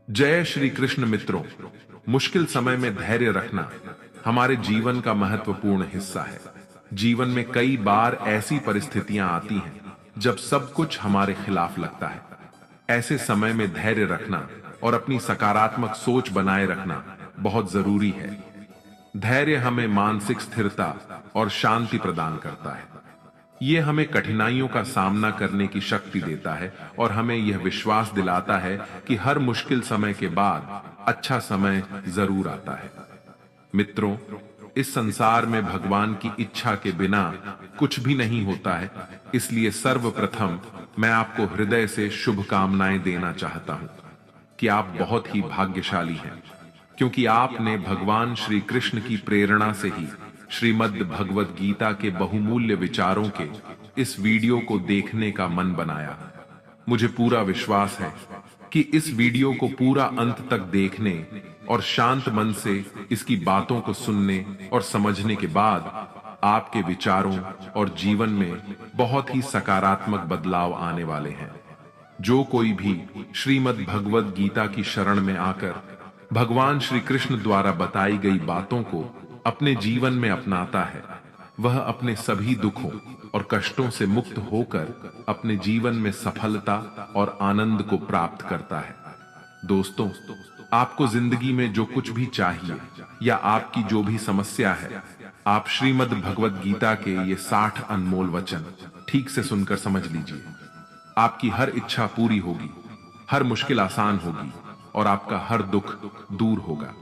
जय श्री कृष्ण मित्रों। मुश्किल समय में धैर्य रखना हमारे जीवन का महत्वपूर्ण हिस्सा है। जीवन में कई बार ऐसी परिस्थितियां आती हैं जब सब कुछ हमारे खिलाफ लगता है। ऐसे समय में धैर्य रखना और अपनी सकारात्मक सोच बनाए रखना बहुत जरूरी है। धैर्य हमें मानसिक स्थिरता और शांति प्रदान करता है। ये हमें कठिनाइयों का सामना करने की शक्ति देता है और हमें यह विश्वास दिलाता है कि हर मुश्किल समय के बाद अच्छा समय जरूर आता है। मित्रों, इस संसार में भगवान की इच्छा के बिना कुछ भी नहीं होता है। इसलिए सर्वप्रथम मैं आपको हृदय से शुभकामनाएं देना चाहता हूं कि आप बहुत ही भाग्यशाली हैं, क्योंकि आपने भगवान श्री कृष्ण की प्रेरणा से ही श्रीमद् भगवद गीता के बहुमूल्य विचारों के इस वीडियो को देखने का मन बनाया। मुझे पूरा विश्वास है कि इस वीडियो को पूरा अंत तक देखने और शांत मन से इसकी बातों को सुनने और समझने के बाद आपके विचारों और जीवन में बहुत ही सकारात्मक बदलाव आने वाले हैं। जो कोई भी श्रीमद् भगवद गीता की शरण में आकर भगवान श्री कृष्ण द्वारा बताई गई बातों को अपने जीवन में अपनाता है, वह अपने सभी दुखों और कष्टों से मुक्त होकर अपने जीवन में सफलता और आनंद को प्राप्त करता है। दोस्तों, आपको जिंदगी में जो कुछ भी चाहिए या आपकी जो भी समस्या है, आप श्रीमद् भगवद गीता के ये 60 अनमोल वचन ठीक से सुनकर समझ लीजिए। आपकी हर इच्छा पूरी होगी, हर मुश्किल आसान होगी और आपका हर दुख दूर होगा।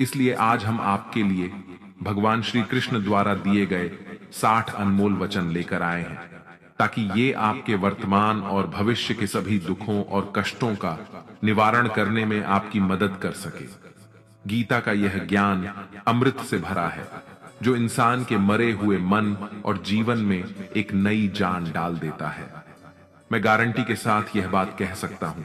इसलिए आज हम आपके लिए भगवान श्री कृष्ण द्वारा दिए गए 60 अनमोल वचन लेकर आए हैं, ताकि ये आपके वर्तमान और भविष्य के सभी दुखों और कष्टों का निवारण करने में आपकी मदद कर सके। गीता का यह ज्ञान अमृत से भरा है, जो इंसान के मरे हुए मन और जीवन में एक नई जान डाल देता है। मैं गारंटी के साथ यह बात कह सकता हूं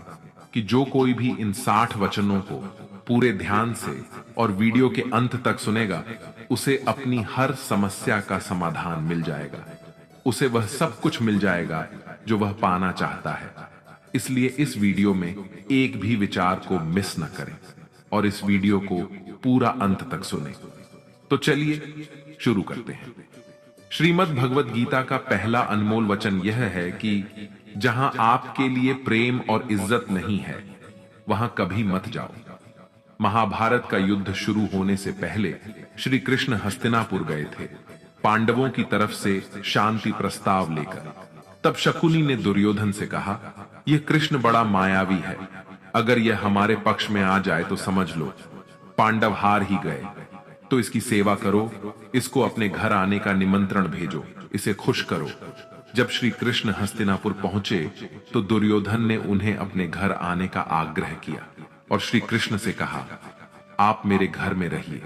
कि जो कोई भी इन 60 वचनों को पूरे ध्यान से और वीडियो के अंत तक सुनेगा, उसे अपनी हर समस्या का समाधान मिल जाएगा। उसे वह सब कुछ मिल जाएगा जो वह पाना चाहता है। इसलिए इस वीडियो में एक भी विचार को मिस न करें और इस वीडियो को पूरा अंत तक सुनें। तो चलिए शुरू करते हैं। श्रीमद् भगवद गीता का पहला अनमोल वचन यह है कि जहां आपके लिए प्रेम और इज्जत नहीं है, वहां कभी मत जाओ। महाभारत का युद्ध शुरू होने से पहले श्री कृष्ण हस्तिनापुर गए थे, पांडवों की तरफ से शांति प्रस्ताव लेकर। तब शकुनी ने दुर्योधन से कहा, यह कृष्ण बड़ा मायावी है, अगर यह हमारे पक्ष में आ जाए तो समझ लो पांडव हार ही गए। तो इसकी सेवा करो, इसको अपने घर आने का निमंत्रण भेजो, इसे खुश करो। जब श्री कृष्ण हस्तिनापुर पहुंचे तो दुर्योधन ने उन्हें अपने घर आने का आग्रह किया और श्री कृष्ण से कहा, आप मेरे घर में रहिए,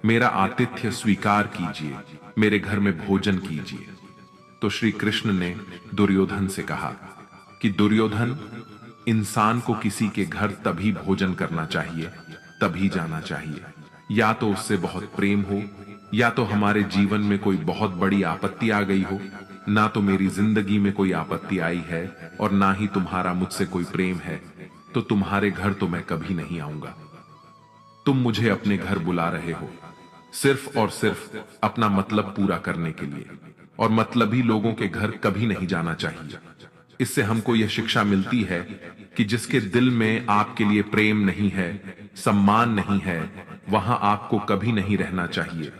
मेरा आतिथ्य स्वीकार कीजिए, मेरे घर में भोजन कीजिए। तो श्री कृष्ण ने दुर्योधन से कहा कि दुर्योधन, इंसान को किसी के घर तभी भोजन करना चाहिए, तभी जाना चाहिए, या तो उससे बहुत प्रेम हो, या तो हमारे जीवन में कोई बहुत बड़ी आपत्ति आ गई हो। ना तो मेरी जिंदगी में कोई आपत्ति आई है और ना ही तुम्हारा मुझसे कोई प्रेम है, तो तुम्हारे घर तो मैं कभी नहीं आऊंगा। तुम मुझे अपने घर बुला रहे हो सिर्फ और सिर्फ अपना मतलब पूरा करने के लिए, और मतलबी लोगों के घर कभी नहीं जाना चाहिए। इससे हमको यह शिक्षा मिलती है कि जिसके दिल में आपके लिए प्रेम नहीं है, सम्मान नहीं है, वहां आपको कभी नहीं रहना चाहिए।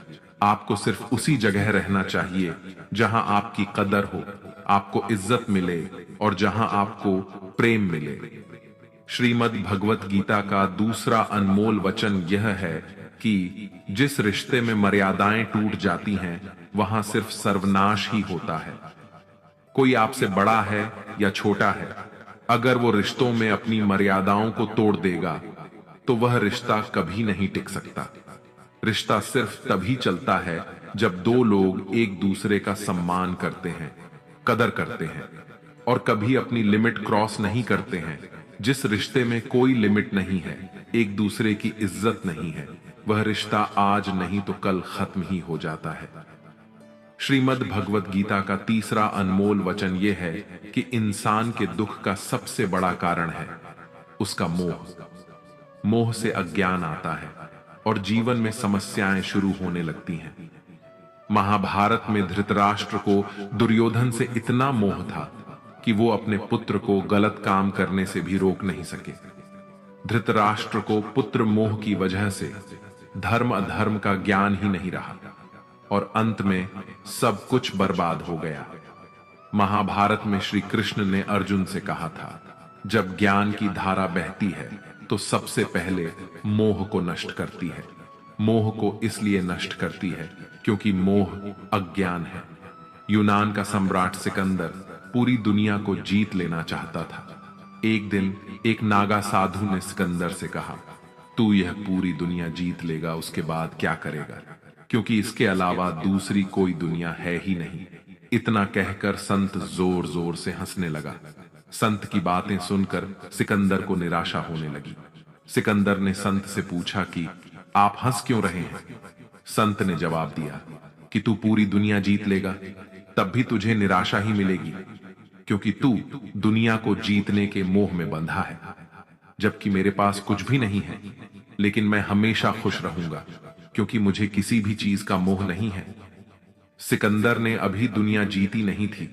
आपको सिर्फ उसी जगह रहना चाहिए जहां आपकी कदर हो, आपको इज्जत मिले और जहां आपको प्रेम मिले। श्रीमद् भगवत गीता का दूसरा अनमोल वचन यह है कि जिस रिश्ते में मर्यादाएं टूट जाती हैं, वहां सिर्फ सर्वनाश ही होता है। कोई आपसे बड़ा है या छोटा है, अगर वो रिश्तों में अपनी मर्यादाओं को तोड़ देगा तो वह रिश्ता कभी नहीं टिक सकता। रिश्ता सिर्फ तभी चलता है जब दो लोग एक दूसरे का सम्मान करते हैं, कदर करते हैं और कभी अपनी लिमिट क्रॉस नहीं करते हैं। जिस रिश्ते में कोई लिमिट नहीं है, एक दूसरे की इज्जत नहीं है, वह रिश्ता आज नहीं तो कल खत्म ही हो जाता है। श्रीमद् भगवद गीता का तीसरा अनमोल वचन यह है कि इंसान के दुख का सबसे बड़ा कारण है उसका मोह। मोह से अज्ञान आता है और जीवन में समस्याएं शुरू होने लगती हैं। महाभारत में धृतराष्ट्र को दुर्योधन से इतना मोह था कि वो अपने पुत्र को गलत काम करने से भी रोक नहीं सके। धृतराष्ट्र को पुत्र मोह की वजह से धर्म अधर्म का ज्ञान ही नहीं रहा और अंत में सब कुछ बर्बाद हो गया। महाभारत में श्री कृष्ण ने अर्जुन से कहा था, जब ज्ञान की धारा बहती है तो सबसे पहले मोह को नष्ट करती है। मोह को इसलिए नष्ट करती है क्योंकि मोह अज्ञान है। यूनान का सम्राट सिकंदर पूरी दुनिया को जीत लेना चाहता था। एक दिन एक नागा साधु ने सिकंदर से कहा, तू यह पूरी दुनिया जीत लेगा, उसके बाद क्या करेगा, क्योंकि इसके अलावा दूसरी कोई दुनिया है ही नहीं। इतना कहकर संत जोर जोर से हंसने लगा। संत की बातें सुनकर सिकंदर को निराशा होने लगी। सिकंदर ने संत से पूछा कि आप हंस क्यों रहे हैं? संत ने जवाब दिया कि तू पूरी दुनिया जीत लेगा तब भी तुझे निराशा ही मिलेगी, क्योंकि तू दुनिया को जीतने के मोह में बंधा है, जबकि मेरे पास कुछ भी नहीं है, लेकिन मैं हमेशा खुश रहूंगा क्योंकि मुझे किसी भी चीज का मोह नहीं है। सिकंदर ने अभी दुनिया जीती नहीं थी,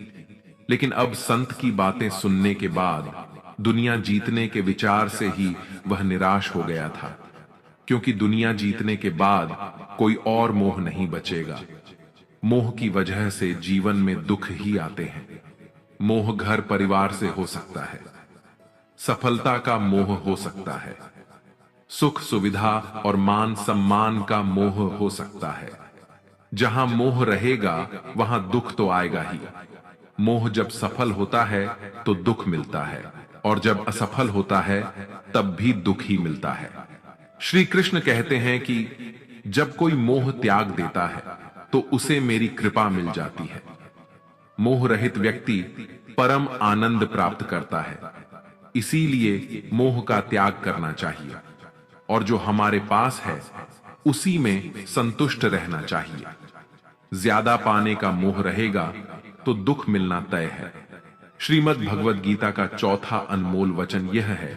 लेकिन अब संत की बातें सुनने के बाद दुनिया जीतने के विचार से ही वह निराश हो गया था, क्योंकि दुनिया जीतने के बाद कोई और मोह नहीं बचेगा। मोह की वजह से जीवन में दुख ही आते हैं। मोह घर परिवार से हो सकता है, सफलता का मोह हो सकता है, सुख सुविधा और मान सम्मान का मोह हो सकता है। जहां मोह रहेगा वहां दुख तो आएगा ही। मोह जब सफल होता है तो दुख मिलता है, और जब असफल होता है तब भी दुख ही मिलता है। श्री कृष्ण कहते हैं कि जब कोई मोह त्याग देता है तो उसे मेरी कृपा मिल जाती है। मोह रहित व्यक्ति परम आनंद प्राप्त करता है, इसीलिए मोह का त्याग करना चाहिए, और जो हमारे पास है उसी में संतुष्ट रहना चाहिए। ज्यादा पाने का मोह रहेगा तो दुख मिलना तय है। श्रीमद् भगवद गीता का चौथा अनमोल वचन यह है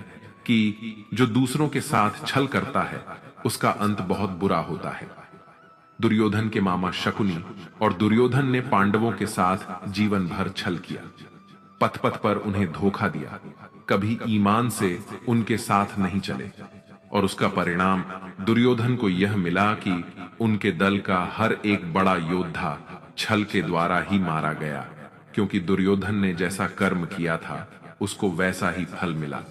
कि जो दूसरों के साथ छल करता है उसका अंत बहुत बुरा होता है। दुर्योधन के मामा शकुनी और दुर्योधन ने पांडवों के साथ जीवन भर छल किया, पथ पथ पर उन्हें धोखा दिया, कभी ईमान से उनके साथ नहीं चले, और उसका परिणाम दुर्योधन को यह मिला कि उनके दल का हर एक बड़ा योद्धा छल के द्वारा ही मारा गया, क्योंकि दुर्योधन ने जैसा कर्म किया था उसको वैसा ही फल मिला।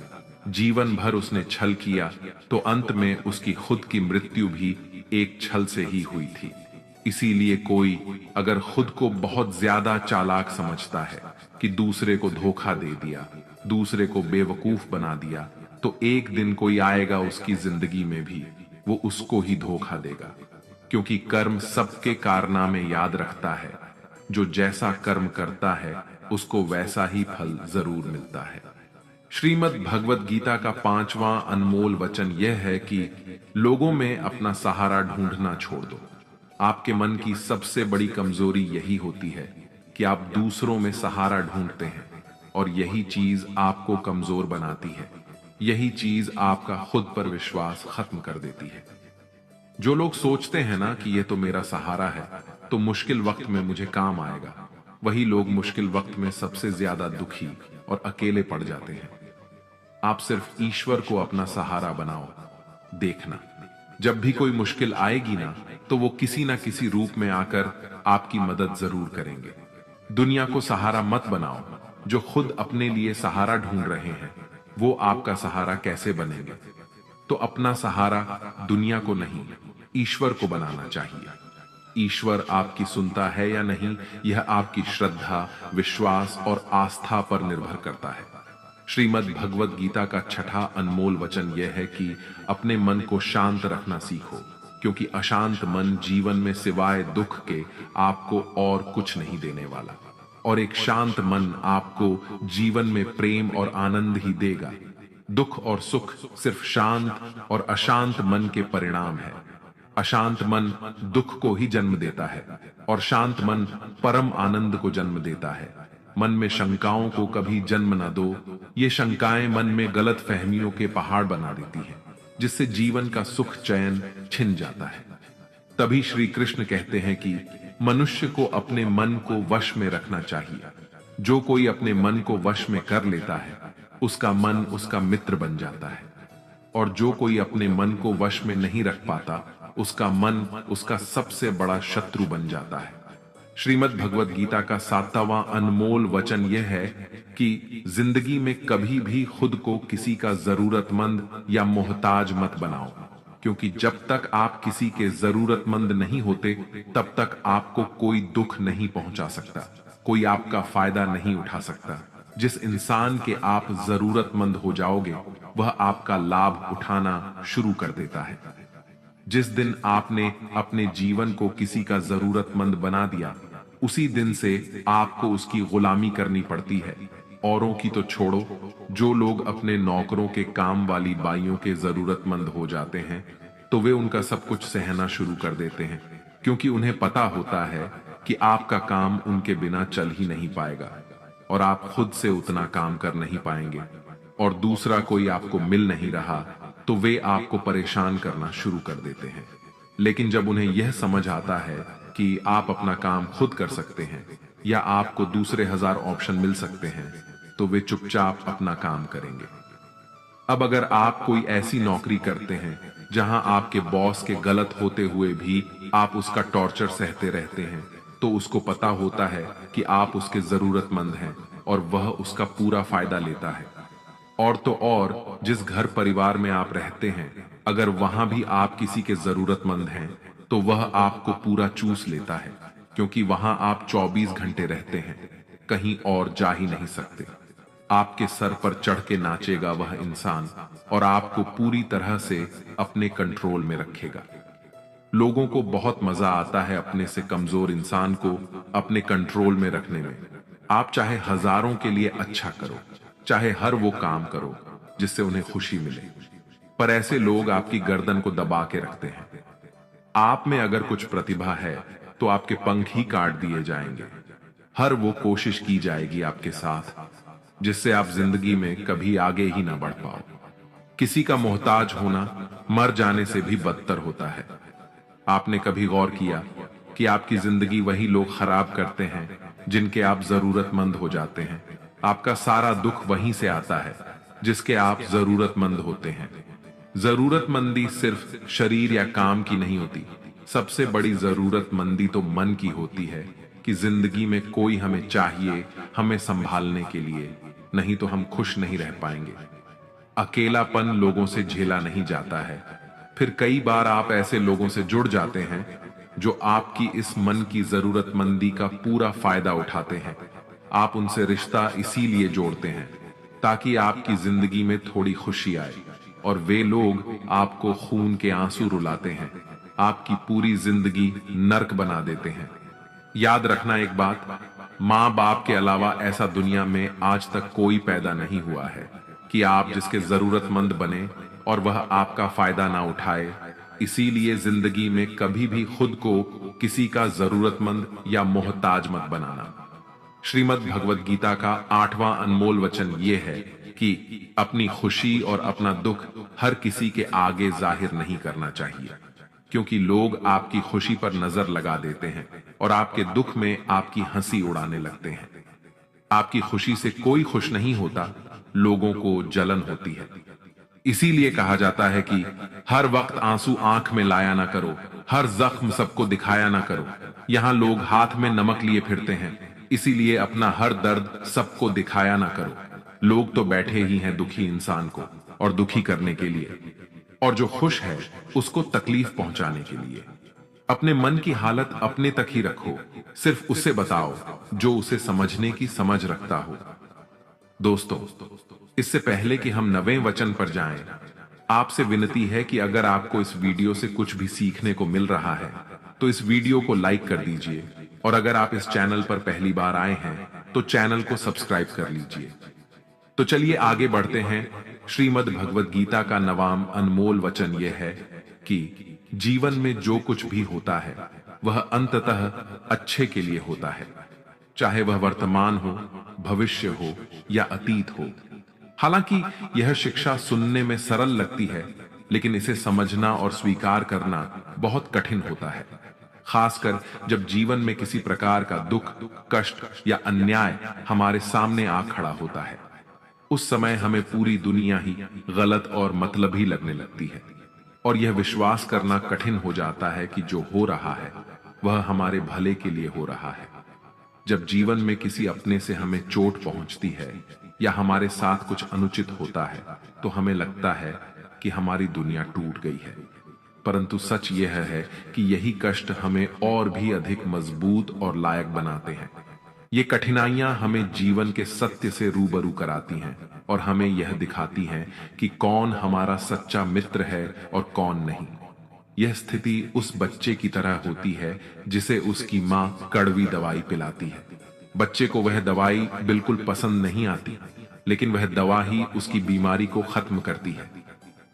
जीवन भर उसने छल किया तो अंत में उसकी खुद की मृत्यु भी एक छल से ही हुई थी। इसीलिए कोई अगर खुद को बहुत ज्यादा चालाक समझता है कि दूसरे को धोखा दे दिया, दूसरे को बेवकूफ बना दिया, तो एक दिन कोई आएगा उसकी जिंदगी में भी वो उसको ही धोखा देगा, क्योंकि कर्म सबके कारनामे याद रखता है। जो जैसा कर्म करता है उसको वैसा ही फल जरूर मिलता है। श्रीमद् भगवद गीता का 5वां अनमोल वचन यह है कि लोगों में अपना सहारा ढूंढना छोड़ दो। आपके मन की सबसे बड़ी कमजोरी यही होती है कि आप दूसरों में सहारा ढूंढते हैं, और यही चीज आपको कमजोर बनाती है। यही चीज आपका खुद पर विश्वास खत्म कर देती है। जो लोग सोचते हैं ना कि ये तो मेरा सहारा है, तो मुश्किल वक्त में मुझे काम आएगा, वही लोग मुश्किल वक्त में सबसे ज्यादा दुखी और अकेले पड़ जाते हैं। आप सिर्फ ईश्वर को अपना सहारा बनाओ। देखना, जब भी कोई मुश्किल आएगी ना, तो वो किसी ना किसी रूप में आकर आपकी मदद जरूर करेंगे। दुनिया को सहारा मत बनाओ। जो खुद अपने लिए सहारा ढूंढ रहे हैं वो आपका सहारा कैसे बनेंगे? तो अपना सहारा दुनिया को नहीं, ईश्वर को बनाना चाहिए। ईश्वर आपकी सुनता है या नहीं, यह आपकी श्रद्धा, विश्वास और आस्था पर निर्भर करता है। श्रीमद् भगवद गीता का 6ठा अनमोल वचन यह है कि अपने मन को शांत रखना सीखो, क्योंकि अशांत मन जीवन में सिवाय दुख के आपको और कुछ नहीं देने वाला, और एक शांत मन आपको जीवन में प्रेम और आनंद ही देगा। दुख और सुख सिर्फ शांत और अशांत मन के परिणाम है। अशांत मन दुख को ही जन्म देता है, और शांत मन परम आनंद को जन्म देता है। मन में शंकाओं को कभी जन्म न दो। ये शंकाएं मन में गलत फहमियों के पहाड़ बना देती हैं, जिससे जीवन का सुख चैन छिन जाता है। तभी श्री कृष्ण कहते हैं कि मनुष्य को अपने मन को वश में रखना चाहिए। जो कोई अपने मन को वश में कर लेता है, उसका मन उसका मित्र बन जाता है, और जो कोई अपने मन को वश में नहीं रख पाता, उसका मन उसका सबसे बड़ा शत्रु बन जाता है। श्रीमद् भगवत गीता का 7वां अनमोल वचन यह है कि जिंदगी में कभी भी खुद को किसी का जरूरतमंद या मोहताज मत बनाओ, क्योंकि जब तक आप किसी के जरूरतमंद नहीं होते, तब तक आपको कोई दुख नहीं पहुंचा सकता, कोई आपका फायदा नहीं उठा सकता। जिस इंसान के आप जरूरतमंद हो जाओगे, वह आपका लाभ उठाना शुरू कर देता है। जिस दिन आपने अपने जीवन को किसी का जरूरतमंद बना दिया, उसी दिन से आपको उसकी गुलामी करनी पड़ती है। औरों की तो छोड़ो, जो लोग अपने नौकरों के काम वाली बाइयों के जरूरतमंद हो जाते हैं, तो वे उनका सब कुछ सहना शुरू कर देते हैं, क्योंकि उन्हें पता होता है कि आपका काम उनके बिना चल ही नहीं पाएगा, और आप खुद से उतना काम कर नहीं पाएंगे, और दूसरा कोई आपको मिल नहीं रहा, तो वे आपको परेशान करना शुरू कर देते हैं। लेकिन जब उन्हें यह समझ आता है कि आप अपना काम खुद कर सकते हैं, या आपको दूसरे 1000 ऑप्शन मिल सकते हैं, तो वे चुपचाप अपना काम करेंगे। अब अगर आप कोई ऐसी नौकरी करते हैं जहां आपके बॉस के गलत होते हुए भी आप उसका टॉर्चर सहते रहते हैं, तो उसको पता होता है कि आप उसके जरूरतमंद हैं और वह उसका पूरा फायदा लेता है। और तो और, जिस घर परिवार में आप रहते हैं, अगर वहां भी आप किसी के जरूरतमंद हैं, तो वह आपको पूरा चूस लेता है, क्योंकि वहां आप 24 घंटे रहते हैं, कहीं और जा ही नहीं सकते। आपके सर पर चढ़ के नाचेगा वह इंसान, और आपको पूरी तरह से अपने कंट्रोल में रखेगा। लोगों को बहुत मजा आता है अपने से कमजोर इंसान को अपने कंट्रोल में रखने में। आप चाहे हजारों के लिए अच्छा करो, चाहे हर वो काम करो जिससे उन्हें खुशी मिले, पर ऐसे लोग आपकी गर्दन को दबा के रखते हैं। आप में अगर कुछ प्रतिभा है, तो आपके पंख ही काट दिए जाएंगे। हर वो कोशिश की जाएगी आपके साथ जिससे आप जिंदगी में कभी आगे ही ना बढ़ पाओ। किसी का मोहताज होना मर जाने से भी बदतर होता है। आपने कभी गौर किया कि आपकी जिंदगी वही लोग खराब करते हैं जिनके आप जरूरतमंद हो जाते हैं? आपका सारा दुख वहीं से आता है जिसके आप जरूरतमंद होते हैं। जरूरतमंदी सिर्फ शरीर या काम की नहीं होती, सबसे बड़ी जरूरतमंदी तो मन की होती है कि जिंदगी में कोई हमें चाहिए, हमें संभालने के लिए, नहीं तो हम खुश नहीं रह पाएंगे। अकेलापन लोगों से झेला नहीं जाता है। फिर कई बार आप ऐसे लोगों से जुड़ जाते हैं जो आपकी इस मन की जरूरतमंदी का पूरा फायदा उठाते हैं। आप उनसे रिश्ता इसीलिए जोड़ते हैं ताकि आपकी जिंदगी में थोड़ी खुशी आए, और वे लोग आपको खून के आंसू रुलाते हैं, आपकी पूरी जिंदगी नर्क बना देते हैं। याद रखना एक बात, माँ बाप के अलावा ऐसा दुनिया में आज तक कोई पैदा नहीं हुआ है कि आप जिसके जरूरतमंद बने और वह आपका फायदा ना उठाए। इसीलिए जिंदगी में कभी भी खुद को किसी का जरूरतमंद या मोहताज मत बनाना। श्रीमद् भगवत गीता का 8वां अनमोल वचन यह है कि अपनी खुशी और अपना दुख हर किसी के आगे जाहिर नहीं करना चाहिए, क्योंकि लोग आपकी खुशी पर नजर लगा देते हैं और आपके दुख में आपकी हंसी उड़ाने लगते हैं। आपकी खुशी से कोई खुश नहीं होता, लोगों को जलन होती है। इसीलिए कहा जाता है कि हर वक्त आंसू आंख में लाया ना करो, हर जख्म सबको दिखाया ना करो। यहां लोग हाथ में नमक लिए फिरते हैं, इसीलिए अपना हर दर्द सबको दिखाया ना करो। लोग तो बैठे ही हैं दुखी इंसान को और दुखी करने के लिए, और जो खुश है उसको तकलीफ पहुंचाने के लिए। अपने मन की हालत अपने तक ही रखो, सिर्फ उसे बताओ जो उसे समझने की समझ रखता हो। दोस्तों, इससे पहले कि हम 9वें वचन पर जाएं, आपसे विनती है कि अगर आपको इस वीडियो से कुछ भी सीखने को मिल रहा है, तो इस वीडियो को लाइक कर दीजिए, और अगर आप इस चैनल पर पहली बार आए हैं तो चैनल को सब्सक्राइब कर लीजिए। तो चलिए आगे बढ़ते हैं। श्रीमद् भगवत गीता का 9वां अनमोल वचन यह है कि जीवन में जो कुछ भी होता है वह अंततः अच्छे के लिए होता है, चाहे वह वर्तमान हो, भविष्य हो या अतीत हो। हालांकि यह शिक्षा सुनने में सरल लगती है, लेकिन इसे समझना और स्वीकार करना बहुत कठिन होता है, खासकर जब जीवन में किसी प्रकार का दुख, कष्ट या अन्याय हमारे सामने आ खड़ा होता है। उस समय हमें पूरी दुनिया ही गलत और मतलबी लगने लगती है, और यह विश्वास करना कठिन हो जाता है कि जो हो रहा है वह हमारे भले के लिए हो रहा है। जब जीवन में किसी अपने से हमें चोट पहुंचती है या हमारे साथ कुछ अनुचित होता है, तो हमें लगता है कि हमारी दुनिया टूट गई है। परंतु सच यह है कि यही कष्ट हमें और भी अधिक मजबूत और लायक बनाते हैं। ये कठिनाइयां हमें जीवन के सत्य से रूबरू कराती हैं और हमें यह दिखाती हैं कि कौन हमारा सच्चा मित्र है और कौन नहीं। यह स्थिति उस बच्चे की तरह होती है जिसे उसकी मां कड़वी दवाई पिलाती है। बच्चे को वह दवाई बिल्कुल पसंद नहीं आती, लेकिन वह दवा ही उसकी बीमारी को खत्म करती है।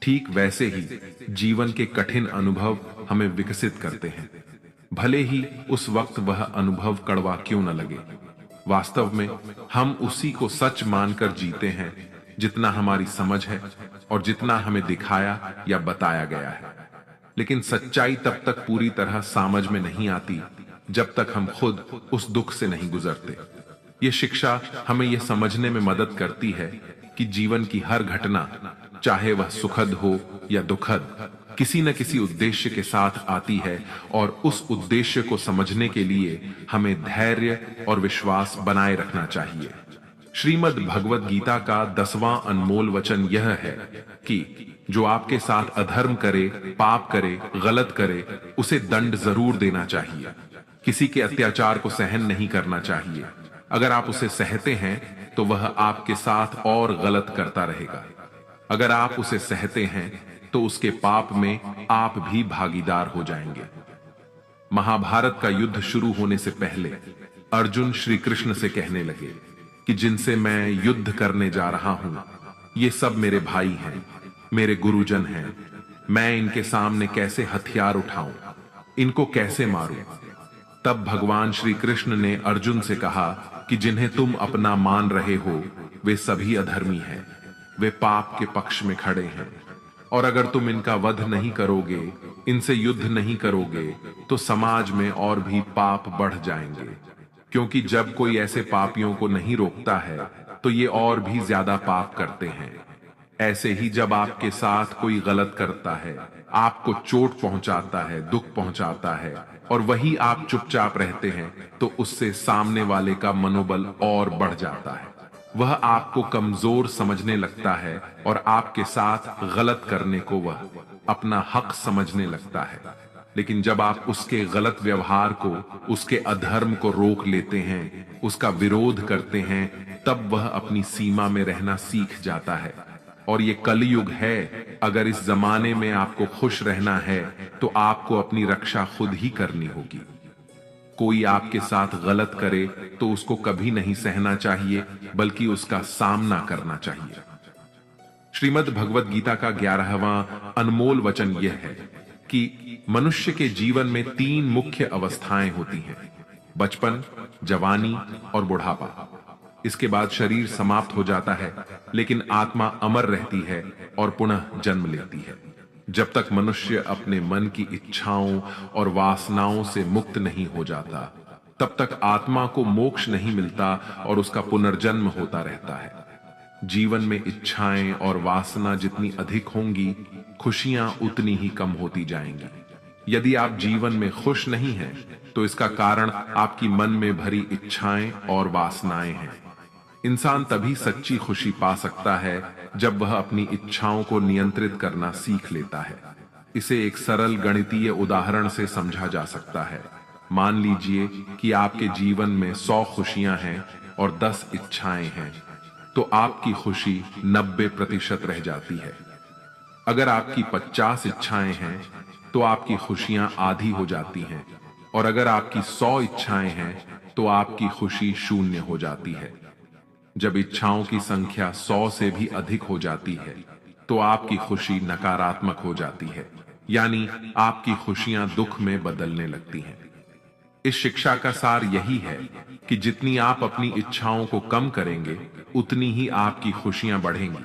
ठीक वैसे ही जीवन के कठिन अनुभव हमें विकसित करते हैं, भले ही उस वक्त वह अनुभव कड़वा क्यों न लगे। वास्तव में हम उसी को सच मानकर जीते हैं जितना हमारी समझ है और जितना हमें दिखाया या बताया गया है। लेकिन सच्चाई तब तक पूरी तरह समझ में नहीं आती जब तक हम खुद उस दुख से नहीं गुजरते। ये शिक्षा हमें यह समझने में मदद करती है कि जीवन की हर घटना, चाहे वह सुखद हो या दुखद, किसी न किसी उद्देश्य के साथ आती है, और उस उद्देश्य को समझने के लिए हमें धैर्य और विश्वास बनाए रखना चाहिए। श्रीमद् भगवद गीता का 10वां अनमोल वचन यह है कि जो आपके साथ अधर्म करे, पाप करे, गलत करे, उसे दंड जरूर देना चाहिए। किसी के अत्याचार को सहन नहीं करना चाहिए। अगर आप उसे सहते हैं तो वह आपके साथ और गलत करता रहेगा। अगर आप उसे सहते हैं तो उसके पाप में आप भी भागीदार हो जाएंगे। महाभारत का युद्ध शुरू होने से पहले अर्जुन श्री कृष्ण से कहने लगे कि जिनसे मैं युद्ध करने जा रहा हूं, ये सब मेरे भाई हैं, मेरे गुरुजन हैं। मैं इनके सामने कैसे हथियार उठाऊं, इनको कैसे मारूं? तब भगवान श्री कृष्ण ने अर्जुन से कहा कि जिन्हें तुम अपना मान रहे हो वे सभी अधर्मी हैं, वे पाप के पक्ष में खड़े हैं, और अगर तुम इनका वध नहीं करोगे, इनसे युद्ध नहीं करोगे, तो समाज में और भी पाप बढ़ जाएंगे। क्योंकि जब कोई ऐसे पापियों को नहीं रोकता है तो ये और भी ज्यादा पाप करते हैं। ऐसे ही जब आपके साथ कोई गलत करता है, आपको चोट पहुंचाता है, दुख पहुंचाता है, और वही आप चुपचाप रहते हैं, तो उससे सामने वाले का मनोबल और बढ़ जाता है। वह आपको कमजोर समझने लगता है और आपके साथ गलत करने को वह अपना हक समझने लगता है। लेकिन जब आप उसके गलत व्यवहार को, उसके अधर्म को रोक लेते हैं, उसका विरोध करते हैं, तब वह अपनी सीमा में रहना सीख जाता है। और ये कलयुग है। अगर इस जमाने में आपको खुश रहना है तो आपको अपनी रक्षा खुद ही करनी होगी। कोई आपके साथ गलत करे तो उसको कभी नहीं सहना चाहिए, बल्कि उसका सामना करना चाहिए। श्रीमद् भगवद गीता का 11वां अनमोल वचन यह है कि मनुष्य के जीवन में 3 मुख्य अवस्थाएं होती हैं: बचपन, जवानी और बुढ़ापा। इसके बाद शरीर समाप्त हो जाता है, लेकिन आत्मा अमर रहती है और पुनः जन्म लेती है। जब तक मनुष्य अपने मन की इच्छाओं और वासनाओं से मुक्त नहीं हो जाता, तब तक आत्मा को मोक्ष नहीं मिलता और उसका पुनर्जन्म होता रहता है। जीवन में इच्छाएं और वासना जितनी अधिक होंगी, खुशियां उतनी ही कम होती जाएंगी। यदि आप जीवन में खुश नहीं हैं, तो इसका कारण आपकी मन में भरी इच्छाएं और वासनाएं हैं। इंसान तभी सच्ची खुशी पा सकता है जब वह अपनी इच्छाओं को नियंत्रित करना सीख लेता है। इसे एक सरल गणितीय उदाहरण से समझा जा सकता है। मान लीजिए कि आपके जीवन में 100 खुशियां हैं और 10 इच्छाएं हैं, तो आपकी खुशी 90% रह जाती है। अगर आपकी 50 इच्छाएं हैं तो आपकी खुशियां आधी हो जाती हैं, और अगर आपकी 100 इच्छाएं हैं तो आपकी खुशी 0 हो जाती है। जब इच्छाओं की संख्या 100 से भी अधिक हो जाती है तो आपकी खुशी नकारात्मक हो जाती है, यानी आपकी खुशियां दुख में बदलने लगती हैं। इस शिक्षा का सार यही है कि जितनी आप अपनी इच्छाओं को कम करेंगे, उतनी ही आपकी खुशियां बढ़ेंगी।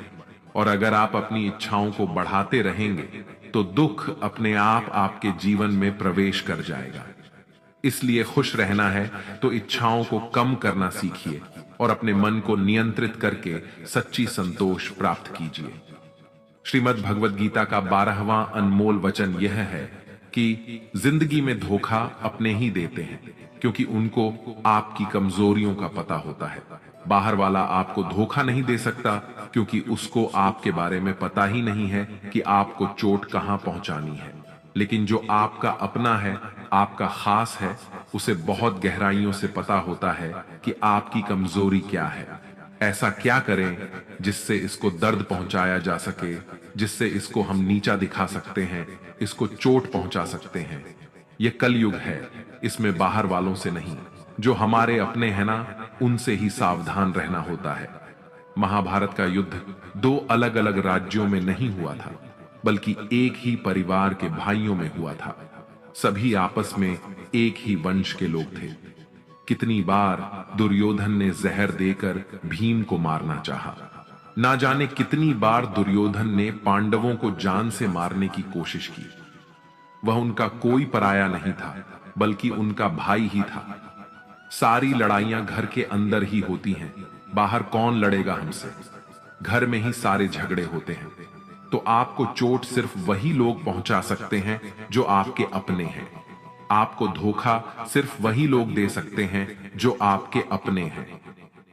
और अगर आप अपनी इच्छाओं को बढ़ाते रहेंगे तो दुख अपने आप आपके जीवन में प्रवेश कर जाएगा। इसलिए खुश रहना है तो इच्छाओं को कम करना सीखिए और अपने मन को नियंत्रित करके सच्ची संतोष प्राप्त कीजिए। श्रीमद् भगवद गीता का 12वां अनमोल वचन यह है कि जिंदगी में धोखा अपने ही देते हैं, क्योंकि उनको आपकी कमजोरियों का पता होता है। बाहर वाला आपको धोखा नहीं दे सकता, क्योंकि उसको आपके बारे में पता ही नहीं है कि आपको चोट कहां पहुंचानी है। लेकिन जो आपका अपना है, आपका खास है, उसे बहुत गहराइयों से पता होता है कि आपकी कमजोरी क्या है। ऐसा क्या करें जिससे इसको दर्द पहुंचाया जा सके, जिससे इसको हम नीचा दिखा सकते हैं, इसको चोट पहुंचा सकते हैं। यह कलयुग है, इसमें बाहर वालों से नहीं, जो हमारे अपने हैं ना, उनसे ही सावधान रहना होता है। महाभारत का युद्ध दो अलग अलग राज्यों में नहीं हुआ था, बल्कि एक ही परिवार के भाइयों में हुआ था। सभी आपस में एक ही वंश के लोग थे। कितनी बार दुर्योधन ने जहर देकर भीम को मारना चाहा। ना जाने कितनी बार दुर्योधन ने पांडवों को जान से मारने की कोशिश की। वह उनका कोई पराया नहीं था, बल्कि उनका भाई ही था। सारी लड़ाइयां घर के अंदर ही होती हैं, बाहर कौन लड़ेगा हमसे। घर में ही सारे झगड़े होते हैं। तो आपको चोट सिर्फ वही लोग पहुंचा सकते हैं जो आपके अपने हैं। आपको धोखा सिर्फ वही लोग दे सकते हैं जो आपके अपने हैं।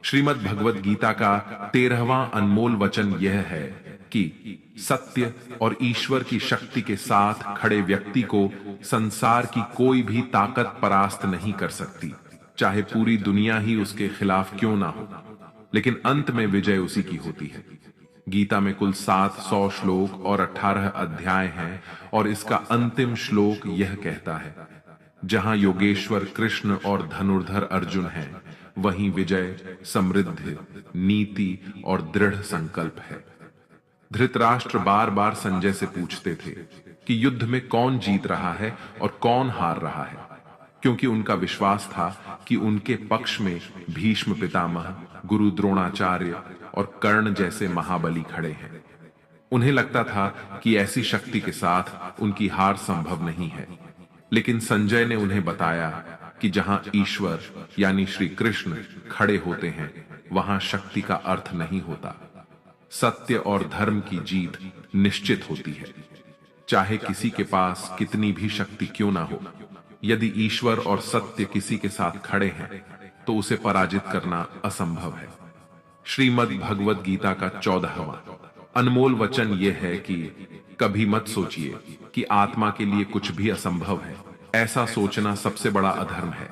श्रीमद् भगवद गीता का 13वां अनमोल वचन यह है कि सत्य और ईश्वर की शक्ति के साथ खड़े व्यक्ति को संसार की कोई भी ताकत परास्त नहीं कर सकती, चाहे पूरी दुनिया ही उसके खिलाफ क्यों ना हो। लेकिन अंत में विजय उसी की होती है। गीता में कुल 700 श्लोक और 18 अध्याय हैं, और इसका अंतिम श्लोक यह कहता है, जहां योगेश्वर कृष्ण और धनुर्धर अर्जुन हैं, वहीं विजय, समृद्धि, नीति और दृढ़ संकल्प है। धृतराष्ट्र बार बार संजय से पूछते थे कि युद्ध में कौन जीत रहा है और कौन हार रहा है, क्योंकि उनका विश्वास था कि उनके पक्ष में भीष्म पितामह, गुरु द्रोणाचार्य और कर्ण जैसे महाबली खड़े हैं। उन्हें लगता था कि ऐसी शक्ति के साथ उनकी हार संभव नहीं है। लेकिन संजय ने उन्हें बताया कि जहां ईश्वर यानी श्री कृष्ण खड़े होते हैं, वहां शक्ति का अर्थ नहीं होता। सत्य और धर्म की जीत निश्चित होती है, चाहे किसी के पास कितनी भी शक्ति क्यों ना हो। यदि ईश्वर और सत्य किसी के साथ खड़े हैं तो उसे पराजित करना असंभव है। श्रीमद् भगवद गीता का 14वां अनमोल वचन यह है कि कभी मत सोचिए कि आत्मा के लिए कुछ भी असंभव है। ऐसा सोचना सबसे बड़ा अधर्म है।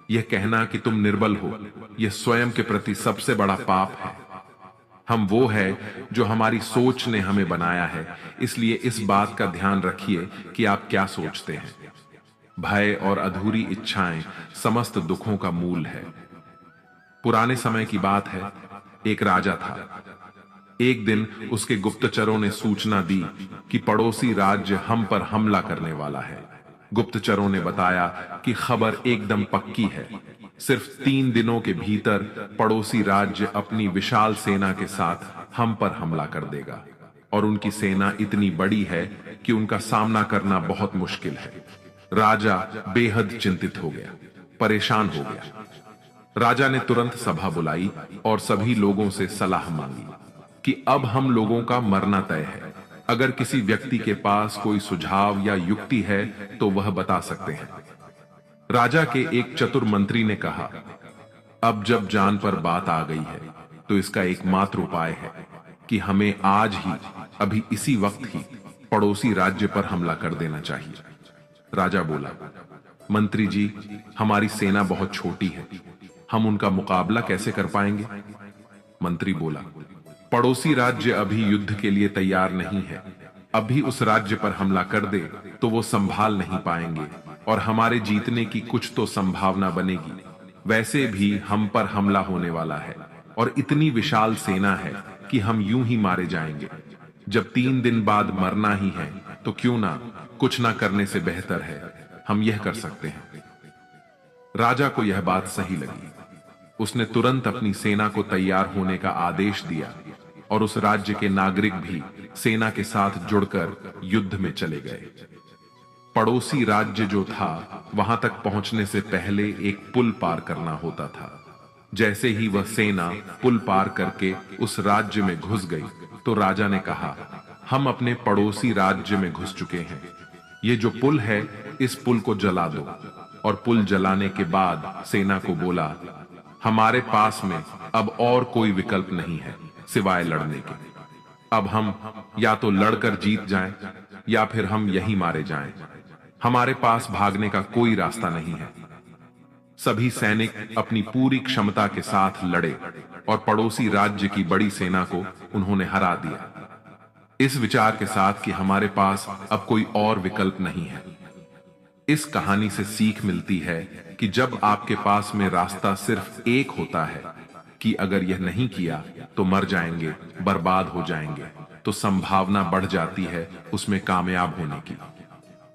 यह कहना कि तुम निर्बल हो, यह स्वयं के प्रति सबसे बड़ा पाप है। हम वो है जो हमारी सोच ने हमें बनाया है, इसलिए इस बात का ध्यान रखिए कि आप क्या सोचते हैं। भय और अधूरी इच्छाएं समस्त दुखों का मूल है। पुराने समय की बात है, एक राजा था। एक दिन उसके गुप्तचरों ने सूचना दी कि पड़ोसी राज्य हम पर हमला करने वाला है। गुप्तचरों ने बताया कि खबर एकदम पक्की है। सिर्फ 3 दिनों के भीतर पड़ोसी राज्य अपनी विशाल सेना के साथ हम पर हमला कर देगा, और उनकी सेना इतनी बड़ी है कि उनका सामना करना बहुत मुश्किल है। राजा बेहद चिंतित हो गया, परेशान हो गया। राजा ने तुरंत सभा बुलाई और सभी लोगों से सलाह मांगी कि अब हम लोगों का मरना तय है। अगर किसी व्यक्ति के पास कोई सुझाव या युक्ति है तो वह बता सकते हैं। राजा के एक चतुर मंत्री ने कहा, अब जब जान पर बात आ गई है तो इसका एकमात्र उपाय है कि हमें आज ही, अभी इसी वक्त ही पड़ोसी राज्य पर हमला कर देना चाहिए। राजा बोला, मंत्री जी, हमारी सेना बहुत छोटी है, हम उनका मुकाबला कैसे कर पाएंगे? मंत्री बोला, पड़ोसी राज्य अभी युद्ध के लिए तैयार नहीं है। अभी उस राज्य पर हमला कर दे तो वो संभाल नहीं पाएंगे और हमारे जीतने की कुछ तो संभावना बनेगी। वैसे भी हम पर हमला होने वाला है और इतनी विशाल सेना है कि हम यूं ही मारे जाएंगे। जब 3 दिन बाद मरना ही है तो क्यों ना, कुछ ना करने से बेहतर है, हम यह कर सकते हैं। राजा को यह बात सही लगी। उसने तुरंत अपनी सेना को तैयार होने का आदेश दिया और उस राज्य के नागरिक भी सेना के साथ जुड़कर युद्ध में चले गए। पड़ोसी राज्य जो था वहां तक पहुंचने से पहले एक पुल पार करना होता था। जैसे ही वह सेना पुल पार करके उस राज्य में घुस गई तो राजा ने कहा, हम अपने पड़ोसी राज्य में घुस चुके हैं, ये जो पुल है इस पुल को जला दो। और पुल जलाने के बाद सेना को बोला, हमारे पास में अब और कोई विकल्प नहीं है सिवाय लड़ने के। अब हम या तो लड़कर जीत जाएं या फिर हम यहीं मारे जाएं। हमारे पास भागने का कोई रास्ता नहीं है। सभी सैनिक अपनी पूरी क्षमता के साथ लड़े और पड़ोसी राज्य की बड़ी सेना को उन्होंने हरा दिया, इस विचार के साथ कि हमारे पास अब कोई और विकल्प नहीं है। इस कहानी से सीख मिलती है कि जब आपके पास में रास्ता सिर्फ एक होता है कि अगर यह नहीं किया तो मर जाएंगे, बर्बाद हो जाएंगे, तो संभावना बढ़ जाती है उसमें कामयाब होने की।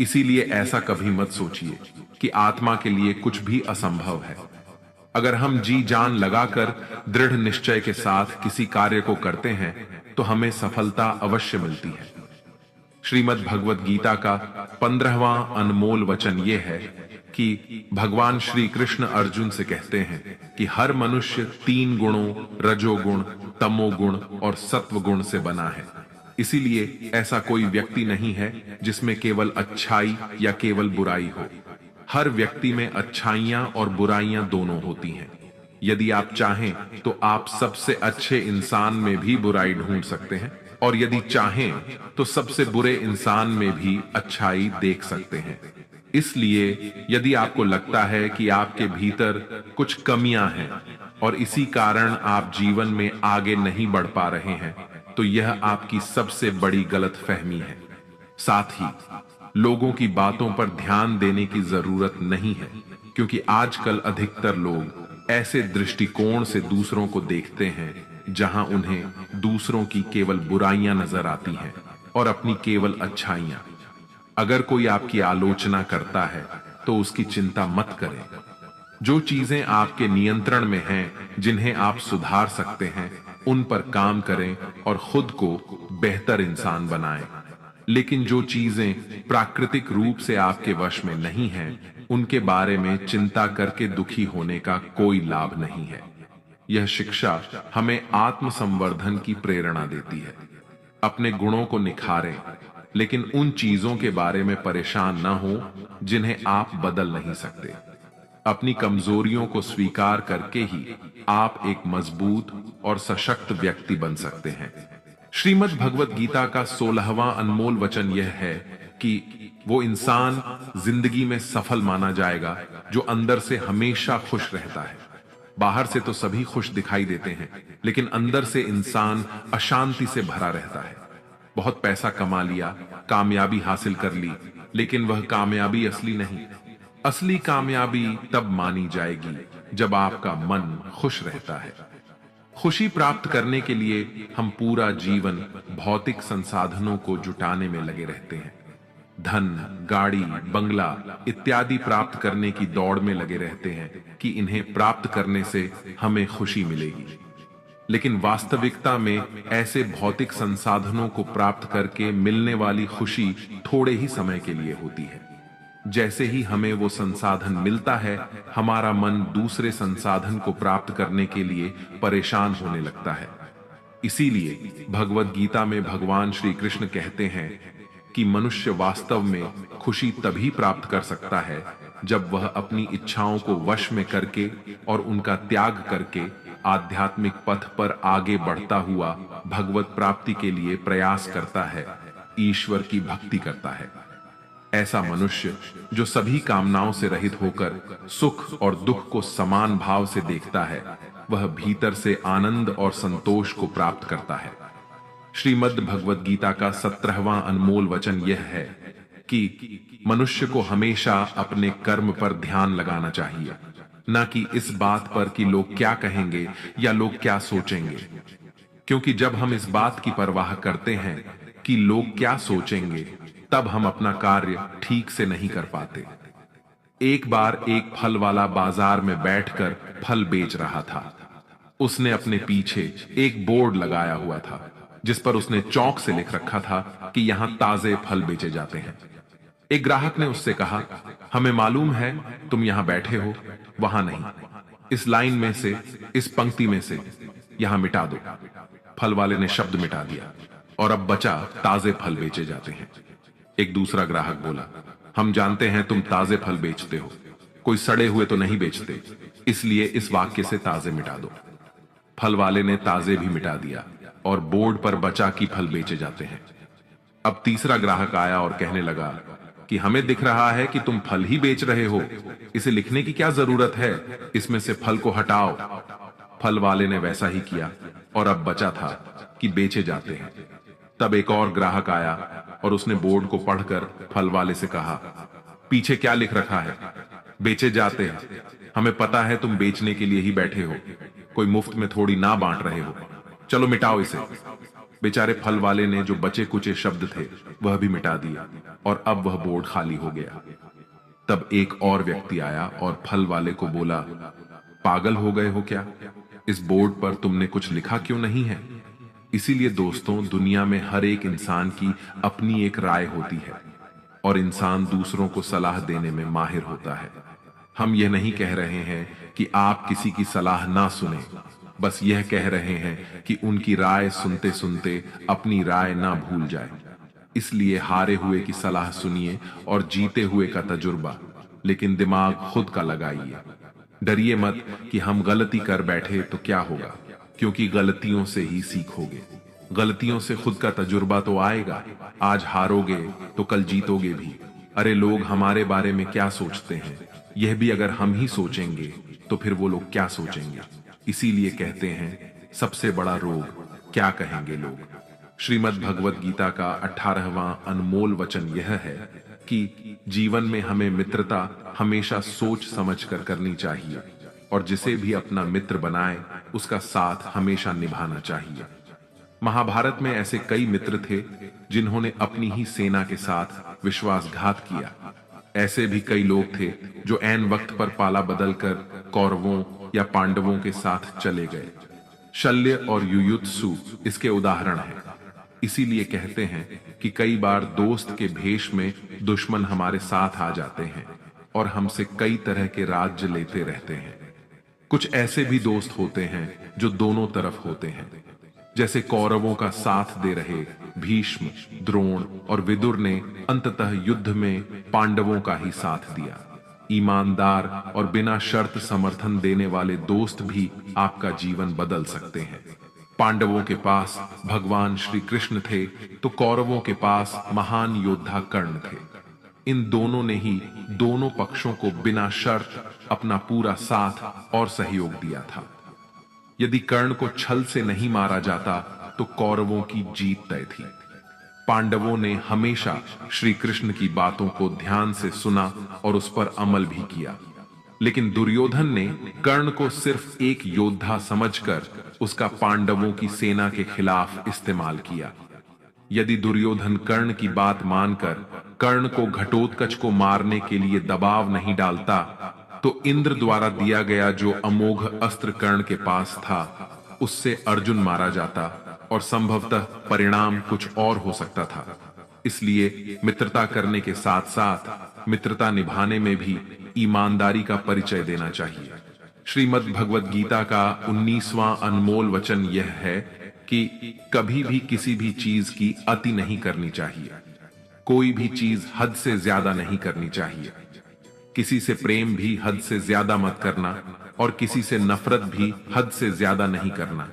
इसीलिए ऐसा कभी मत सोचिए कि आत्मा के लिए कुछ भी असंभव है। अगर हम जी जान लगाकर दृढ़ निश्चय के साथ किसी कार्य को करते हैं तो हमें सफलता अवश्य मिलती है। श्रीमद् भगवत गीता का 15वां अनमोल वचन यह है कि भगवान श्री कृष्ण अर्जुन से कहते हैं कि हर मनुष्य 3 गुणों रजोगुण, तमोगुण और सत्वगुण से बना है। इसीलिए ऐसा कोई व्यक्ति नहीं है जिसमें केवल अच्छाई या केवल बुराई हो। हर व्यक्ति में अच्छाइयां और बुराइयां दोनों होती हैं। यदि आप चाहें तो आप सबसे अच्छे इंसान में भी बुराई ढूंढ सकते हैं और यदि चाहें तो सबसे बुरे इंसान में भी अच्छाई देख सकते हैं। इसलिए यदि आपको लगता है कि आपके भीतर कुछ कमियां हैं और इसी कारण आप जीवन में आगे नहीं बढ़ पा रहे हैं तो यह आपकी सबसे बड़ी गलतफहमी है। साथ ही लोगों की बातों पर ध्यान देने की जरूरत नहीं है, क्योंकि आजकल अधिकतर लोग ऐसे दृष्टिकोण से दूसरों को देखते हैं जहां उन्हें दूसरों की केवल बुराइयां नजर आती हैं और अपनी केवल अच्छाइयां। अगर कोई आपकी आलोचना करता है तो उसकी चिंता मत करें। जो चीजें आपके नियंत्रण में हैं, जिन्हें आप सुधार सकते हैं, उन पर काम करें और खुद को बेहतर इंसान बनाएं। लेकिन जो चीजें प्राकृतिक रूप से आपके वश में नहीं हैं, उनके बारे में चिंता करके दुखी होने का कोई लाभ नहीं है। यह शिक्षा हमें आत्मसंवर्धन की प्रेरणा देती है। अपने गुणों को निखारें, लेकिन उन चीजों के बारे में परेशान न हो जिन्हें आप बदल नहीं सकते। अपनी कमजोरियों को स्वीकार करके ही आप एक मजबूत और सशक्त व्यक्ति बन सकते हैं। श्रीमद् भगवत गीता का 16वां अनमोल वचन यह है कि वो इंसान जिंदगी में सफल माना जाएगा जो अंदर से हमेशा खुश रहता है। बाहर से तो सभी खुश दिखाई देते हैं, लेकिन अंदर से इंसान अशांति से भरा रहता है। बहुत पैसा कमा लिया, कामयाबी हासिल कर ली, लेकिन वह कामयाबी असली नहीं। असली कामयाबी तब मानी जाएगी जब आपका मन खुश रहता है। खुशी प्राप्त करने के लिए हम पूरा जीवन भौतिक संसाधनों को जुटाने में लगे रहते हैं। धन, गाड़ी, बंगला इत्यादि प्राप्त करने की दौड़ में लगे रहते हैं कि इन्हें प्राप्त करने से हमें खुशी मिलेगी। लेकिन वास्तविकता में ऐसे भौतिक संसाधनों को प्राप्त करके मिलने वाली खुशी थोड़े ही समय के लिए होती है। जैसे ही हमें वो संसाधन मिलता है, हमारा मन दूसरे संसाधन को प्राप्त करने के लिए परेशान होने लगता है। इसीलिए भगवद गीता में भगवान श्री कृष्ण कहते हैं कि मनुष्य वास्तव में खुशी तभी प्राप्त कर सकता है जब वह अपनी इच्छाओं को वश में करके और उनका त्याग करके आध्यात्मिक पथ पर आगे बढ़ता हुआ भगवत प्राप्ति के लिए प्रयास करता है, ईश्वर की भक्ति करता है। ऐसा मनुष्य जो सभी कामनाओं से रहित होकर सुख और दुख को समान भाव से देखता है, वह भीतर से आनंद और संतोष को प्राप्त करता है। श्रीमद् भगवत गीता का 17वां अनमोल वचन यह है कि मनुष्य को हमेशा अपने कर्म पर ध्यान लगाना चाहिए, न कि इस बात पर कि लोग क्या कहेंगे या लोग क्या सोचेंगे। क्योंकि जब हम इस बात की परवाह करते हैं कि लोग क्या सोचेंगे, तब हम अपना कार्य ठीक से नहीं कर पाते। एक बार एक फल वाला बाजार में बैठकर फल बेच रहा था। उसने अपने पीछे एक बोर्ड लगाया हुआ था जिस पर उसने चौक से लिख रखा था कि यहां ताजे फल बेचे जाते हैं। एक ग्राहक ने उससे कहा, हमें मालूम है तुम यहां बैठे हो, वहां नहीं, इस लाइन में से, इस पंक्ति में से यहां मिटा दो। फल वाले ने शब्द मिटा दिया और अब बचा ताजे फल बेचे जाते हैं। एक दूसरा ग्राहक बोला, हम जानते हैं तुम ताजे फल बेचते हो, कोई सड़े हुए तो नहीं बेचते, इसलिए इस वाक्य से ताजे मिटा दो। फल वाले ने ताजे भी मिटा दिया और बोर्ड पर बचा कि फल बेचे जाते हैं। अब तीसरा ग्राहक आया और कहने लगा कि हमें दिख रहा है कि तुम फल ही बेच रहे हो, इसे लिखने की क्या जरूरत है, इसमें से फल को हटाओ। फल वाले ने वैसा ही किया और अब बचा था कि बेचे जाते हैं। तब एक और ग्राहक आया और उसने बोर्ड को पढ़कर फल वाले से कहा, पीछे क्या लिख रखा है, बेचे जाते हैं, हमें पता है तुम बेचने के लिए ही बैठे हो, कोई मुफ्त में थोड़ी ना बांट रहे हो, चलो मिटाओ इसे। बेचारे फल वाले ने जो बचे कुचे शब्द थे वह भी मिटा दिया और अब वह बोर्ड खाली हो गया। तब एक और व्यक्ति आया और फल वाले को बोला, पागल हो गए हो क्या, इस बोर्ड पर तुमने कुछ लिखा क्यों नहीं है? इसीलिए दोस्तों, दुनिया में हर एक इंसान की अपनी एक राय होती है और इंसान दूसरों को सलाह देने में माहिर होता है। हम यह नहीं कह रहे हैं कि आप किसी की सलाह ना सुने, बस यह कह रहे हैं कि उनकी राय सुनते सुनते अपनी राय ना भूल जाए। इसलिए हारे हुए की सलाह सुनिए और जीते हुए का तजुर्बा, लेकिन दिमाग खुद का लगाइए। डरिए मत कि हम गलती कर बैठे तो क्या होगा, क्योंकि गलतियों से ही सीखोगे। गलतियों से खुद का तजुर्बा तो आएगा, आज हारोगे तो कल जीतोगे भी। अरे लोग हमारे बारे में क्या सोचते हैं, यह भी अगर हम ही सोचेंगे तो फिर वो लोग क्या सोचेंगे। इसीलिए कहते हैं, सबसे बड़ा रोग क्या कहेंगे लोग। श्रीमद् भगवत गीता का 18वां अनमोल वचन यह है कि जीवन में हमें मित्रता हमेशा सोच समझ कर करनी चाहिए और जिसे भी अपना मित्र बनाए उसका साथ हमेशा निभाना चाहिए। महाभारत में ऐसे कई मित्र थे जिन्होंने अपनी ही सेना के साथ विश्वासघात किया। ऐसे भी कई लोग थे जो ऐन वक्त पर पाला बदलकर कौरवों या पांडवों के साथ चले गए। शल्य और युयुत्सु इसके उदाहरण हैं। इसीलिए कहते हैं कि कई बार दोस्त के भेष में दुश्मन हमारे साथ आ जाते हैं और हमसे कई तरह के राज्य लेते रहते हैं। कुछ ऐसे भी दोस्त होते हैं जो दोनों तरफ होते हैं, जैसे कौरवों का साथ दे रहे भीष्म, द्रोण और विदुर ने अंततः युद्ध में पांडवों का ही साथ दिया। ईमानदार और बिना शर्त समर्थन देने वाले दोस्त भी आपका जीवन बदल सकते हैं। पांडवों के पास भगवान श्री कृष्ण थे तो कौरवों के पास महान योद्धा कर्ण थे। इन दोनों ने ही दोनों पक्षों को बिना शर्त अपना पूरा साथ और सहयोग दिया था। यदि कर्ण को छल से नहीं मारा जाता तो कौरवों की जीत तय थी। पांडवों ने हमेशा श्री कृष्ण की बातों को ध्यान से सुना और उस पर अमल भी किया, लेकिन दुर्योधन ने कर्ण को सिर्फ एक योद्धा समझकर उसका पांडवों की सेना के खिलाफ इस्तेमाल किया। यदि दुर्योधन कर्ण की बात मानकर कर्ण को घटोत्कच को मारने के लिए दबाव नहीं डालता तो इंद्र द्वारा दिया गया जो अमोघ अस्त्र कर्ण के पास था उससे अर्जुन मारा जाता और संभवतः परिणाम कुछ और हो सकता था। इसलिए मित्रता करने के साथ साथ मित्रता निभाने में भी ईमानदारी का परिचय देना चाहिए। श्रीमद् भगवत गीता का 19वां अनमोल वचन यह है कि कभी भी किसी भी चीज की अति नहीं करनी चाहिए। कोई भी चीज हद से ज्यादा नहीं करनी चाहिए। किसी से प्रेम भी हद से ज्यादा मत करना और किसी से नफरत भी हद से ज्यादा नहीं करना।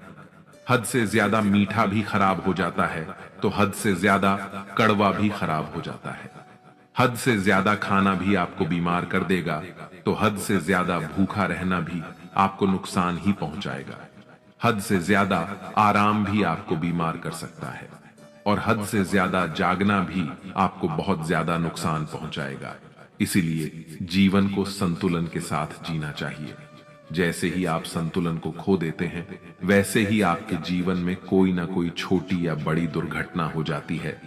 हद से ज्यादा मीठा भी खराब हो जाता है तो हद से ज्यादा कड़वा भी खराब हो जाता है। हद से ज्यादा खाना भी आपको बीमार कर देगा तो हद से ज्यादा भूखा रहना भी आपको नुकसान ही पहुंचाएगा। हद से ज्यादा आराम भी आपको बीमार कर सकता है और हद से ज्यादा जागना भी आपको बहुत ज्यादा नुकसान पहुंचाएगा। इसीलिए जीवन को संतुलन के साथ जीना चाहिए। जैसे ही आप संतुलन को खो देते हैं वैसे ही आपके जीवन में कोई ना कोई छोटी या बड़ी दुर्घटना हो जाती है।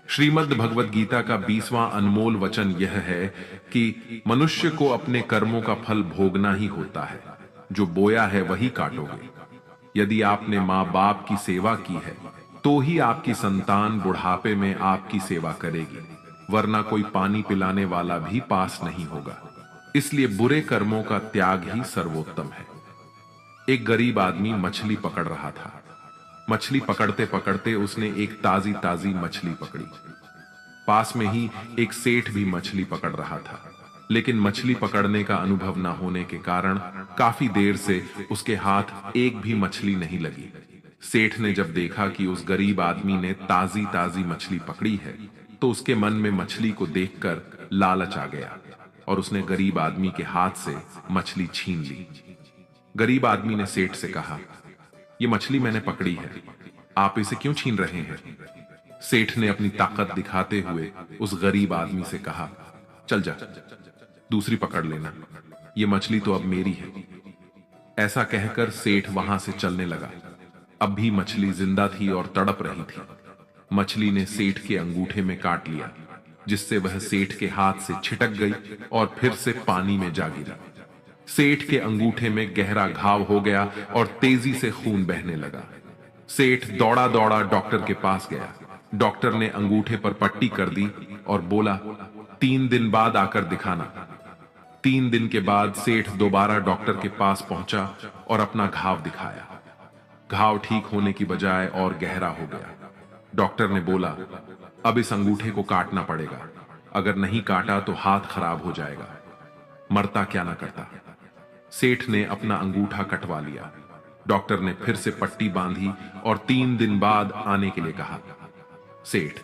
श्रीमद् भगवत गीता का 20वां अनमोल वचन यह है कि मनुष्य को अपने कर्मों का फल भोगना ही होता है। जो बोया है वही काटोगे। यदि आपने माँ बाप की सेवा की है तो ही आपकी संतान बुढ़ापे में आपकी सेवा करेगी, वरना कोई पानी पिलाने वाला भी पास नहीं होगा। इसलिए बुरे कर्मों का त्याग ही सर्वोत्तम है। एक गरीब आदमी मछली पकड़ रहा था। मछली पकड़ते पकड़ते उसने एक ताजी ताजी मछली पकड़ी। पास में ही एक सेठ भी मछली पकड़ रहा था, लेकिन मछली पकड़ने का अनुभव न होने के कारण काफी देर से उसके हाथ एक भी मछली नहीं लगी। सेठ ने जब देखा कि उस गरीब आदमी ने ताजी ताजी मछली पकड़ी है, तो उसके मन में मछली को देखकर लालच आ गया और उसने गरीब आदमी के हाथ से मछली छीन ली। गरीब आदमी ने सेठ से कहा, ये मछली मैंने पकड़ी है, आप इसे क्यों छीन रहे हैं? सेठ ने अपनी ताकत दिखाते हुए उस गरीब आदमी से कहा, चल जा, दूसरी पकड़ लेना, ये मछली तो अब मेरी है। ऐसा कहकर सेठ वहां से चलने लगा। अब भी मछली जिंदा थी और तड़प रही थी। मछली ने सेठ के अंगूठे में काट लिया, जिससे वह सेठ के हाथ से छिटक गई और फिर से पानी में जा गिरी। सेठ के अंगूठे में गहरा घाव हो गया और तेजी से खून बहने लगा। सेठ दौड़ा दौड़ा डॉक्टर के पास गया। डॉक्टर ने अंगूठे पर पट्टी कर दी और बोला, 3 दिन बाद आकर दिखाना। 3 दिन के बाद सेठ दोबारा डॉक्टर के पास पहुंचा और अपना घाव दिखाया। घाव ठीक होने की बजाय और गहरा हो गया। डॉक्टर ने बोला, अब इस अंगूठे को काटना पड़ेगा, अगर नहीं काटा तो हाथ खराब हो जाएगा। मरता क्या ना करता। सेठ ने अपना अंगूठा कटवा लिया। डॉक्टर ने फिर से पट्टी बांधी और 3 दिन बाद आने के लिए कहा। सेठ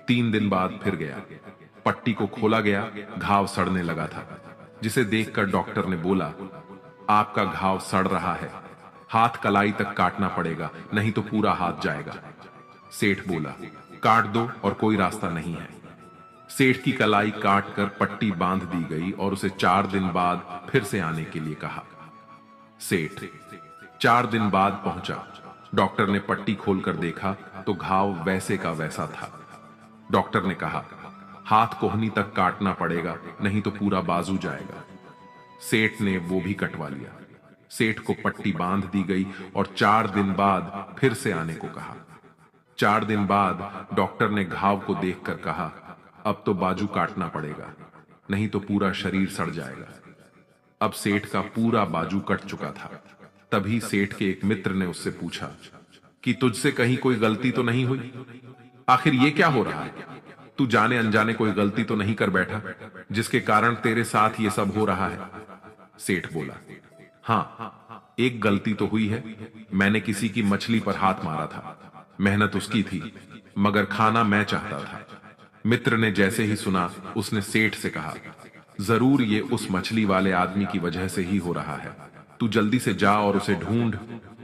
3 दिन बाद फिर गया। पट्टी को खोला गया, घाव सड़ने लगा था, जिसे देखकर डॉक्टर ने बोला, आपका घाव सड़ रहा है, हाथ कलाई तक काटना पड़ेगा, नहीं तो पूरा हाथ जाएगा। सेठ बोला, काट दो और कोई रास्ता नहीं है। सेठ की कलाई काटकर पट्टी बांध दी गई और उसे 4 दिन बाद फिर से आने के लिए कहा। सेठ 4 दिन बाद पहुंचा। डॉक्टर ने पट्टी खोलकर देखा तो घाव वैसे का वैसा था। डॉक्टर ने कहा, हाथ कोहनी तक काटना पड़ेगा, नहीं तो पूरा बाजू जाएगा। सेठ ने वो भी कटवा लिया। सेठ को पट्टी बांध दी गई और 4 दिन बाद फिर से आने को कहा। 4 दिन बाद डॉक्टर ने घाव को देखकर कहा, अब तो बाजू काटना पड़ेगा, नहीं तो पूरा शरीर सड़ जाएगा। अब सेठ का पूरा बाजू कट चुका था। तभी सेठ के एक मित्र ने उससे पूछा कि तुझसे कहीं कोई गलती तो नहीं हुई? आखिर ये क्या हो रहा है? तू जाने अनजाने कोई गलती तो नहीं कर बैठा जिसके कारण तेरे साथ ये सब हो रहा है? सेठ बोला, हाँ, एक गलती तो हुई है। मैंने किसी की मछली पर हाथ मारा था। मेहनत उसकी थी, मगर खाना मैं चाहता था। मित्र ने जैसे ही सुना, उसने सेठ से कहा, जरूर ये उस मछली वाले आदमी की वजह से ही हो रहा है। तू जल्दी से जा और उसे ढूंढ,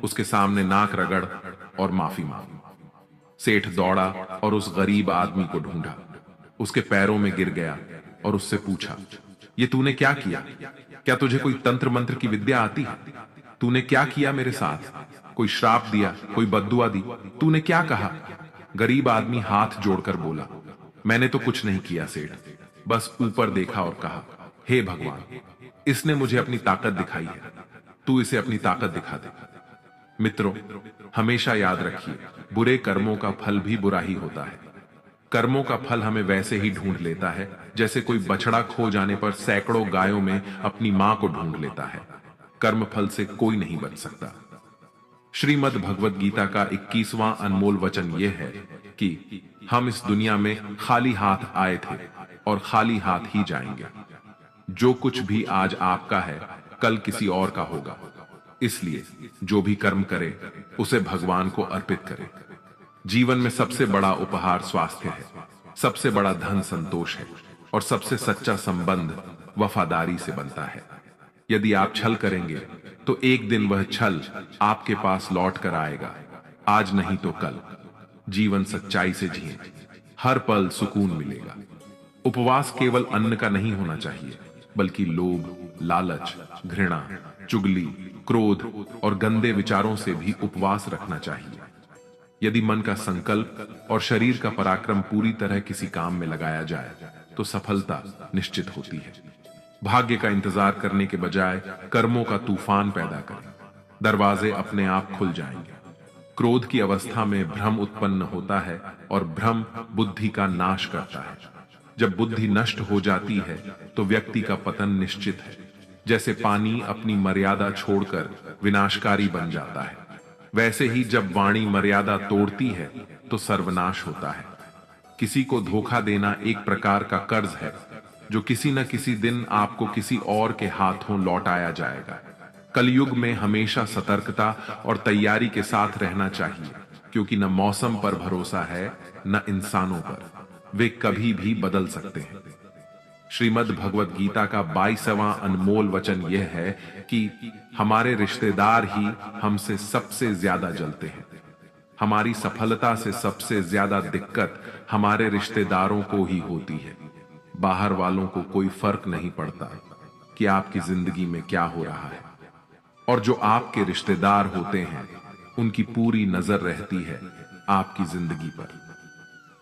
उसके सामने नाक रगड़ और माफी मांग। सेठ दौड़ा और उस गरीब आदमी को ढूंढा। उसके पैरों में गिर गया और उससे पूछा, ये तूने क्या किया? क्या तुझे कोई तंत्र मंत्र की विद्या आती है? तूने क्या किया मेरे साथ? कोई श्राप दिया, कोई बद्दुआ दी? तूने क्या कहा? गरीब आदमी हाथ जोड़कर बोला, मैंने तो कुछ नहीं किया सेठ, बस ऊपर देखा और कहा, हे भगवान, इसने मुझे अपनी ताकत दिखाई है, तू इसे अपनी ताकत दिखा दे। मित्रों, हमेशा याद रखिए, बुरे कर्मों का फल भी बुरा ही होता है। कर्मों का फल हमें वैसे ही ढूंढ लेता है जैसे कोई बछड़ा खो जाने पर सैकड़ों गायों में अपनी मां को ढूंढ लेता है। कर्म फल से कोई नहीं बच सकता। श्रीमद् भगवद गीता का 21वां अनमोल वचन यह है कि हम इस दुनिया में खाली हाथ आए थे और खाली हाथ ही जाएंगे। जो कुछ भी आज आपका है, कल किसी और का होगा। इसलिए जो भी कर्म करे उसे भगवान को अर्पित करे। जीवन में सबसे बड़ा उपहार स्वास्थ्य है, सबसे बड़ा धन संतोष है और सबसे सच्चा संबंध वफादारी से बनता है। यदि आप छल करेंगे तो एक दिन वह छल आपके पास लौट कर आएगा, आज नहीं तो कल। जीवन सच्चाई से जिए, हर पल सुकून मिलेगा। उपवास केवल अन्न का नहीं होना चाहिए, बल्कि लोभ, लालच, घृणा, चुगली, क्रोध और गंदे विचारों से भी उपवास रखना चाहिए। यदि मन का संकल्प और शरीर का पराक्रम पूरी तरह किसी काम में लगाया जाए तो सफलता निश्चित होती है। भाग्य का इंतजार करने के बजाय कर्मों का तूफान पैदा करें। दरवाजे अपने आप खुल जाएंगे। क्रोध की अवस्था में भ्रम उत्पन्न होता है और भ्रम बुद्धि का नाश करता है। जब बुद्धि नष्ट हो जाती है तो व्यक्ति का पतन निश्चित है। जैसे पानी अपनी मर्यादा छोड़कर विनाशकारी बन जाता है, वैसे ही जब वाणी मर्यादा तोड़ती है तो सर्वनाश होता है। किसी को धोखा देना एक प्रकार का कर्ज है जो किसी न किसी दिन आपको किसी और के हाथों लौटाया जाएगा। कलयुग में हमेशा सतर्कता और तैयारी के साथ रहना चाहिए, क्योंकि न मौसम पर भरोसा है न इंसानों पर, वे कभी भी बदल सकते हैं। श्रीमद् भगवत गीता का 22वां अनमोल वचन यह है कि हमारे रिश्तेदार ही हमसे सबसे ज्यादा जलते हैं। हमारी सफलता से सबसे ज्यादा दिक्कत हमारे रिश्तेदारों को ही होती है। बाहर वालों को कोई फर्क नहीं पड़ता कि आपकी जिंदगी में क्या हो रहा है, और जो आपके रिश्तेदार होते हैं उनकी पूरी नजर रहती है आपकी जिंदगी पर।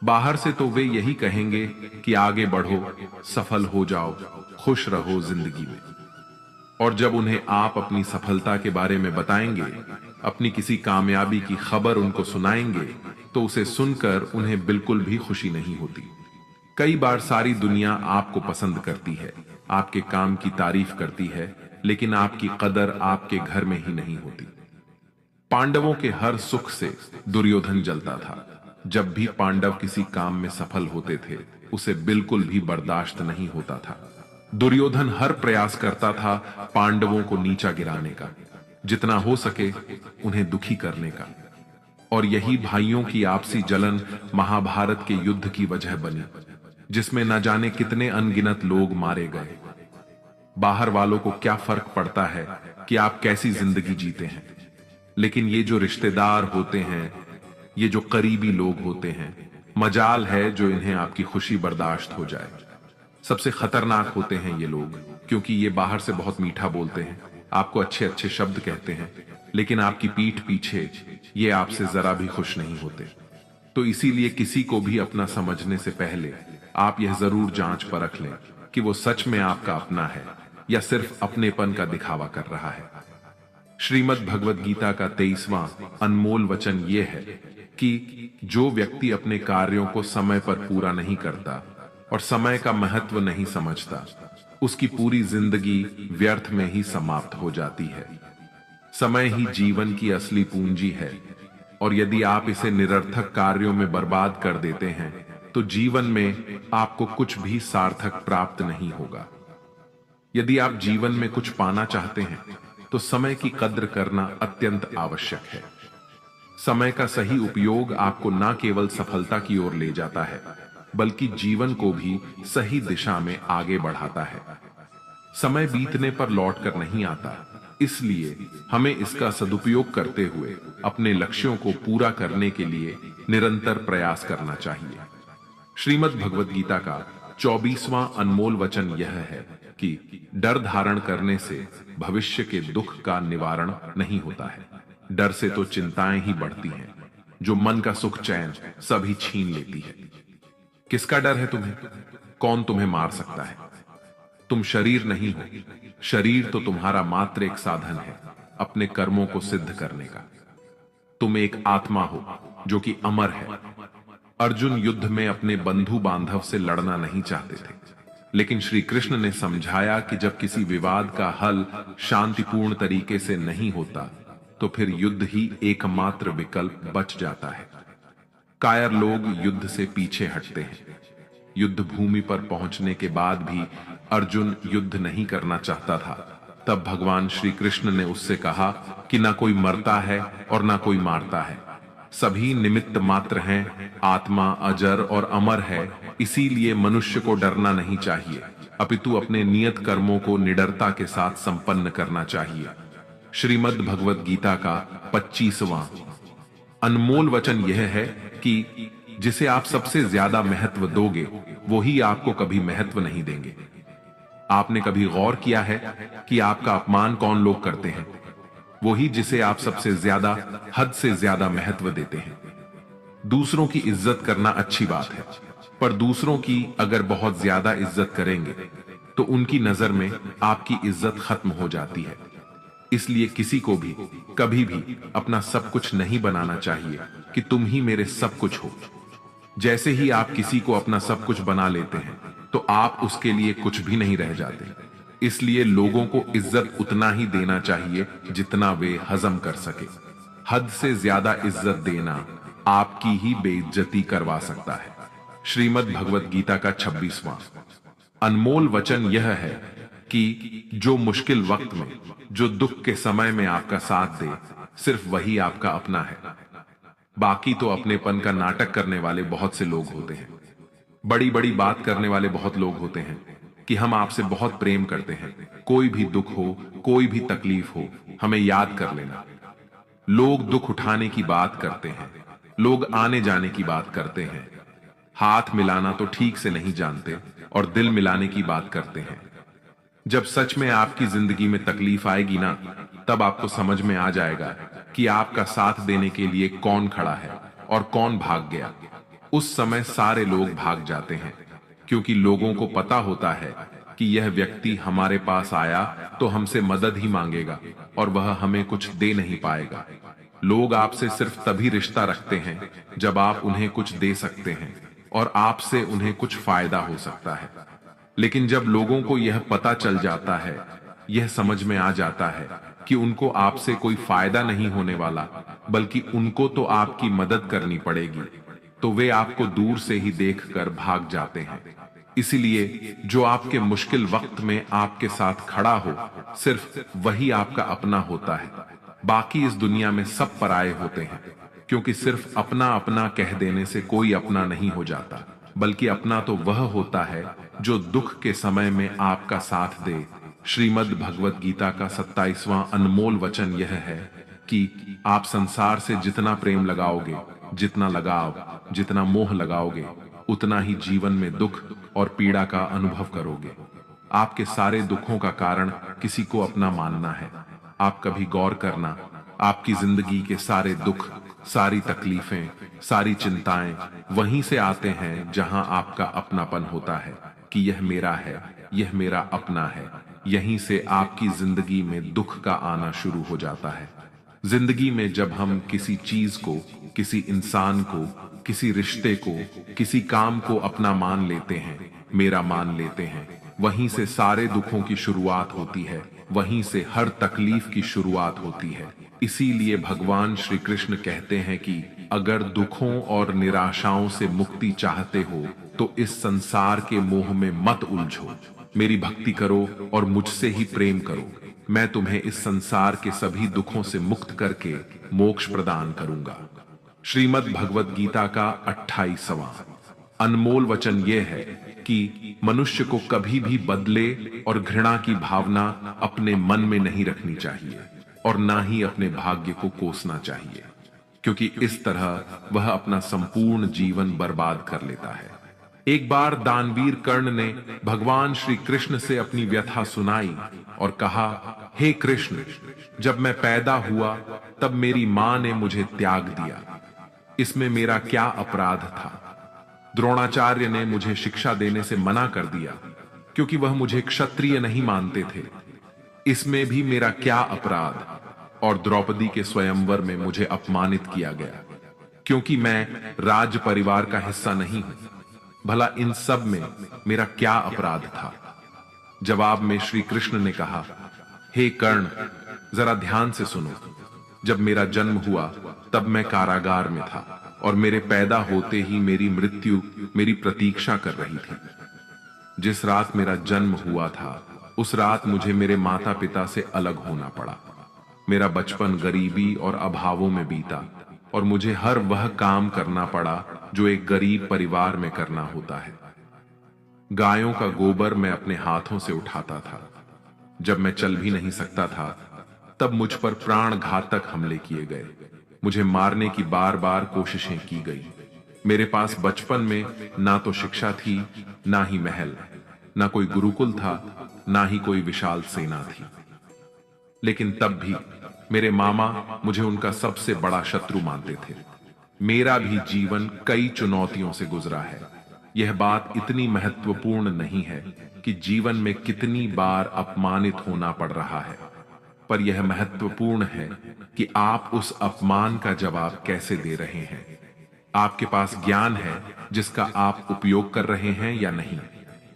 बाहर से तो वे यही कहेंगे कि आगे बढ़ो, सफल हो जाओ, खुश रहो जिंदगी में, और जब उन्हें आप अपनी सफलता के बारे में बताएंगे, अपनी किसी कामयाबी की खबर उनको सुनाएंगे, तो उसे सुनकर उन्हें बिल्कुल भी खुशी नहीं होती। कई बार सारी दुनिया आपको पसंद करती है, आपके काम की तारीफ करती है, लेकिन आपकी कदर आपके घर में ही नहीं होती। पांडवों के हर सुख से दुर्योधन जलता था। जब भी पांडव किसी काम में सफल होते थे उसे बिल्कुल भी बर्दाश्त नहीं होता था। दुर्योधन हर प्रयास करता था पांडवों को नीचा गिराने का, जितना हो सके उन्हें दुखी करने का, और यही भाइयों की आपसी जलन महाभारत के युद्ध की वजह बनी, जिसमें न जाने कितने अनगिनत लोग मारे गए। बाहर वालों को क्या फर्क पड़ता है कि आप कैसी जिंदगी जीते हैं, लेकिन ये जो रिश्तेदार होते हैं, ये जो करीबी लोग होते हैं, मजाल है जो इन्हें आपकी खुशी बर्दाश्त हो जाए। सबसे खतरनाक होते हैं ये लोग, क्योंकि ये बाहर से बहुत मीठा बोलते हैं, आपको अच्छे अच्छे शब्द कहते हैं, लेकिन आपकी पीठ पीछे ये आपसे जरा भी खुश नहीं होते। तो इसीलिए किसी को भी अपना समझने से पहले आप यह जरूर जांच परख लें कि वो सच में आपका अपना है या सिर्फ अपनेपन का दिखावा कर रहा है। श्रीमद् भगवत गीता का 23वां अनमोल वचन यह है कि जो व्यक्ति अपने कार्यों को समय पर पूरा नहीं करता और समय का महत्व नहीं समझता, उसकी पूरी जिंदगी व्यर्थ में ही समाप्त हो जाती है। समय ही जीवन की असली पूंजी है, और यदि आप इसे निरर्थक कार्यों में बर्बाद कर देते हैं तो जीवन में आपको कुछ भी सार्थक प्राप्त नहीं होगा। यदि आप जीवन में कुछ पाना चाहते हैं तो समय की कद्र करना अत्यंत आवश्यक है। समय का सही उपयोग आपको न केवल सफलता की ओर ले जाता है, बल्कि जीवन को भी सही दिशा में आगे बढ़ाता है। समय बीतने पर लौट कर नहीं आता, इसलिए हमें इसका सदुपयोग करते हुए अपने लक्ष्यों को पूरा करने के लिए निरंतर प्रयास करना चाहिए। श्रीमद् भगवत गीता का 24वां अनमोल वचन यह है कि डर धारण करने से भविष्य के दुख का निवारण नहीं होता है। डर से तो चिंताएं ही बढ़ती हैं, जो मन का सुख चैन सभी छीन लेती है। किसका डर है तुम्हें? कौन तुम्हें मार सकता है? तुम शरीर नहीं हो, शरीर तो तुम्हारा मात्र एक साधन है अपने कर्मों को सिद्ध करने का। तुम एक आत्मा हो जो कि अमर है। अर्जुन युद्ध में अपने बंधु बांधव से लड़ना नहीं चाहते थे, लेकिन श्री कृष्ण ने समझाया कि जब किसी विवाद का हल शांतिपूर्ण तरीके से नहीं होता तो फिर युद्ध ही एकमात्र विकल्प बच जाता है। कायर लोग युद्ध से पीछे हटते हैं। युद्ध भूमि पर पहुंचने के बाद भी अर्जुन युद्ध नहीं करना चाहता था। तब भगवान श्री कृष्ण ने उससे कहा कि ना कोई मरता है और ना कोई मारता है, सभी निमित्त मात्र हैं। आत्मा अजर और अमर है, इसीलिए मनुष्य को डरना नहीं चाहिए, अपितु अपने नियत कर्मों को निडरता के साथ संपन्न करना चाहिए। श्रीमद् भगवत गीता का 25वां अनमोल वचन यह है कि जिसे आप सबसे ज्यादा महत्व दोगे वो ही आपको कभी महत्व नहीं देंगे। आपने कभी गौर किया है कि आपका अपमान कौन लोग करते हैं? वही जिसे आप सबसे ज्यादा, हद से ज्यादा महत्व देते हैं। दूसरों की इज्जत करना अच्छी बात है, पर दूसरों की अगर बहुत ज्यादा इज्जत करेंगे तो उनकी नजर में आपकी इज्जत खत्म हो जाती है। इसलिए किसी को भी कभी भी अपना सब कुछ नहीं बनाना चाहिए कि तुम ही मेरे सब कुछ हो। जैसे ही आप किसी को अपना सब कुछ बना लेते हैं तो आप उसके लिए कुछ भी नहीं रह जाते। इसलिए लोगों को इज्जत उतना ही देना चाहिए जितना वे हजम कर सके। हद से ज्यादा इज्जत देना आपकी ही बेइज्जती करवा सकता है। श्रीमद् भगवत गीता का 26वां अनमोल वचन यह है कि जो मुश्किल वक्त में, जो दुख के समय में आपका साथ दे, सिर्फ वही आपका अपना है। बाकी तो अपनेपन का नाटक करने वाले बहुत से लोग होते हैं। बड़ी बड़ी बात करने वाले बहुत लोग होते हैं कि हम आपसे बहुत प्रेम करते हैं, कोई भी दुख हो, कोई भी तकलीफ हो, हमें याद कर लेना। लोग दुख उठाने की बात करते हैं, लोग आने जाने की बात करते हैं, हाथ मिलाना तो ठीक से नहीं जानते और दिल मिलाने की बात करते हैं। जब सच में आपकी जिंदगी में तकलीफ आएगी ना, तब आपको समझ में आ जाएगा कि आपका साथ देने के लिए कौन खड़ा है और कौन भाग गया। उस समय सारे लोग भाग जाते हैं, क्योंकि लोगों को पता होता है कि यह व्यक्ति हमारे पास आया तो हमसे मदद ही मांगेगा और वह हमें कुछ दे नहीं पाएगा। लोग आपसे सिर्फ तभी रिश्ता रखते हैं जब आप उन्हें कुछ दे सकते हैं और आपसे उन्हें कुछ फायदा हो सकता है। लेकिन जब लोगों को यह पता चल जाता है, यह समझ में आ जाता है कि उनको आपसे कोई फायदा नहीं होने वाला, बल्कि उनको तो आपकी मदद करनी पड़ेगी, तो वे आपको दूर से ही देखकर भाग जाते हैं। इसलिए जो आपके मुश्किल वक्त में आपके साथ खड़ा हो, सिर्फ वही आपका अपना होता है। बाकी इस दुनिया में सब पराये होते हैं, क्योंकि सिर्फ अपना अपना कह देने से कोई अपना नहीं हो जाता, बल्कि अपना तो वह होता है जो दुख के समय में आपका साथ दे। श्रीमद् भगवत गीता का 27वां अनमोल वचन यह है कि आप संसार से जितना प्रेम लगाओगे, जितना लगाव, जितना मोह लगाओगे, उतना ही जीवन में दुख और पीड़ा का अनुभव करोगे। आपके सारे दुखों का कारण किसी को अपना मानना है। आप कभी गौर करना, आपकी जिंदगी के सारे दुख, सारी तकलीफें, सारी चिंताएं वहीं से आते हैं जहां आपका अपनापन होता है कि यह मेरा है, यह मेरा अपना है। यहीं से आपकी जिंदगी में दुख का आना शुरू हो जाता है। जिंदगी में जब हम किसी चीज को, किसी इंसान को, किसी रिश्ते को, किसी काम को अपना मान लेते हैं, मेरा मान लेते हैं, वहीं से सारे दुखों की शुरुआत होती है, वहीं से हर तकलीफ की शुरुआत होती है। इसीलिए भगवान श्री कृष्ण कहते हैं कि अगर दुखों और निराशाओं से मुक्ति चाहते हो तो इस संसार के मोह में मत उलझो, मेरी भक्ति करो और मुझसे ही प्रेम करो। मैं तुम्हें इस संसार के सभी दुखों से मुक्त करके मोक्ष प्रदान करूंगा। श्रीमद् भगवत गीता का 28वां अनमोल वचन यह है कि मनुष्य को कभी भी बदले और घृणा की भावना अपने मन में नहीं रखनी चाहिए और ना ही अपने भाग्य को कोसना चाहिए, क्योंकि इस तरह वह अपना संपूर्ण जीवन बर्बाद कर लेता है। एक बार दानवीर कर्ण ने भगवान श्री कृष्ण से अपनी व्यथा सुनाई और कहा, हे कृष्ण, जब मैं पैदा हुआ तब मेरी मां ने मुझे त्याग दिया, इसमें मेरा क्या अपराध था? द्रोणाचार्य ने मुझे शिक्षा देने से मना कर दिया क्योंकि वह मुझे क्षत्रिय नहीं मानते थे, इसमें भी मेरा क्या अपराध? और द्रौपदी के स्वयंवर में मुझे अपमानित किया गया क्योंकि मैं राज परिवार का हिस्सा नहीं हूं, भला इन सब में मेरा क्या अपराध था? जवाब में श्री कृष्ण ने कहा, हे कर्ण, जरा ध्यान से सुनो। जब मेरा जन्म हुआ तब मैं कारागार में था और मेरे पैदा होते ही मेरी मृत्यु मेरी प्रतीक्षा कर रही थी। जिस रात मेरा जन्म हुआ था उस रात मुझे मेरे माता पिता से अलग होना पड़ा। मेरा बचपन गरीबी और अभावों में बीता और मुझे हर वह काम करना पड़ा जो एक गरीब परिवार में करना होता है। गायों का गोबर मैं अपने हाथों से उठाता था। जब मैं चल भी नहीं सकता था तब मुझ पर प्राण घातक हमले किए गए। मुझे मारने की बार बार कोशिशें की गई। मेरे पास बचपन में ना तो शिक्षा थी, ना ही महल, ना कोई गुरुकुल था, ना ही कोई विशाल सेना थी। लेकिन तब भी मेरे मामा मुझे उनका सबसे बड़ा शत्रु मानते थे। मेरा भी जीवन कई चुनौतियों से गुजरा है। यह बात इतनी महत्वपूर्ण नहीं है कि जीवन में कितनी बार अपमानित होना पड़ रहा है। पर यह महत्वपूर्ण है कि आप उस अपमान का जवाब कैसे दे रहे हैं। आपके पास ज्ञान है जिसका आप उपयोग कर रहे हैं या नहीं,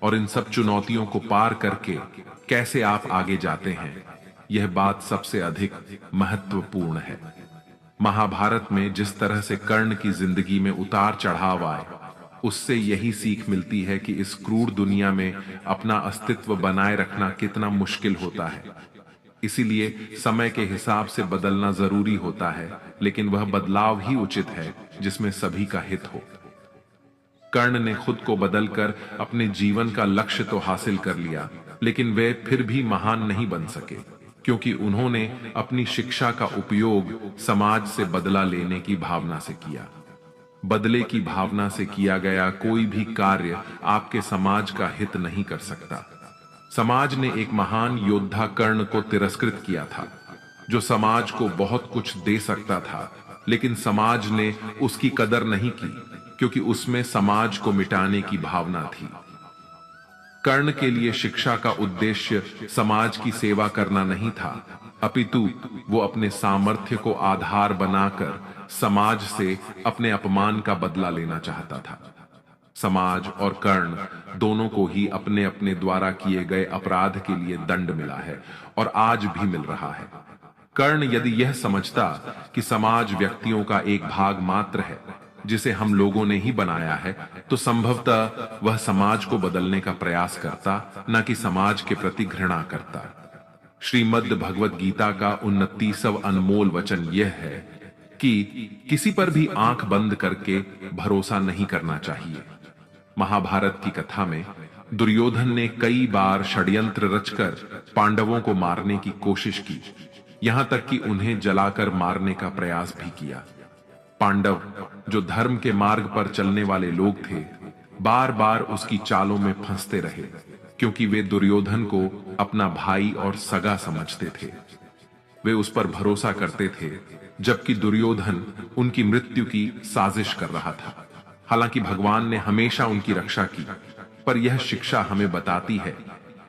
और इन सब चुनौतियों को पार करके कैसे आप आगे जाते हैं, यह बात सबसे अधिक महत्वपूर्ण है। महाभारत में जिस तरह से कर्ण की जिंदगी में उतार चढ़ाव आए, उससे यही सीख मिलती है कि इस क्रूर दुनिया में अपना अस्तित्व बनाए रखना कितना मुश्किल होता है। इसीलिए समय के हिसाब से बदलना जरूरी होता है, लेकिन वह बदलाव ही उचित है जिसमें सभी का हित हो। कर्ण ने खुद को बदलकर अपने जीवन का लक्ष्य तो हासिल कर लिया, लेकिन वे फिर भी महान नहीं बन सके, क्योंकि उन्होंने अपनी शिक्षा का उपयोग समाज से बदला लेने की भावना से किया। बदले की भावना से किया गया कोई भी कार्य आपके समाज का हित नहीं कर सकता। समाज ने एक महान योद्धा कर्ण को तिरस्कृत किया था, जो समाज को बहुत कुछ दे सकता था, लेकिन समाज ने उसकी कदर नहीं की, क्योंकि उसमें समाज को मिटाने की भावना थी। कर्ण के लिए शिक्षा का उद्देश्य समाज की सेवा करना नहीं था, अपितु वो अपने सामर्थ्य को आधार बनाकर समाज से अपने अपमान का बदला लेना चाहता था। समाज और कर्ण दोनों को ही अपने अपने द्वारा किए गए अपराध के लिए दंड मिला है, और आज भी मिल रहा है। कर्ण यदि यह समझता कि समाज व्यक्तियों का एक भाग मात्र है जिसे हम लोगों ने ही बनाया है, तो संभवतः वह समाज को बदलने का प्रयास करता, न कि समाज के प्रति घृणा करता। श्रीमद् भगवत गीता का 29वां अनमोल वचन यह है कि किसी पर भी आंख बंद करके भरोसा नहीं करना चाहिए। महाभारत की कथा में दुर्योधन ने कई बार षड्यंत्र रचकर पांडवों को मारने की कोशिश की, यहां तक कि उन्हें जलाकर मारने का प्रयास भी किया। पांडव, जो धर्म के मार्ग पर चलने वाले लोग थे, बार बार उसकी चालों में फंसते रहे, क्योंकि वे दुर्योधन को अपना भाई और सगा समझते थे। वे उस पर भरोसा करते थे, जबकि दुर्योधन उनकी मृत्यु की साजिश कर रहा था। हालांकि भगवान ने हमेशा उनकी रक्षा की, पर यह शिक्षा हमें बताती है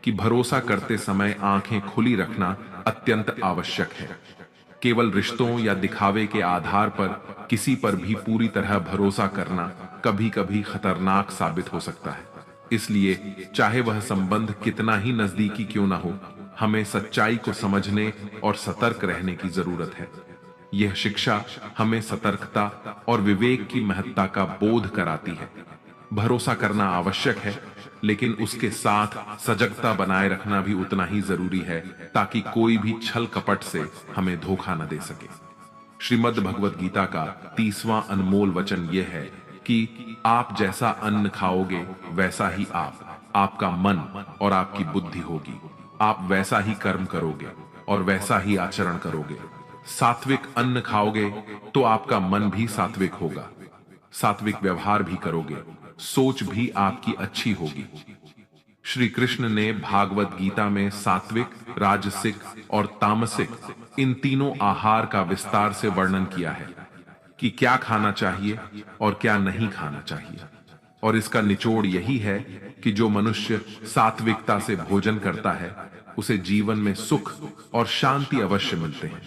कि भरोसा करते समय आंखें खुली रखना अत्यंत आवश्यक है। केवल रिश्तों या दिखावे के आधार पर किसी पर भी पूरी तरह भरोसा करना कभी कभी खतरनाक साबित हो सकता है। इसलिए चाहे वह संबंध कितना ही नजदीकी क्यों ना हो, हमें सच्चाई को समझने और सतर्क रहने की जरूरत है। यह शिक्षा हमें सतर्कता और विवेक की महत्ता का बोध कराती है। भरोसा करना आवश्यक है, लेकिन उसके साथ सजगता बनाए रखना भी उतना ही जरूरी है, ताकि कोई भी छल कपट से हमें धोखा न दे सके। श्रीमद् भगवत गीता का 30वां अनमोल वचन यह है कि आप जैसा अन्न खाओगे वैसा ही आपका मन और आपकी बुद्धि होगी। आप वैसा ही कर्म करोगे और वैसा ही आचरण करोगे। सात्विक अन्न खाओगे तो आपका मन भी सात्विक होगा, सात्विक व्यवहार भी करोगे, सोच भी आपकी अच्छी होगी। श्री कृष्ण ने भागवत गीता में सात्विक, राजसिक और तामसिक इन तीनों आहार का विस्तार से वर्णन किया है कि क्या खाना चाहिए और क्या नहीं खाना चाहिए। और इसका निचोड़ यही है कि जो मनुष्य सात्विकता से भोजन करता है, उसे जीवन में सुख और शांति अवश्य मिलते हैं।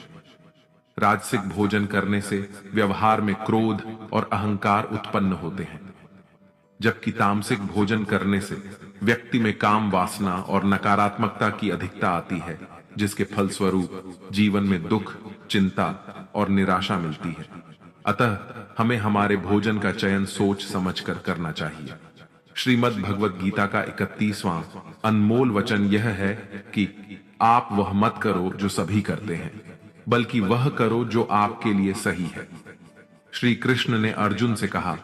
राजसिक भोजन करने से व्यवहार में क्रोध और अहंकार उत्पन्न होते हैं, जबकि तामसिक भोजन करने से व्यक्ति में काम वासना और नकारात्मकता की अधिकता आती है, जिसके फलस्वरूप जीवन में दुख, चिंता और निराशा मिलती है। अतः हमें हमारे भोजन का चयन सोच समझकर करना चाहिए। श्रीमद् भगवत गीता का 31वां अनमोल वचन यह है कि आप वह मत करो जो सभी करते हैं, बल्कि वह करो जो आपके लिए सही है। श्री कृष्ण ने अर्जुन से कहा,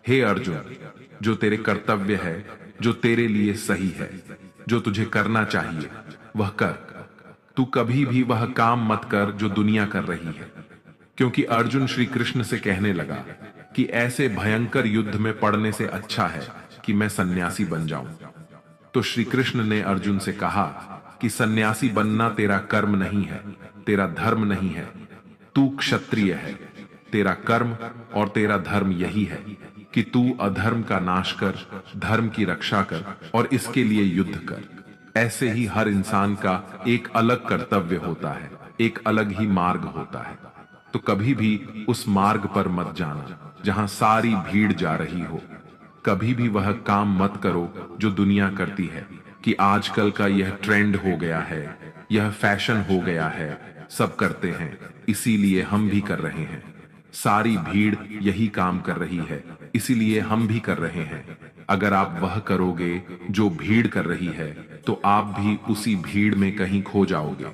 हे अर्जुन, जो तेरे कर्तव्य है, जो तेरे लिए सही है, जो तुझे करना चाहिए, वह कर। तू कभी भी वह काम मत कर जो दुनिया कर रही है। क्योंकि अर्जुन श्री कृष्ण से कहने लगा कि ऐसे भयंकर युद्ध में पड़ने से अच्छा है कि मैं सन्यासी बन जाऊं। तो श्री कृष्ण ने अर्जुन से कहा कि सन्यासी बनना तेरा कर्म नहीं है, तेरा धर्म नहीं है। तू क्षत्रिय है, तेरा कर्म और तेरा धर्म यही है कि तू अधर्म का नाश कर, धर्म की रक्षा कर और इसके लिए युद्ध कर। ऐसे ही हर इंसान का एक अलग कर्तव्य होता है, एक अलग ही मार्ग होता है। तो कभी भी उस मार्ग पर मत जाना जहां सारी भीड़ जा रही हो। कभी भी वह काम मत करो जो दुनिया करती है कि आजकल का यह ट्रेंड हो गया है, यह फैशन हो गया है, सब करते हैं इसीलिए हम भी कर रहे हैं। सारी भीड़ यही काम कर रही है इसीलिए हम भी कर रहे हैं। अगर आप वह करोगे जो भीड़ कर रही है तो आप भी उसी भीड़ में कहीं खो जाओगे।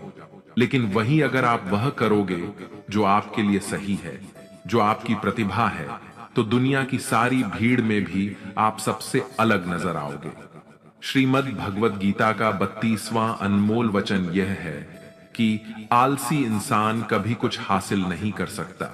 लेकिन वही अगर आप वह करोगे जो आपके लिए सही है, जो आपकी प्रतिभा है, तो दुनिया की सारी भीड़ में भी आप सबसे अलग नजर आओगे। श्रीमद् भगवत गीता का 32वां अनमोल वचन यह है कि आलसी इंसान कभी कुछ हासिल नहीं कर सकता।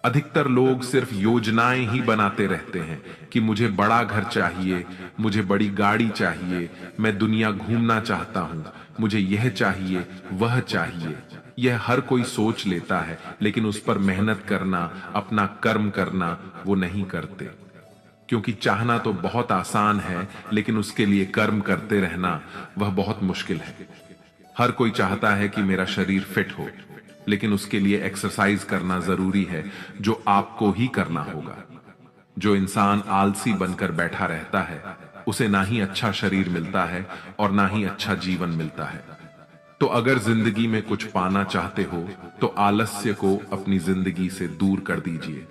अधिकतर लोग सिर्फ योजनाएं ही बनाते रहते हैं कि मुझे बड़ा घर चाहिए, मुझे बड़ी गाड़ी चाहिए, मैं दुनिया घूमना चाहता हूं, मुझे यह चाहिए, वह चाहिए। यह हर कोई सोच लेता है, लेकिन उस पर मेहनत करना, अपना कर्म करना वो नहीं करते। क्योंकि चाहना तो बहुत आसान है, लेकिन उसके लिए कर्म करते रहना वह बहुत मुश्किल है। हर कोई चाहता है कि मेरा शरीर फिट हो, लेकिन उसके लिए एक्सरसाइज करना जरूरी है, जो आपको ही करना होगा। जो इंसान आलसी बनकर बैठा रहता है, उसे ना ही अच्छा शरीर मिलता है और ना ही अच्छा जीवन मिलता है। तो अगर जिंदगी में कुछ पाना चाहते हो, तो आलस्य को अपनी जिंदगी से दूर कर दीजिए।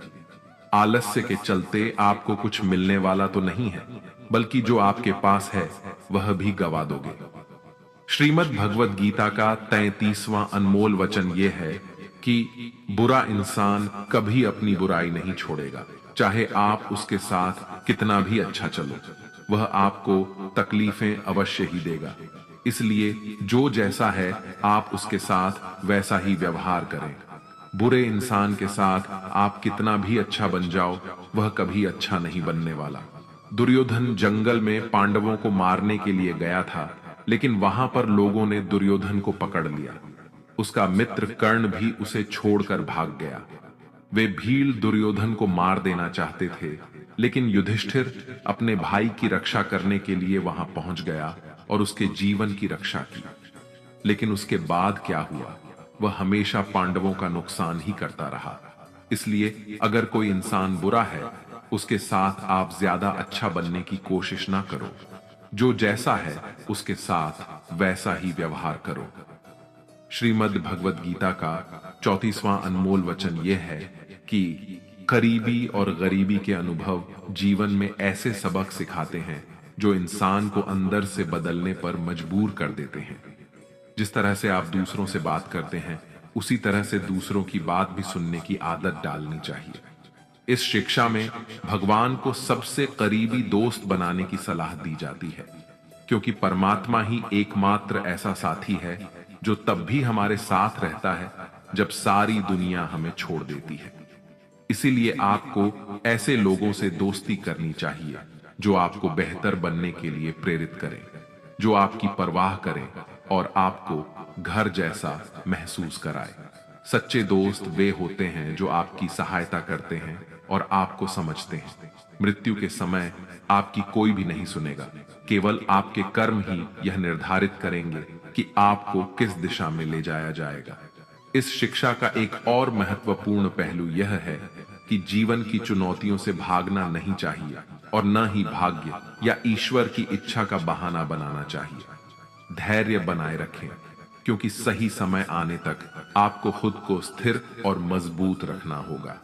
आलस्य के चलते आपको कुछ मिलने वाला तो नहीं है, बल्कि जो आपके पास है वह भी गवा दोगे। श्रीमद् भगवत गीता का 33वां अनमोल वचन यह है कि बुरा इंसान कभी अपनी बुराई नहीं छोड़ेगा, चाहे आप उसके साथ कितना भी अच्छा चलो, वह आपको तकलीफें अवश्य ही देगा। इसलिए जो जैसा है आप उसके साथ वैसा ही व्यवहार करें। बुरे इंसान के साथ आप कितना भी अच्छा बन जाओ, वह कभी अच्छा नहीं बनने वाला। दुर्योधन जंगल में पांडवों को मारने के लिए गया था, लेकिन वहां पर लोगों ने दुर्योधन को पकड़ लिया। उसका मित्र कर्ण भी उसे छोड़कर भाग गया। वे भील दुर्योधन को मार देना चाहते थे, लेकिन युधिष्ठिर अपने भाई की रक्षा करने के लिए वहां पहुंच गया और उसके जीवन की रक्षा की। लेकिन उसके बाद क्या हुआ? वह हमेशा पांडवों का नुकसान ही करता रहा। इसलिए अगर कोई इंसान बुरा है, उसके साथ आप ज्यादा अच्छा बनने की कोशिश ना करो। जो जैसा है उसके साथ वैसा ही व्यवहार करो। श्रीमद् भगवत गीता का 34वां अनमोल वचन यह है कि करीबी और गरीबी के अनुभव जीवन में ऐसे सबक सिखाते हैं जो इंसान को अंदर से बदलने पर मजबूर कर देते हैं। जिस तरह से आप दूसरों से बात करते हैं, उसी तरह से दूसरों की बात भी सुनने की आदत डालनी चाहिए। इस शिक्षा में भगवान को सबसे करीबी दोस्त बनाने की सलाह दी जाती है, क्योंकि परमात्मा ही एकमात्र ऐसा साथी है जो तब भी हमारे साथ रहता है जब सारी दुनिया हमें छोड़ देती है। इसीलिए आपको ऐसे लोगों से दोस्ती करनी चाहिए जो आपको बेहतर बनने के लिए प्रेरित करें, जो आपकी परवाह करें और आपको घर जैसा महसूस कराए। सच्चे दोस्त वे होते हैं जो आपकी सहायता करते हैं और आपको समझते हैं। मृत्यु के समय आपकी कोई भी नहीं सुनेगा, केवल आपके कर्म ही यह निर्धारित करेंगे कि आपको किस दिशा में ले जाया जाएगा। इस शिक्षा का एक और महत्वपूर्ण पहलू यह है कि जीवन की चुनौतियों से भागना नहीं चाहिए और न ही भाग्य या ईश्वर की इच्छा का बहाना बनाना चाहिए। धैर्य बनाए रखें, क्योंकि सही समय आने तक आपको खुद को स्थिर और मजबूत रखना होगा।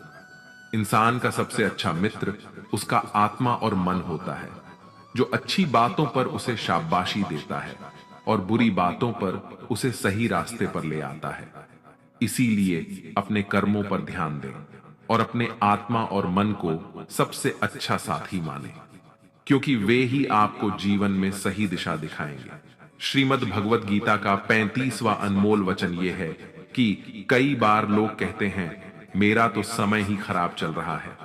इंसान का सबसे अच्छा मित्र उसका आत्मा और मन होता है, जो अच्छी बातों पर उसे शाबाशी देता है और बुरी बातों पर उसे सही रास्ते पर ले आता है। इसीलिए अपने कर्मों पर ध्यान दें और अपने आत्मा और मन को सबसे अच्छा साथी माने, क्योंकि वे ही आपको जीवन में सही दिशा दिखाएंगे। श्रीमद् भगवत गीता का 35वां अनमोल वचन यह है कि कई बार लोग कहते हैं, मेरा तो समय ही खराब चल रहा है,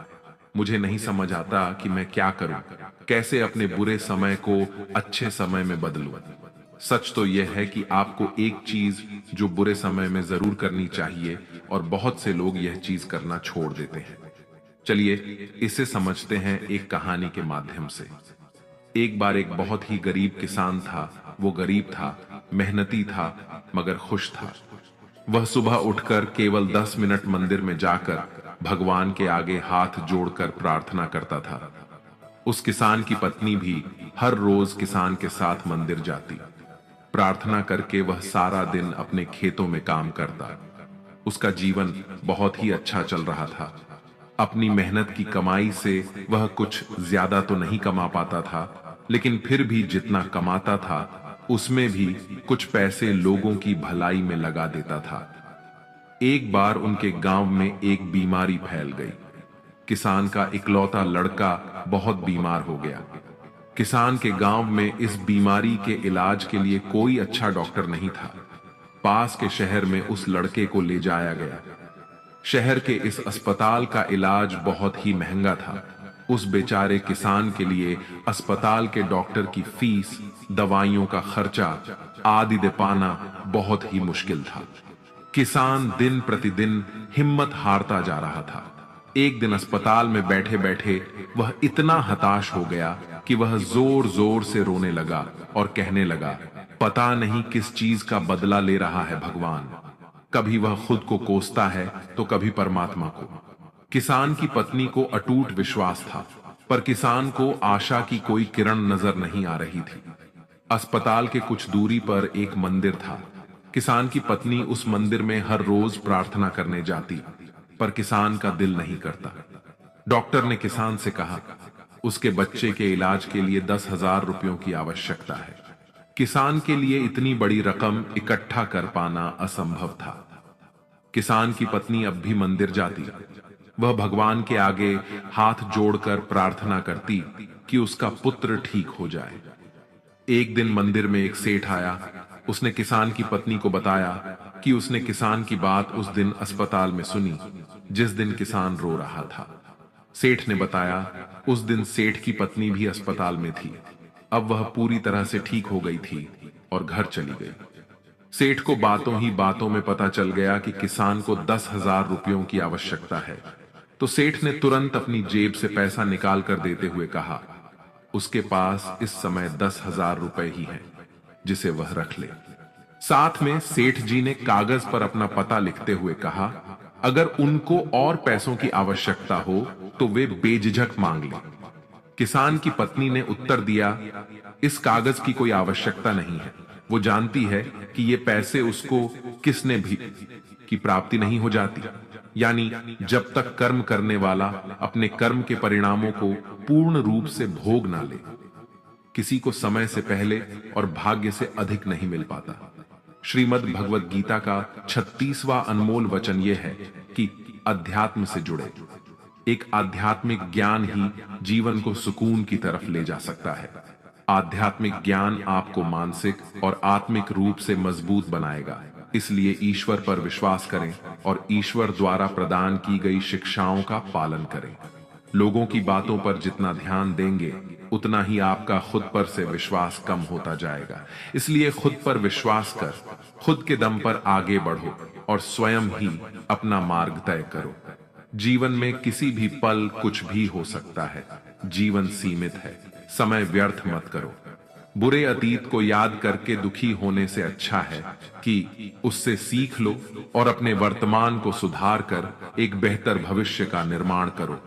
मुझे नहीं समझ आता कि मैं क्या करूं, कैसे अपने बुरे समय को अच्छे समय में बदलूं। सच तो यह है कि आपको एक चीज जो बुरे समय में जरूर करनी चाहिए और बहुत से लोग यह चीज करना छोड़ देते हैं। चलिए इसे समझते हैं एक कहानी के माध्यम से। एक बार एक बहुत ही गरीब किसान था। वो गरीब था, मेहनती था, मगर खुश था। वह सुबह उठकर केवल 10 मिनट मंदिर में जाकर भगवान के आगे हाथ जोड़कर प्रार्थना करता था। उस किसान की पत्नी भी हर रोज किसान के साथ मंदिर जाती। प्रार्थना करके वह सारा दिन अपने खेतों में काम करता। उसका जीवन बहुत ही अच्छा चल रहा था। अपनी मेहनत की कमाई से वह कुछ ज्यादा तो नहीं कमा पाता था, लेकिन फिर भी जितना कमाता था उसमें भी कुछ पैसे लोगों की भलाई में लगा देता था। एक बार उनके गांव में एक बीमारी फैल गई। किसान का इकलौता लड़का बहुत बीमार हो गया। किसान के गांव में इस बीमारी के इलाज के लिए कोई अच्छा डॉक्टर नहीं था। पास के शहर में उस लड़के को ले जाया गया। शहर के इस अस्पताल का इलाज बहुत ही महंगा था। उस बेचारे किसान के लिए अस्पताल के डॉक्टर की फीस, दवाइयों का खर्चा आदि दे पाना बहुत ही मुश्किल था। किसान दिन प्रतिदिन हिम्मत हारता जा रहा था। एक दिन अस्पताल में बैठे बैठे वह इतना हताश हो गया कि वह जोर जोर से रोने लगा और कहने लगा, पता नहीं किस चीज का बदला ले रहा है भगवान। कभी वह खुद को कोसता है तो कभी परमात्मा को। किसान की पत्नी को अटूट विश्वास था, पर किसान को आशा की कोई किरण नजर नहीं आ रही थी। अस्पताल के कुछ दूरी पर एक मंदिर था। किसान की पत्नी उस मंदिर में हर रोज प्रार्थना करने जाती, पर किसान का दिल नहीं करता। डॉक्टर ने किसान से कहा, उसके बच्चे के इलाज के लिए 10,000 रुपयों की आवश्यकता है। किसान के लिए इतनी बड़ी रकम इकट्ठा कर पाना असंभव था। किसान की पत्नी अब भी मंदिर जाती। वह भगवान के आगे हाथ जोड़कर प्रार्थना करती कि उसका पुत्र ठीक हो जाए। एक दिन मंदिर में एक सेठ आया। उसने किसान की पत्नी को बताया कि उसने किसान की बात उस दिन अस्पताल में सुनी, जिस दिन किसान रो रहा था। सेठ ने बताया, उस दिन सेठ की पत्नी भी अस्पताल में थी। अब वह पूरी तरह से ठीक हो गई थी और घर चली गई। सेठ को बातों ही बातों में पता चल गया कि किसान को 10,000 रुपयों की आवश्यकता है। तो सेठ ने तुरंत अपनी जेब से पैसा निकाल कर देते हुए कहा, उसके पास इस समय 10,000 रुपए ही हैं, जिसे वह रख ले। साथ में सेठ जी ने कागज पर अपना पता लिखते हुए कहा, अगर उनको और पैसों की आवश्यकता हो तो वे बेझिझक मांग लें। किसान की पत्नी ने उत्तर दिया, इस कागज की कोई आवश्यकता नहीं है। वो जानती है कि ये पैसे उसको किसने भी की प्राप्ति नहीं हो जाती। यानी जब तक कर्म करने वाला अपने कर्म के परिणामों को पूर्ण रूप से भोग ना ले, किसी को समय से पहले और भाग्य से अधिक नहीं मिल पाता। श्रीमद् भगवद गीता का 36वां अनमोल वचन यह है कि अध्यात्म से जुड़े। एक आध्यात्मिक ज्ञान ही जीवन को सुकून की तरफ ले जा सकता है। आध्यात्मिक ज्ञान आपको मानसिक और आत्मिक रूप से मजबूत बनाएगा। इसलिए ईश्वर पर विश्वास करें और ईश्वर द्वारा प्रदान की गई शिक्षाओं का पालन करें। लोगों की बातों पर जितना ध्यान देंगे, उतना ही आपका खुद पर से विश्वास कम होता जाएगा। इसलिए खुद पर विश्वास कर खुद के दम पर आगे बढ़ो और स्वयं ही अपना मार्ग तय करो। जीवन में किसी भी पल कुछ भी हो सकता है। जीवन सीमित है, समय व्यर्थ मत करो। बुरे अतीत को याद करके दुखी होने से अच्छा है कि उससे सीख लो और अपने वर्तमान को सुधार कर एक बेहतर भविष्य का निर्माण करो।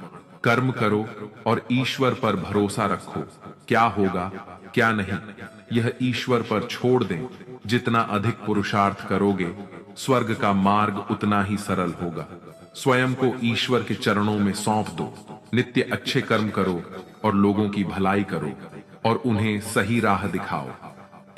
कर्म करो और ईश्वर पर भरोसा रखो। क्या होगा क्या नहीं, यह ईश्वर पर छोड़ दें। जितना अधिक पुरुषार्थ करोगे, स्वर्ग का मार्ग उतना ही सरल होगा। स्वयं को ईश्वर के चरणों में सौंप दो। नित्य अच्छे कर्म करो और लोगों की भलाई करो और उन्हें सही राह दिखाओ।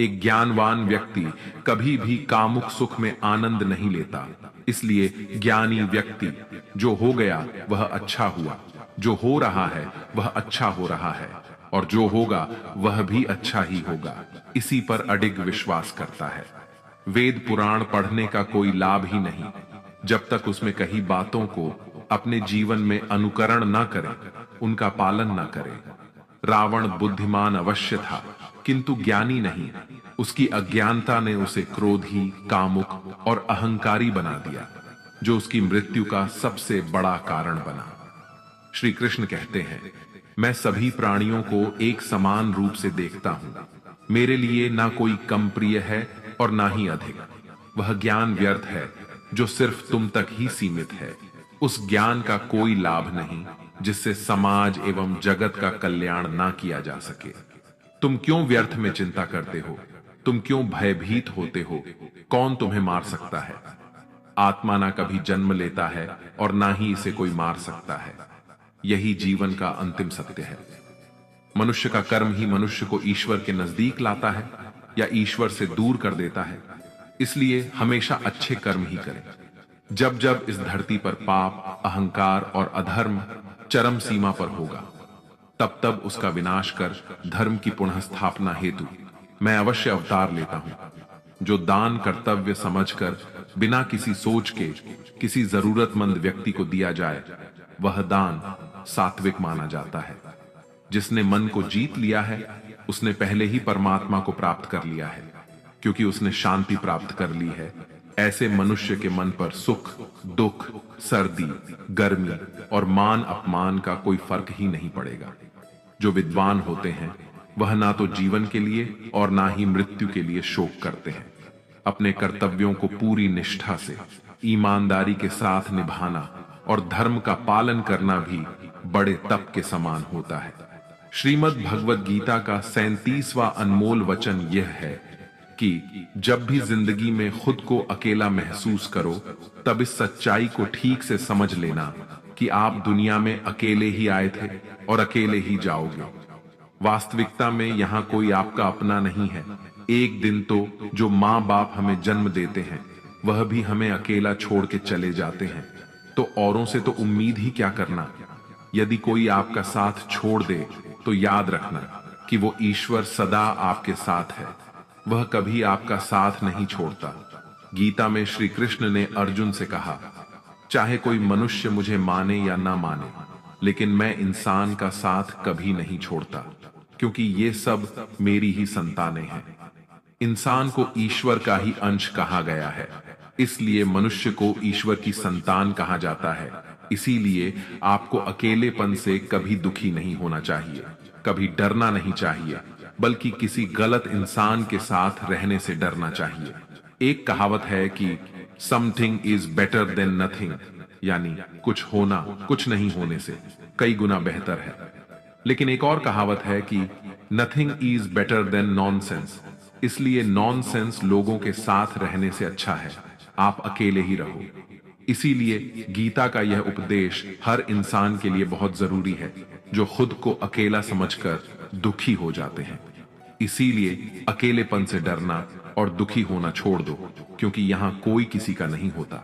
एक ज्ञानवान व्यक्ति कभी भी कामुक सुख में आनंद नहीं लेता। इसलिए ज्ञानी व्यक्ति, जो हो गया वह अच्छा हुआ, जो हो रहा है वह अच्छा हो रहा है और जो होगा वह भी अच्छा ही होगा, इसी पर अडिग विश्वास करता है। वेद पुराण पढ़ने का कोई लाभ ही नहीं जब तक उसमें कही बातों को अपने जीवन में अनुकरण न करें, उनका पालन न करें। रावण बुद्धिमान अवश्य था, किंतु ज्ञानी नहीं। उसकी अज्ञानता ने उसे क्रोधी, कामुक और अहंकारी बना दिया, जो उसकी मृत्यु का सबसे बड़ा कारण बना। श्री कृष्ण कहते हैं, मैं सभी प्राणियों को एक समान रूप से देखता हूं। मेरे लिए ना कोई कम प्रिय है और ना ही अधिक। वह ज्ञान व्यर्थ है जो सिर्फ तुम तक ही सीमित है। उस ज्ञान का कोई लाभ नहीं जिससे समाज एवं जगत का कल्याण ना किया जा सके। तुम क्यों व्यर्थ में चिंता करते हो? तुम क्यों भयभीत होते हो? कौन तुम्हें मार सकता है? आत्मा ना कभी जन्म लेता है और ना ही इसे कोई मार सकता है। यही जीवन का अंतिम सत्य है। मनुष्य का कर्म ही मनुष्य को ईश्वर के नजदीक लाता है या ईश्वर से दूर कर देता है। इसलिए हमेशा अच्छे कर्म ही करें। जब जब इस धरती पर पाप, अहंकार और अधर्म चरम सीमा पर होगा, तब तब उसका विनाश कर धर्म की पुनः स्थापना हेतु मैं अवश्य अवतार लेता हूं। जो दान कर्तव्य समझकर बिना किसी सोच के किसी जरूरतमंद व्यक्ति को दिया जाए, वह दान सात्विक माना जाता है। जिसने मन को जीत लिया है, उसने पहले ही परमात्मा को प्राप्त कर लिया है, क्योंकि उसने शांति प्राप्त कर ली है। ऐसे मनुष्य के मन पर सुख, दुख, सर्दी, गर्मी और मान अपमान का कोई फर्क ही नहीं पड़ेगा। जो विद्वान होते हैं वह ना तो जीवन के लिए और ना ही मृत्यु के लिए शोक करते हैं। अपने कर्तव्यों को पूरी निष्ठा से, ईमानदारी के साथ निभाना और धर्म का पालन करना भी बड़े तप के समान होता है। श्रीमद् भगवद गीता का 37वां अनमोल वचन यह है कि जब भी जिंदगी में खुद को अकेला महसूस करो, तब इस सच्चाई को ठीक से समझ लेना कि आप दुनिया में अकेले ही आए थे और अकेले ही जाओगे। वास्तविकता में यहां कोई आपका अपना नहीं है। एक दिन तो जो माँ बाप हमें जन्म देते हैं, वह भी हमें अकेला छोड़ के चले जाते हैं। तो औरों से तो उम्मीद ही क्या करना। यदि कोई आपका साथ छोड़ दे तो याद रखना कि वो ईश्वर सदा आपके साथ है। वह कभी आपका साथ नहीं छोड़ता। गीता में श्री कृष्ण ने अर्जुन से कहा, चाहे कोई मनुष्य मुझे माने या ना माने, लेकिन मैं इंसान का साथ कभी नहीं छोड़ता, क्योंकि ये सब मेरी ही संतानें हैं। इंसान को ईश्वर का ही अंश कहा गया है, इसलिए मनुष्य को ईश्वर की संतान कहा जाता है। इसीलिए आपको अकेलेपन से कभी दुखी नहीं होना चाहिए, कभी डरना नहीं चाहिए, बल्कि किसी गलत इंसान के साथ रहने से डरना चाहिए। एक कहावत है कि something is better than nothing, यानी कुछ होना कुछ नहीं होने से कई गुना बेहतर है। लेकिन एक और कहावत है कि nothing is better than nonsense. इसलिए नॉनसेंस लोगों के साथ रहने से अच्छा है आप अकेले ही रहो। इसीलिए गीता का यह उपदेश हर इंसान के लिए बहुत जरूरी है जो खुद को अकेला समझकर दुखी हो जाते हैं। इसीलिए अकेलेपन से डरना और दुखी होना छोड़ दो, क्योंकि यहां कोई किसी का नहीं होता।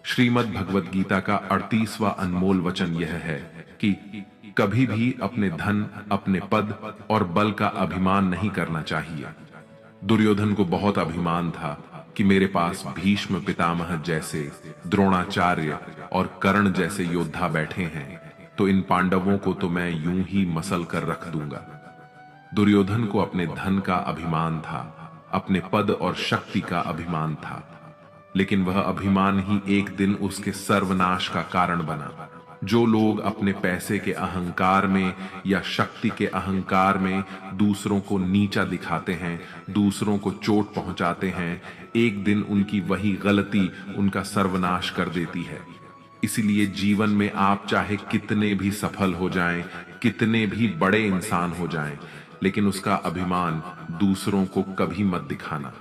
श्रीमद् भगवद गीता का 38वां अनमोल वचन यह है कि कभी भी अपने धन, अपने पद और बल का अभिमान नहीं करना चाहिए। दुर्योधन को बहुत अभिमान था कि मेरे पास भीष्म पितामह जैसे, द्रोणाचार्य और कर्ण जैसे योद्धा बैठे हैं, तो इन पांडवों को तो मैं यूं ही मसल कर रख दूंगा। दुर्योधन को अपने धन का अभिमान था, अपने पद और शक्ति का अभिमान था, लेकिन वह अभिमान ही एक दिन उसके सर्वनाश का कारण बना। जो लोग अपने पैसे के अहंकार में या शक्ति के अहंकार में दूसरों को नीचा दिखाते हैं, दूसरों को चोट पहुंचाते हैं, एक दिन उनकी वही गलती उनका सर्वनाश कर देती है। इसलिए जीवन में आप चाहे कितने भी सफल हो जाएं, कितने भी बड़े इंसान हो जाएं, लेकिन उसका अभिमान दूसरों को कभी मत दिखाना।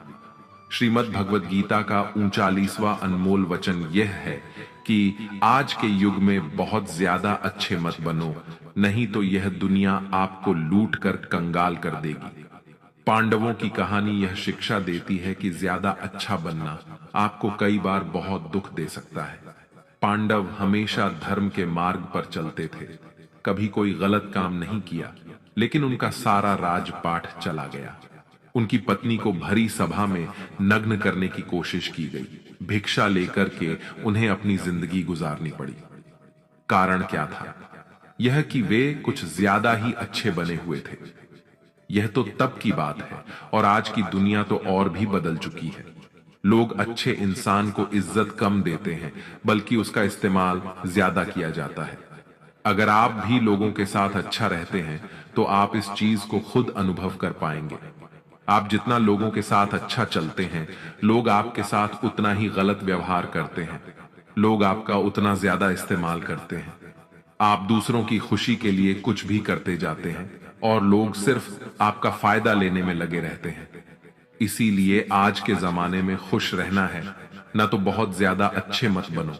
श्रीमद् भगवद गीता का 39वां अनमोल वचन यह है कि आज के युग में बहुत ज्यादा अच्छे मत बनो, नहीं तो यह दुनिया आपको लूट कर कंगाल कर देगी। पांडवों की कहानी यह शिक्षा देती है कि ज्यादा अच्छा बनना आपको कई बार बहुत दुख दे सकता है। पांडव हमेशा धर्म के मार्ग पर चलते थे, कभी कोई गलत काम नहीं किया, लेकिन उनका सारा राजपाट चला गया। उनकी पत्नी को भरी सभा में नग्न करने की कोशिश की गई। भिक्षा लेकर के उन्हें अपनी जिंदगी गुजारनी पड़ी। कारण क्या था? यह कि वे कुछ ज्यादा ही अच्छे बने हुए थे। यह तो तब की बात है, और आज की दुनिया तो और भी बदल चुकी है। लोग अच्छे इंसान को इज्जत कम देते हैं, बल्कि उसका इस्तेमाल ज्यादा किया जाता है। अगर आप भी लोगों के साथ अच्छा रहते हैं तो आप इस चीज को खुद अनुभव कर पाएंगे। आप जितना लोगों के साथ अच्छा चलते हैं, लोग आपके साथ उतना ही गलत व्यवहार करते हैं। लोग आपका उतना ज्यादा इस्तेमाल करते हैं। आप दूसरों की खुशी के लिए कुछ भी करते जाते हैं और लोग सिर्फ आपका फायदा लेने में लगे रहते हैं। इसीलिए आज के जमाने में खुश रहना है, ना तो बहुत ज्यादा अच्छे मत बनो।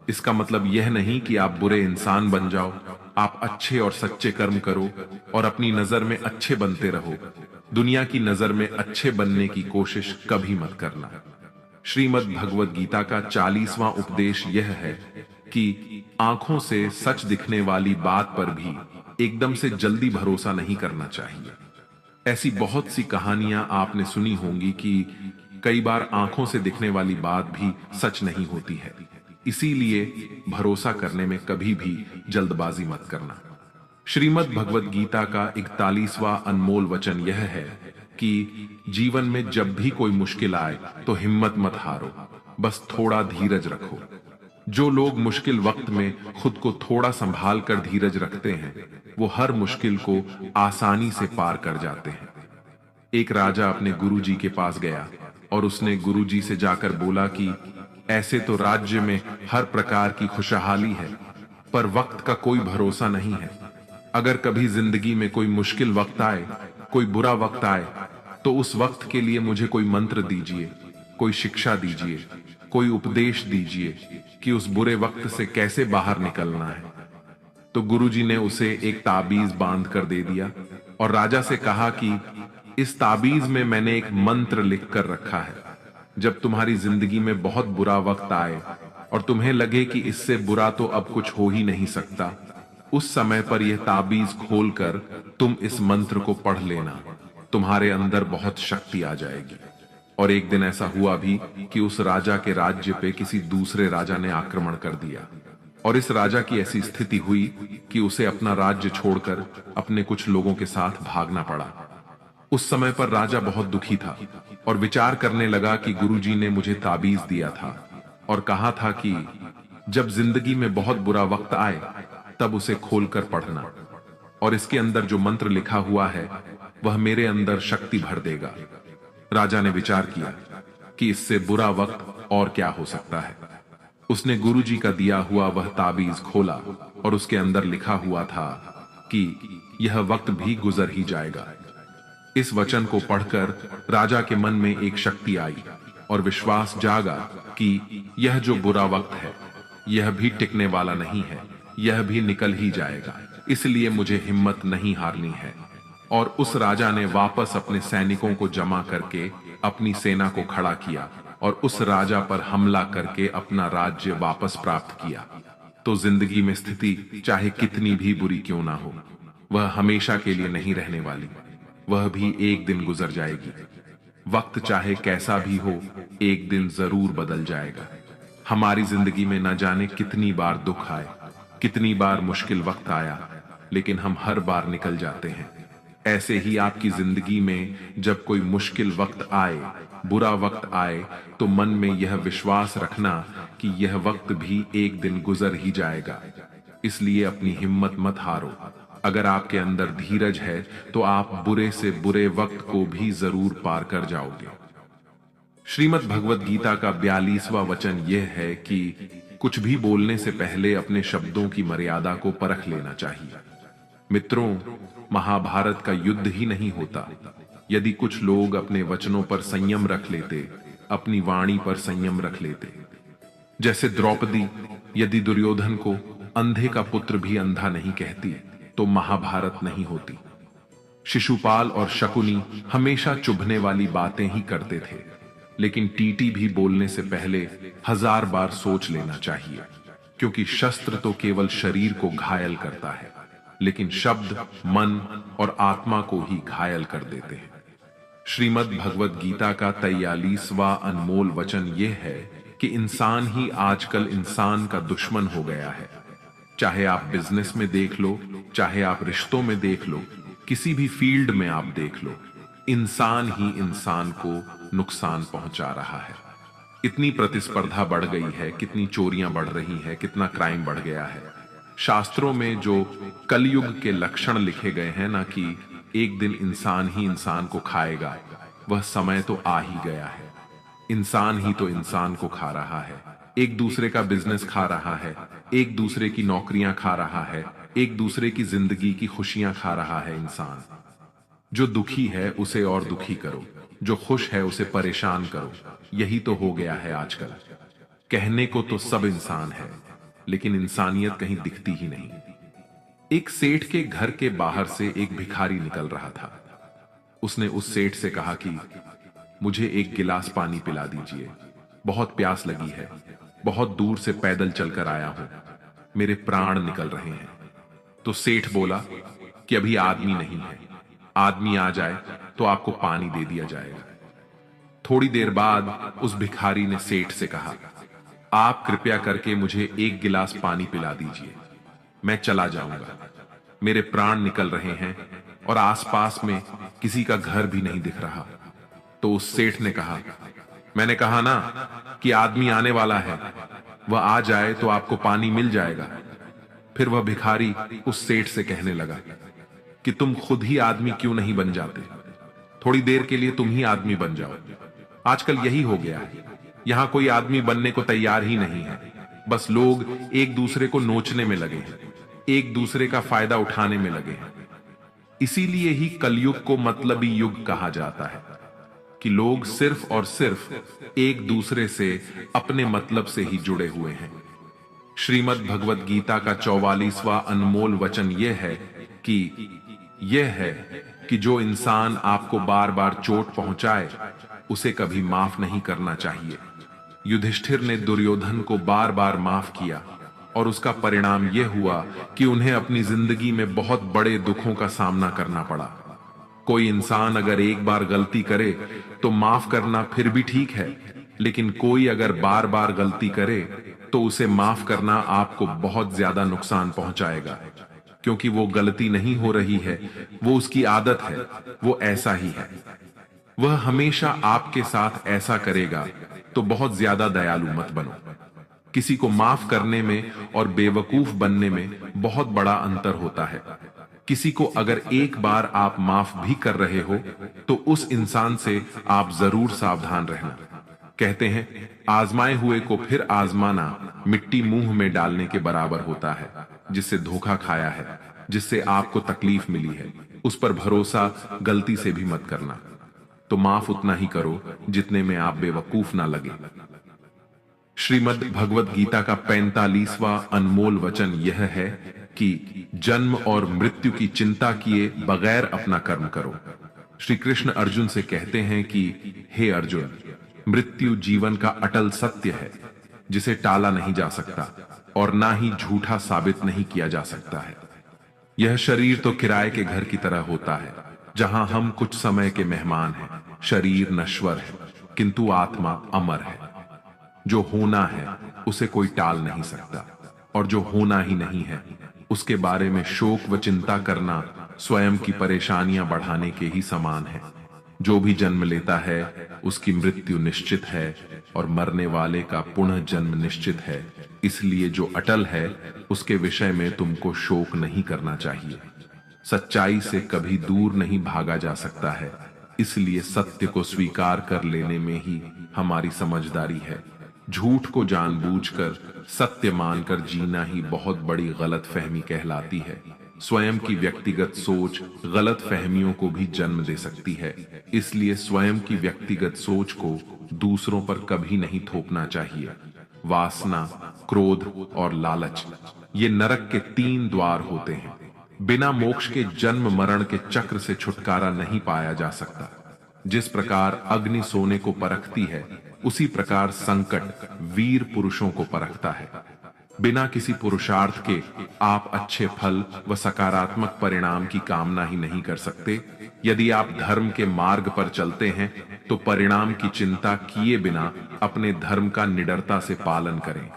इसका मतलब यह नहीं कि आप बुरे इंसान बन जाओ। आप अच्छे और सच्चे कर्म करो और अपनी नजर में अच्छे बनते रहो। दुनिया की नजर में अच्छे बनने की कोशिश कभी मत करना। श्रीमद् भगवद गीता का 40वां उपदेश यह है कि आंखों से सच दिखने वाली बात पर भी एकदम से जल्दी भरोसा नहीं करना चाहिए। ऐसी बहुत सी कहानियां आपने सुनी होंगी कि कई बार आंखों से दिखने वाली बात भी सच नहीं होती है। इसीलिए भरोसा करने में कभी भी जल्दबाजी मत करना। श्रीमद् भगवद गीता का 41वां अनमोल वचन यह है कि जीवन में जब भी कोई मुश्किल आए तो हिम्मत मत हारो, बस थोड़ा धीरज रखो। जो लोग मुश्किल वक्त में खुद को थोड़ा संभाल कर धीरज रखते हैं, वो हर मुश्किल को आसानी से पार कर जाते हैं। एक राजा अपने गुरुजी के पास गया और उसने गुरुजी से जाकर बोला कि ऐसे तो राज्य में हर प्रकार की खुशहाली है, पर वक्त का कोई भरोसा नहीं है। अगर कभी जिंदगी में कोई मुश्किल वक्त आए, कोई बुरा वक्त आए, तो उस वक्त के लिए मुझे कोई मंत्र दीजिए, कोई शिक्षा दीजिए, कोई उपदेश दीजिए कि उस बुरे वक्त से कैसे बाहर निकलना है। तो गुरुजी ने उसे एक ताबीज बांध कर दे दिया और राजा से कहा कि इस ताबीज में मैंने एक मंत्र लिख कर रखा है। जब तुम्हारी जिंदगी में बहुत बुरा वक्त आए और तुम्हें लगे कि इससे बुरा तो अब कुछ हो ही नहीं सकता, उस समय पर यह ताबीज खोलकर तुम इस मंत्र को पढ़ लेना। तुम्हारे अंदर बहुत शक्ति आ जाएगी। और एक दिन ऐसा हुआ भी कि उस राजा के राज्य पे किसी दूसरे राजा ने आक्रमण कर दिया और इस राजा की ऐसी स्थिति हुई कि उसे अपना राज्य छोड़कर अपने कुछ लोगों के साथ भागना पड़ा। उस समय पर राजा बहुत दुखी था और विचार करने लगा कि गुरुजी ने मुझे ताबीज दिया था और कहा था कि जब जिंदगी में बहुत बुरा वक्त आए तब उसे खोलकर पढ़ना, और इसके अंदर जो मंत्र लिखा हुआ है वह मेरे अंदर शक्ति भर देगा। राजा ने विचार किया कि इससे बुरा वक्त और क्या हो सकता है। उसने गुरुजी का दिया हुआ वह ताबीज खोला और उसके अंदर लिखा हुआ था कि यह वक्त भी गुजर ही जाएगा। इस वचन को पढ़कर राजा के मन में एक शक्ति आई और विश्वास जागा कि यह जो बुरा वक्त है यह भी टिकने वाला नहीं है, यह भी निकल ही जाएगा। इसलिए मुझे हिम्मत नहीं हारनी है। और उस राजा ने वापस अपने सैनिकों को जमा करके अपनी सेना को खड़ा किया और उस राजा पर हमला करके अपना राज्य वापस प्राप्त किया। तो जिंदगी में स्थिति चाहे कितनी भी बुरी क्यों ना हो, वह हमेशा के लिए नहीं रहने वाली, वह भी एक दिन गुजर जाएगी। वक्त चाहे कैसा भी हो, एक दिन जरूर बदल जाएगा। हमारी जिंदगी में न जाने कितनी बार दुख आए, कितनी बार मुश्किल वक्त आया, लेकिन हम हर बार निकल जाते हैं। ऐसे ही आपकी जिंदगी में जब कोई मुश्किल वक्त आए, बुरा वक्त आए, तो मन में यह विश्वास रखना कि यह वक्त भी एक दिन गुजर ही जाएगा। इसलिए अपनी हिम्मत मत हारो। अगर आपके अंदर धीरज है तो आप बुरे से बुरे वक्त को भी जरूर पार कर जाओगे। श्रीमद् भगवद गीता का 42वां वचन यह है कि कुछ भी बोलने से पहले अपने शब्दों की मर्यादा को परख लेना चाहिए। मित्रों, महाभारत का युद्ध ही नहीं होता यदि कुछ लोग अपने वचनों पर संयम रख लेते, अपनी वाणी पर संयम रख लेते। जैसे द्रौपदी यदि दुर्योधन को अंधे का पुत्र भी अंधा नहीं कहती तो महाभारत नहीं होती। शिशुपाल और शकुनी हमेशा चुभने वाली बातें ही करते थे, लेकिन टीटी भी बोलने से पहले 1000 बार सोच लेना चाहिए, क्योंकि शस्त्र तो केवल शरीर को घायल करता है, लेकिन शब्द मन और आत्मा को ही घायल कर देते हैं। श्रीमद् भगवद गीता का 43वां अनमोल वचन यह है कि इंसान ही आजकल इंसान का दुश्मन हो गया है। चाहे आप बिजनेस में देख लो, चाहे आप रिश्तों में देख लो, किसी भी फील्ड में आप देख लो, इंसान ही इंसान को नुकसान पहुंचा रहा है। इतनी प्रतिस्पर्धा बढ़ गई है, कितनी चोरियां बढ़ रही है, कितना क्राइम बढ़ गया है। शास्त्रों में जो कलयुग के लक्षण लिखे गए हैं ना, कि एक दिन इंसान ही इंसान को खाएगा, वह समय तो आ ही गया है। इंसान ही तो इंसान को खा रहा है, एक दूसरे का बिजनेस खा रहा है, एक दूसरे की नौकरियां खा रहा है, एक दूसरे की जिंदगी की खुशियां खा रहा है। इंसान जो दुखी है उसे और दुखी करो, जो खुश है उसे परेशान करो। यही तो हो गया है आजकल। कहने को तो सब इंसान है, लेकिन इंसानियत कहीं दिखती ही नहीं। एक सेठ के घर के बाहर से एक भिखारी निकल रहा था। उसने उस सेठ से कहा कि मुझे एक गिलास पानी पिला दीजिए, बहुत प्यास लगी है, बहुत दूर से पैदल चलकर आया हूं, मेरे प्राण निकल रहे हैं। तो सेठ बोला कि अभी आदमी नहीं है, आदमी आ जाए तो आपको पानी दे दिया जाएगा। थोड़ी देर बाद उस भिखारी ने सेठ से कहा, आप कृपया करके मुझे एक गिलास पानी पिला दीजिए, मैं चला जाऊंगा, मेरे प्राण निकल रहे हैं और आसपास में किसी का घर भी नहीं दिख रहा। तो उस सेठ ने कहा, मैंने कहा ना कि आदमी आने वाला है, वह आ जाए तो आपको पानी मिल जाएगा। फिर वह भिखारी उस सेठ से कहने लगा कि तुम खुद ही आदमी क्यों नहीं बन जाते, थोड़ी देर के लिए तुम ही आदमी बन जाओ। आजकल यही हो गया है, यहां कोई आदमी बनने को तैयार ही नहीं है। बस लोग एक दूसरे को नोचने में लगे हैं, एक दूसरे का फायदा उठाने में लगे हैं। इसीलिए ही कलयुग को मतलबी युग कहा जाता है, कि लोग सिर्फ और सिर्फ एक दूसरे से अपने मतलब से ही जुड़े हुए हैं। श्रीमद् भगवत गीता का 44वां अनमोल वचन यह है कि जो इंसान आपको बार बार चोट पहुंचाए उसे कभी माफ नहीं करना चाहिए। युधिष्ठिर ने दुर्योधन को बार बार माफ किया और उसका परिणाम यह हुआ कि उन्हें अपनी जिंदगी में बहुत बड़े दुखों का सामना करना पड़ा। कोई इंसान अगर एक बार गलती करे तो माफ करना फिर भी ठीक है, लेकिन कोई अगर बार बार गलती करे तो उसे माफ करना आपको बहुत ज्यादा नुकसान पहुंचाएगा, क्योंकि वो गलती नहीं हो रही है, वो उसकी आदत है, वो ऐसा ही है। वह हमेशा आपके साथ ऐसा करेगा, तो बहुत ज्यादा दयालु मत बनो। किसी को माफ करने में और बेवकूफ बनने में बहुत बड़ा अंतर होता है। किसी को अगर एक बार आप माफ भी कर रहे हो तो उस इंसान से आप जरूर सावधान रहना। कहते हैं, आजमाए हुए को फिर आजमाना मिट्टी मुंह में डालने के बराबर होता है। जिससे धोखा खाया है, जिससे आपको तकलीफ मिली है, उस पर भरोसा गलती से भी मत करना। तो माफ उतना ही करो जितने में आप बेवकूफ ना लगे। श्रीमद् भगवत गीता का 45वां अनमोल वचन यह है कि जन्म और मृत्यु की चिंता किए बगैर अपना कर्म करो। श्री कृष्ण अर्जुन से कहते हैं कि हे अर्जुन, मृत्यु जीवन का अटल सत्य है, जिसे टाला नहीं जा सकता और ना ही झूठा साबित नहीं किया जा सकता है। यह शरीर तो किराए के घर की तरह होता है, जहां हम कुछ समय के मेहमान हैं। शरीर नश्वर है, किंतु आत्मा अमर है। जो होना है उसे कोई टाल नहीं सकता, और जो होना ही नहीं है उसके बारे में शोक व चिंता करना स्वयं की परेशानियां बढ़ाने के ही समान है। जो भी जन्म लेता है उसकी मृत्यु निश्चित है, और मरने वाले का पुनः जन्म निश्चित है। इसलिए जो अटल है उसके विषय में तुमको शोक नहीं करना चाहिए। सच्चाई से कभी दूर नहीं भागा जा सकता है, इसलिए सत्य को स्वीकार कर लेने में ही हमारी समझदारी है। झूठ को जानबूझकर सत्य मानकर जीना ही बहुत बड़ी गलतफहमी कहलाती है। स्वयं की व्यक्तिगत सोच गलत फहमियों को भी जन्म दे सकती है, इसलिए स्वयं की व्यक्तिगत सोच को दूसरों पर कभी नहीं थोपना चाहिए। वासना, क्रोध और लालच, ये नरक के 3 द्वार होते हैं। बिना मोक्ष के जन्म मरण के चक्र से छुटकारा नहीं पाया जा सकता। जिस प्रकार अग्नि सोने को परखती है, उसी प्रकार संकट वीर पुरुषों को परखता है। बिना किसी पुरुषार्थ के आप अच्छे फल व सकारात्मक परिणाम की कामना ही नहीं कर सकते। यदि आप धर्म के मार्ग पर चलते हैं तो परिणाम की चिंता किए बिना अपने धर्म का निडरता से पालन करें।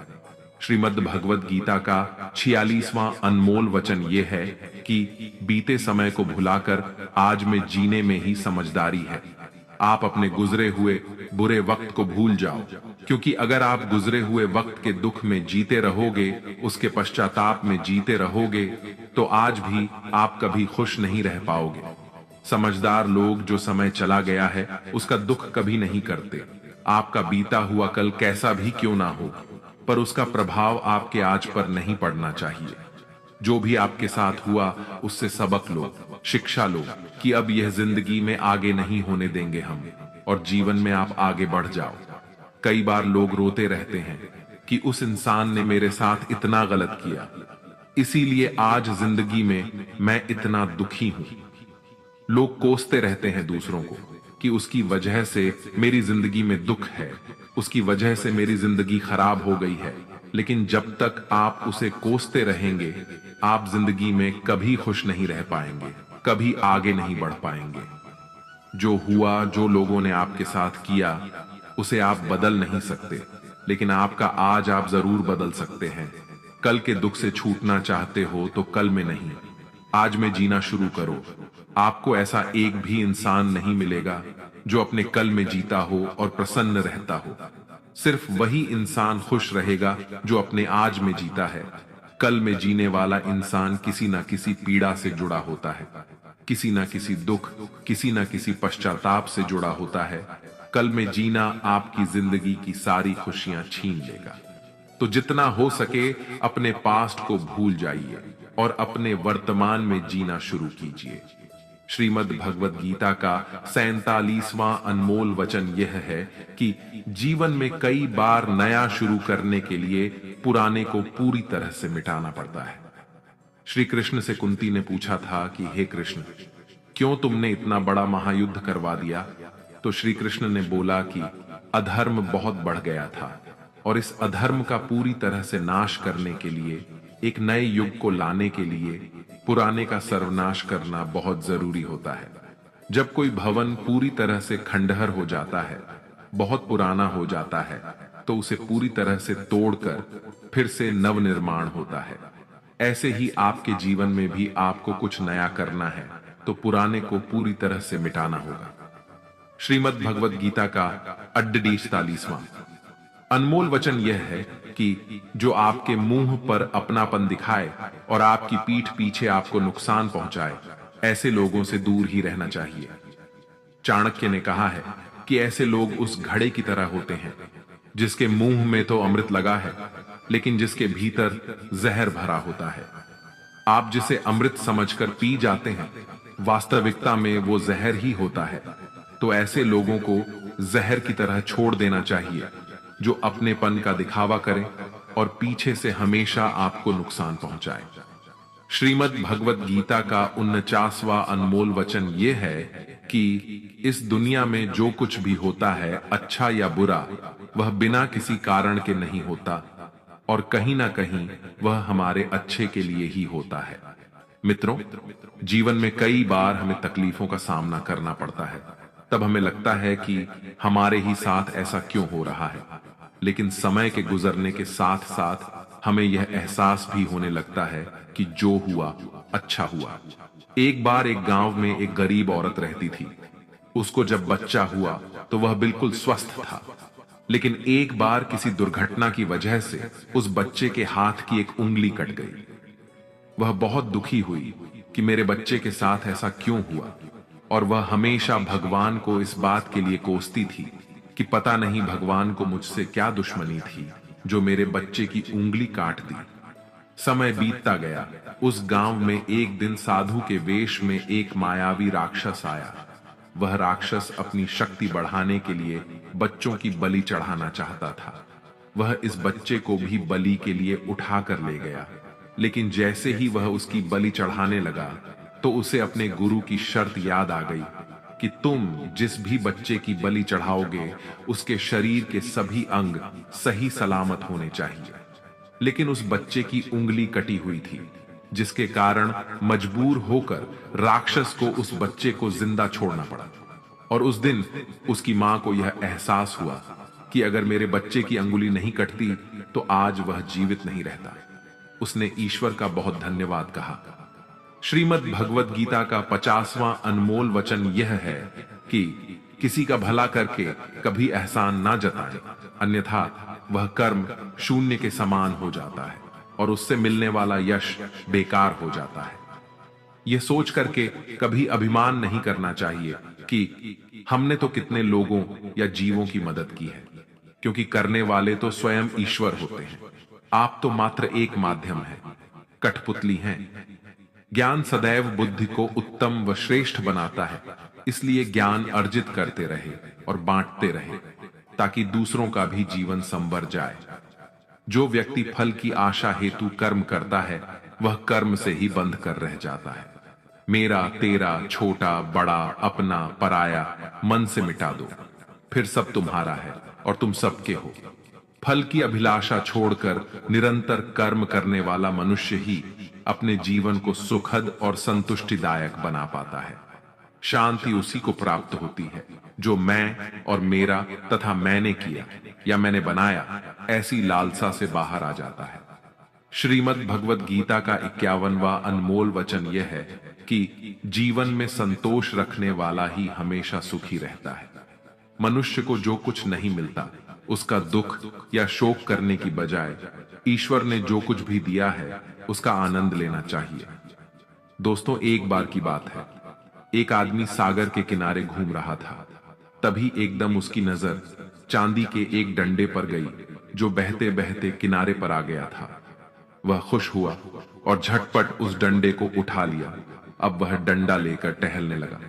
श्रीमद् भगवत गीता का 46वां अनमोल वचन यह है कि बीते समय को भुलाकर आज में जीने में ही समझदारी है। आप अपने गुजरे हुए बुरे वक्त को भूल जाओ, क्योंकि अगर आप गुजरे हुए वक्त के दुख में जीते रहोगे, उसके पश्चाताप में जीते रहोगे, तो आज भी आप कभी खुश नहीं रह पाओगे। समझदार लोग जो समय चला गया है उसका दुख कभी नहीं करते। आपका बीता हुआ कल कैसा भी क्यों ना हो, पर उसका प्रभाव आपके आज पर नहीं पड़ना चाहिए। जो भी आपके साथ हुआ उससे सबक लो, शिक्षा लो कि अब यह जिंदगी में आगे नहीं होने देंगे हम, और जीवन में आप आगे बढ़ जाओ। कई बार लोग रोते रहते हैं कि उस इंसान ने मेरे साथ इतना गलत किया, इसीलिए आज जिंदगी में मैं इतना दुखी हूं। लोग कोसते रहते हैं दूसरों को कि उसकी वजह से मेरी जिंदगी में दुख है, उसकी वजह से मेरी जिंदगी खराब हो गई है। लेकिन जब तक आप उसे कोसते रहेंगे, आप जिंदगी में कभी खुश नहीं रह पाएंगे, कभी आगे नहीं बढ़ पाएंगे। जो हुआ, जो लोगों ने आपके साथ किया, उसे आप बदल नहीं सकते, लेकिन आपका आज आप जरूर बदल सकते हैं। कल के दुख से छूटना चाहते हो तो कल में नहीं, आज में जीना शुरू करो। आपको ऐसा एक भी इंसान नहीं मिलेगा जो अपने कल में जीता हो और प्रसन्न रहता हो। सिर्फ वही इंसान खुश रहेगा जो अपने आज में जीता है। कल में जीने वाला इंसान किसी ना किसी पीड़ा से जुड़ा होता है, किसी ना किसी दुख, किसी ना किसी पश्चाताप से जुड़ा होता है। कल में जीना आपकी जिंदगी की सारी खुशियां छीन लेगा। तो जितना हो सके अपने पास्ट को भूल जाइए और अपने वर्तमान में जीना शुरू कीजिए। श्रीमद् भगवद गीता का 47वां अनमोल वचन यह है कि जीवन में कई बार नया शुरू करने के लिए पुराने को पूरी तरह से मिटाना पड़ता है। श्री कृष्ण से कुंती ने पूछा था कि हे कृष्ण, क्यों तुमने इतना बड़ा महायुद्ध करवा दिया? तो श्री कृष्ण ने बोला कि अधर्म बहुत बढ़ गया था और इस अधर्म का पूरी तरह से नाश करने के लिए, एक नए युग को लाने के लिए पुराने का सर्वनाश करना बहुत जरूरी होता है। जब कोई भवन पूरी तरह से खंडहर हो जाता है, बहुत पुराना हो जाता है, तो उसे पूरी तरह से तोड़कर फिर से नवनिर्माण होता है। ऐसे ही आपके जीवन में भी आपको कुछ नया करना है तो पुराने को पूरी तरह से मिटाना होगा। श्रीमद् भगवद गीता का अड्डी 47वां अनमोल वचन यह है कि जो आपके मुंह पर अपनापन दिखाए और आपकी पीठ पीछे आपको नुकसान पहुंचाए, ऐसे लोगों से दूर ही रहना चाहिए। चाणक्य ने कहा है कि ऐसे लोग उस घड़े की तरह होते हैं जिसके मुंह में तो अमृत लगा है, लेकिन जिसके भीतर जहर भरा होता है। आप जिसे अमृत समझकर पी जाते हैं, वास्तविकता में वो जहर ही होता है। तो ऐसे लोगों को जहर की तरह छोड़ देना चाहिए जो अपनेपन का दिखावा करें और पीछे से हमेशा आपको नुकसान पहुंचाए। श्रीमद् भगवद गीता का 49वां अनमोल वचन यह है कि इस दुनिया में जो कुछ भी होता है, अच्छा या बुरा, वह बिना किसी कारण के नहीं होता और कहीं ना कहीं वह हमारे अच्छे के लिए ही होता है। मित्रों, जीवन में कई बार हमें तकलीफों का सामना करना पड़ता है। तब हमें लगता है कि हमारे ही साथ ऐसा क्यों हो रहा है, लेकिन समय के गुजरने के साथ साथ हमें यह एहसास भी होने लगता है कि जो हुआ अच्छा हुआ। एक बार एक गांव में एक गरीब औरत रहती थी। उसको जब बच्चा हुआ तो वह बिल्कुल स्वस्थ था, लेकिन एक बार किसी दुर्घटना की वजह से उस बच्चे के हाथ की एक उंगली कट गई। वह बहुत दुखी हुई कि मेरे बच्चे के साथ ऐसा क्यों हुआ, और वह हमेशा भगवान को इस बात के लिए कोसती थी कि पता नहीं भगवान को मुझसे क्या दुश्मनी थी जो मेरे बच्चे की उंगली काट दी। समय बीतता गया। उस गांव में एक दिन साधु के वेश में एक मायावी राक्षस आया। वह राक्षस अपनी शक्ति बढ़ाने के लिए बच्चों की बलि चढ़ाना चाहता था। वह इस बच्चे को भी बलि के लिए उठा कर ले गया, लेकिन जैसे ही वह उसकी बलि चढ़ाने लगा तो उसे अपने गुरु की शर्त याद आ गई कि तुम जिस भी बच्चे की बलि चढ़ाओगे उसके शरीर के सभी अंग सही सलामत होने चाहिए। लेकिन उस बच्चे की उंगली कटी हुई थी, जिसके कारण मजबूर होकर राक्षस को उस बच्चे को जिंदा छोड़ना पड़ा। और उस दिन उसकी मां को यह एहसास हुआ कि अगर मेरे बच्चे की अंगुली नहीं कटती तो आज वह जीवित नहीं रहता। उसने ईश्वर का बहुत धन्यवाद कहा। श्रीमद् भगवद गीता का 50वां अनमोल वचन यह है कि किसी का भला करके कभी एहसान ना जताए, अन्यथा वह कर्म शून्य के समान हो जाता है और उससे मिलने वाला यश बेकार हो जाता है। यह सोच करके कभी अभिमान नहीं करना चाहिए कि हमने तो कितने लोगों या जीवों की मदद की है, क्योंकि करने वाले तो स्वयं ईश्वर होते हैं। आप तो मात्र एक माध्यम हैं, कठपुतली हैं। ज्ञान सदैव बुद्धि को उत्तम व श्रेष्ठ बनाता है, इसलिए ज्ञान अर्जित करते रहे और बांटते रहे, ताकि दूसरों का भी जीवन संवर जाए। जो व्यक्ति फल की आशा हेतु कर्म करता है, वह कर्म से ही बंध कर रह जाता है। मेरा तेरा छोटा बड़ा अपना पराया मन से मिटा दो, फिर सब तुम्हारा है और तुम सबके हो। फल की अभिलाषा छोड़कर निरंतर कर्म करने वाला मनुष्य ही अपने जीवन को सुखद और संतुष्टिदायक बना पाता है। शांति उसी को प्राप्त होती है जो मैं और मेरा तथा मैंने किया या मैंने बनाया ऐसी लालसा से बाहर आ जाता है। श्रीमद् भगवद गीता का 51वां अनमोल वचन यह है कि जीवन में संतोष रखने वाला ही हमेशा सुखी रहता है। मनुष्य को जो कुछ नहीं मिलता, उसका दुख या शोक करने की बजाय ईश्वर ने जो कुछ भी दिया है उसका आनंद लेना चाहिए। दोस्तों, एक बार की बात है, एक आदमी सागर के किनारे घूम रहा था। तभी एकदम उसकी नजर चांदी के एक डंडे पर गई जो बहते बहते किनारे पर आ गया था। वह खुश हुआ और झटपट उस डंडे को उठा लिया। अब वह डंडा लेकर टहलने लगा।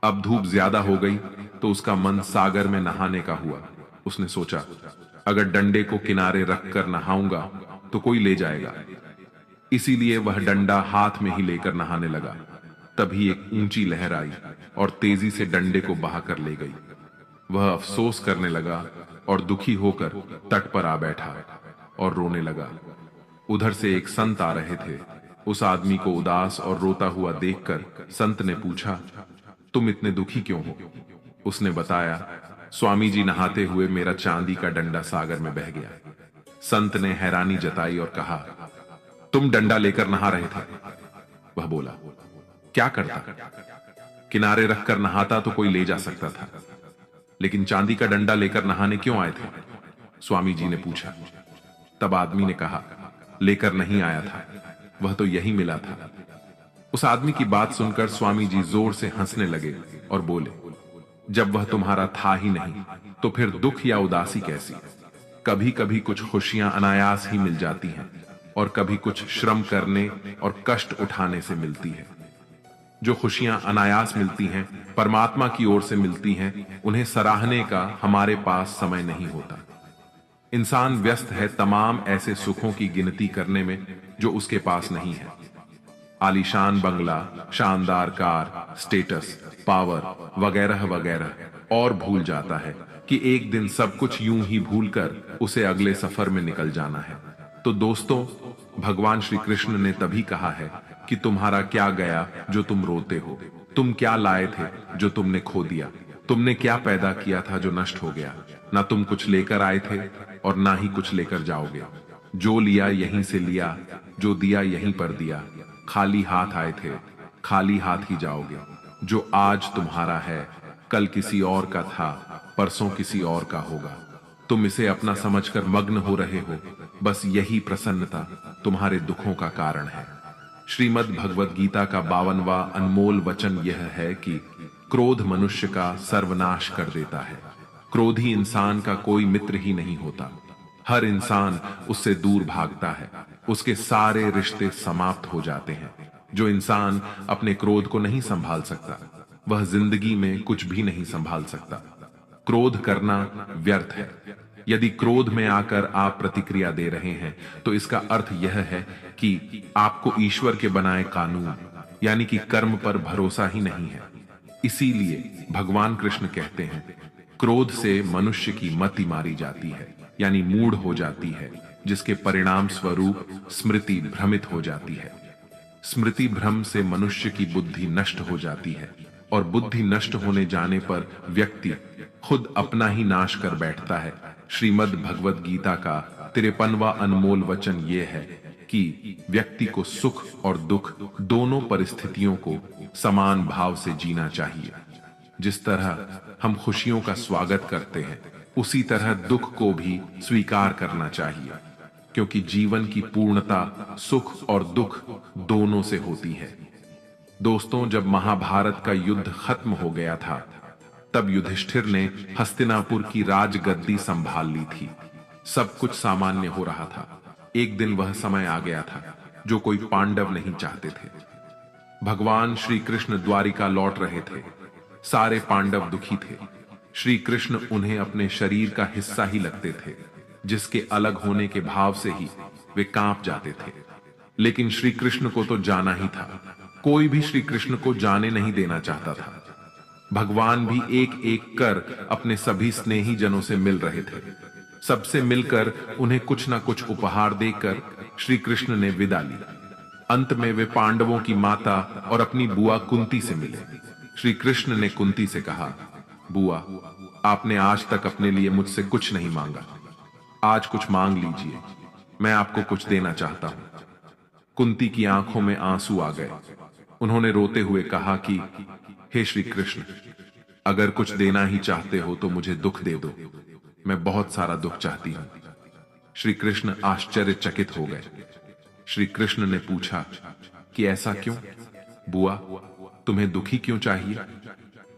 अब धूप ज्यादा हो गई तो उसका मन सागर में नहाने का हुआ। उसने सोचा, अगर डंडे को किनारे रखकर नहाऊंगा तो कोई ले जाएगा। इसीलिए वह डंडा हाथ में ही लेकर नहाने लगा। तभी एक ऊंची लहर आई और तेजी से डंडे को बहाकर ले गई। वह अफसोस करने लगा और दुखी होकर तट पर आ बैठा और रोने लगा। उधर से एक संत आ रहे थे। उस आदमी को उदास और रोता हुआ देखकर संत ने पूछा, तुम इतने दुखी क्यों हो? उसने बताया, स्वामी जी, नहाते हुए मेरा चांदी का डंडा सागर में बह गया। संत ने हैरानी जताई और कहा, तुम डंडा लेकर नहा रहे थे? वह बोला, क्या करता, किनारे रखकर नहाता तो कोई ले जा सकता था, लेकिन चांदी का डंडा लेकर नहाने क्यों आए थे? स्वामी जी ने पूछा। तब आदमी ने कहा, लेकर नहीं आया था, वह तो यही मिला था। उस आदमी की बात सुनकर स्वामी जी जोर से हंसने लगे और बोले, जब वह तुम्हारा था ही नहीं तो फिर दुख या उदासी कैसी? कभी कभी कुछ खुशियां अनायास ही मिल जाती हैं और कभी कुछ श्रम करने और कष्ट उठाने से मिलती है। जो खुशियां अनायास मिलती हैं, परमात्मा की ओर से मिलती हैं, उन्हें सराहने का हमारे पास समय नहीं होता। इंसान व्यस्त है तमाम ऐसे सुखों की गिनती करने में जो उसके पास नहीं है। आलीशान बंगला, शानदार कार, स्टेटस, पावर वगैरह वगैरह, और भूल जाता है कि एक दिन सब कुछ यूं ही भूलकर उसे अगले सफर में निकल जाना है। तो दोस्तों, भगवान श्री कृष्ण ने तभी कहा है कि तुम्हारा क्या गया जो तुम रोते हो? तुम क्या लाए थे जो तुमने खो दिया? तुमने क्या पैदा किया था जो नष्ट हो गया? ना तुम कुछ लेकर आए थे और ना ही कुछ लेकर जाओगे। जो लिया यहीं से लिया, जो दिया यहीं पर दिया। खाली हाथ आए थे, खाली हाथ ही जाओगे। जो आज तुम्हारा है, कल किसी और का था, परसों किसी और का होगा। तुम इसे अपना समझकर मग्न हो रहे हो। बस यही प्रसन्नता तुम्हारे दुखों का कारण है। श्रीमद् भगवद गीता का 52वां अनमोल वचन यह है कि क्रोध मनुष्य का सर्वनाश कर देता है। क्रोधी इंसान का कोई मित्र ही नहीं होता। हर इंसान उससे दूर भागता है। उसके सारे रिश्ते समाप्त हो जाते हैं। जो इंसान अपने क्रोध को नहीं संभाल सकता, वह जिंदगी में कुछ भी नहीं संभाल सकता। क्रोध करना व्यर्थ है। यदि क्रोध में आकर आप प्रतिक्रिया दे रहे हैं तो इसका अर्थ यह है कि आपको ईश्वर के बनाए कानून यानी कि कर्म पर भरोसा ही नहीं है। इसीलिए भगवान कृष्ण कहते हैं, क्रोध से मनुष्य की मति मारी जाती है, यानी मूढ़ हो जाती है, जिसके परिणाम स्वरूप स्मृति भ्रमित हो जाती है। स्मृति भ्रम से मनुष्य की बुद्धि नष्ट हो जाती है और बुद्धि नष्ट होने जाने पर व्यक्ति खुद अपना ही नाश कर बैठता है। श्रीमद् भगवद गीता का 53वां अनमोल वचन यह है कि व्यक्ति को सुख और दुख दोनों परिस्थितियों को समान भाव से जीना चाहिए। जिस तरह हम खुशियों का स्वागत करते हैं, उसी तरह दुख को भी स्वीकार करना चाहिए, क्योंकि जीवन की पूर्णता सुख और दुख दोनों से होती है। दोस्तों, जब महाभारत का युद्ध खत्म हो गया था, तब युधिष्ठिर ने हस्तिनापुर की राजगद्दी संभाल ली थी। सब कुछ सामान्य हो रहा था। एक दिन वह समय आ गया था जो कोई पांडव नहीं चाहते थे। भगवान श्री कृष्ण द्वारिका लौट रहे थे। सारे पांडव दुखी थे। श्री कृष्ण उन्हें अपने शरीर का हिस्सा ही लगते थे, जिसके अलग होने के भाव से ही वे कांप जाते थे। लेकिन श्री कृष्ण को तो जाना ही था। कोई भी श्री कृष्ण को जाने नहीं देना चाहता था। भगवान भी एक एक कर अपने सभी स्नेही जनों से मिल रहे थे। सबसे मिलकर उन्हें कुछ ना कुछ उपहार देकर श्री कृष्ण ने विदा ली। अंत में वे पांडवों की माता और अपनी बुआ कुंती से मिले। श्री कृष्ण ने कुंती से कहा, बुआ, आपने आज तक अपने लिए मुझसे कुछ नहीं मांगा, आज कुछ मांग लीजिए, मैं आपको कुछ देना चाहता हूं। कुंती की आंखों में आंसू आ गए। उन्होंने रोते हुए कहा कि हे श्री कृष्ण, अगर कुछ देना ही चाहते हो तो मुझे दुख दे दो, मैं बहुत सारा दुख चाहती हूं। श्री कृष्ण आश्चर्यचकित हो गए। श्री कृष्ण ने पूछा कि ऐसा क्यों? बुआ, तुम्हें दुखी क्यों चाहिए?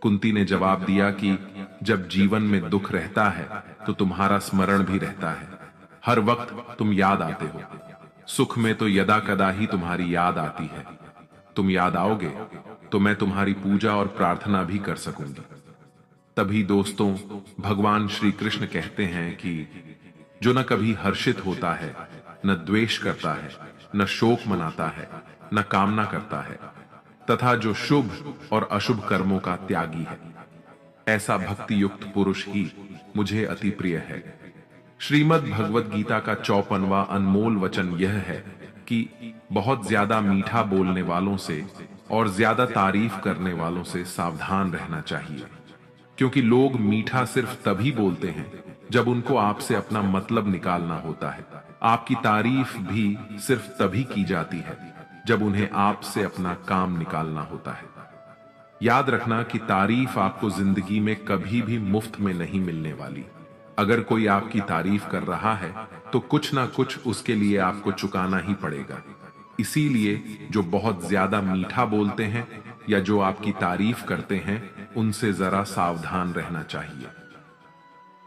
कुंती ने जवाब दिया कि जब जीवन में दुख रहता है तो तुम्हारा स्मरण भी रहता है। हर वक्त तुम याद आते हो। सुख में तो यदा कदा ही तुम्हारी याद आती है। तुम याद आओगे तो मैं तुम्हारी पूजा और प्रार्थना भी कर सकूंगी। तभी दोस्तों, भगवान श्री कृष्ण कहते हैं कि जो न कभी हर्षित होता है, न द्वेष करता है, न शोक मनाता है, न कामना करता है, तथा जो शुभ और अशुभ कर्मों का त्यागी है, ऐसा भक्ति युक्त पुरुष ही मुझे अति प्रिय है। श्रीमद् भगवद गीता का 54वां अनमोल वचन यह है कि बहुत ज्यादा मीठा बोलने वालों से और ज्यादा तारीफ करने वालों से सावधान रहना चाहिए, क्योंकि लोग मीठा सिर्फ तभी बोलते हैं जब उनको आपसे अपना मतलब निकालना होता है। आपकी तारीफ भी सिर्फ तभी की जाती है जब उन्हें आपसे अपना काम निकालना होता है। याद रखना कि तारीफ आपको जिंदगी में कभी भी मुफ्त में नहीं मिलने वाली। अगर कोई आपकी तारीफ कर रहा है तो कुछ ना कुछ उसके लिए आपको चुकाना ही पड़ेगा। इसीलिए जो बहुत ज्यादा मीठा बोलते हैं या जो आपकी तारीफ करते हैं, उनसे जरा सावधान रहना चाहिए।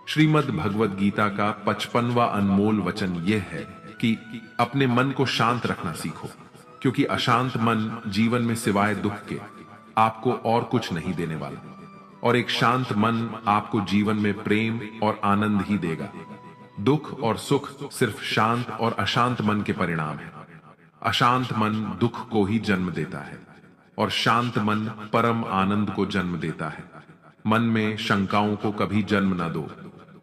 श्रीमद् भगवद गीता का 55वां अनमोल वचन यह है कि अपने मन को शांत रखना सीखो, क्योंकि अशांत मन जीवन में सिवाय दुख के आपको और कुछ नहीं देने वाला, और एक शांत मन आपको जीवन में प्रेम और आनंद ही देगा। दुख और सुख सिर्फ शांत और अशांत मन के परिणाम है। अशांत मन दुख को ही जन्म देता है और शांत मन परम आनंद को जन्म देता है। मन में शंकाओं को कभी जन्म न दो।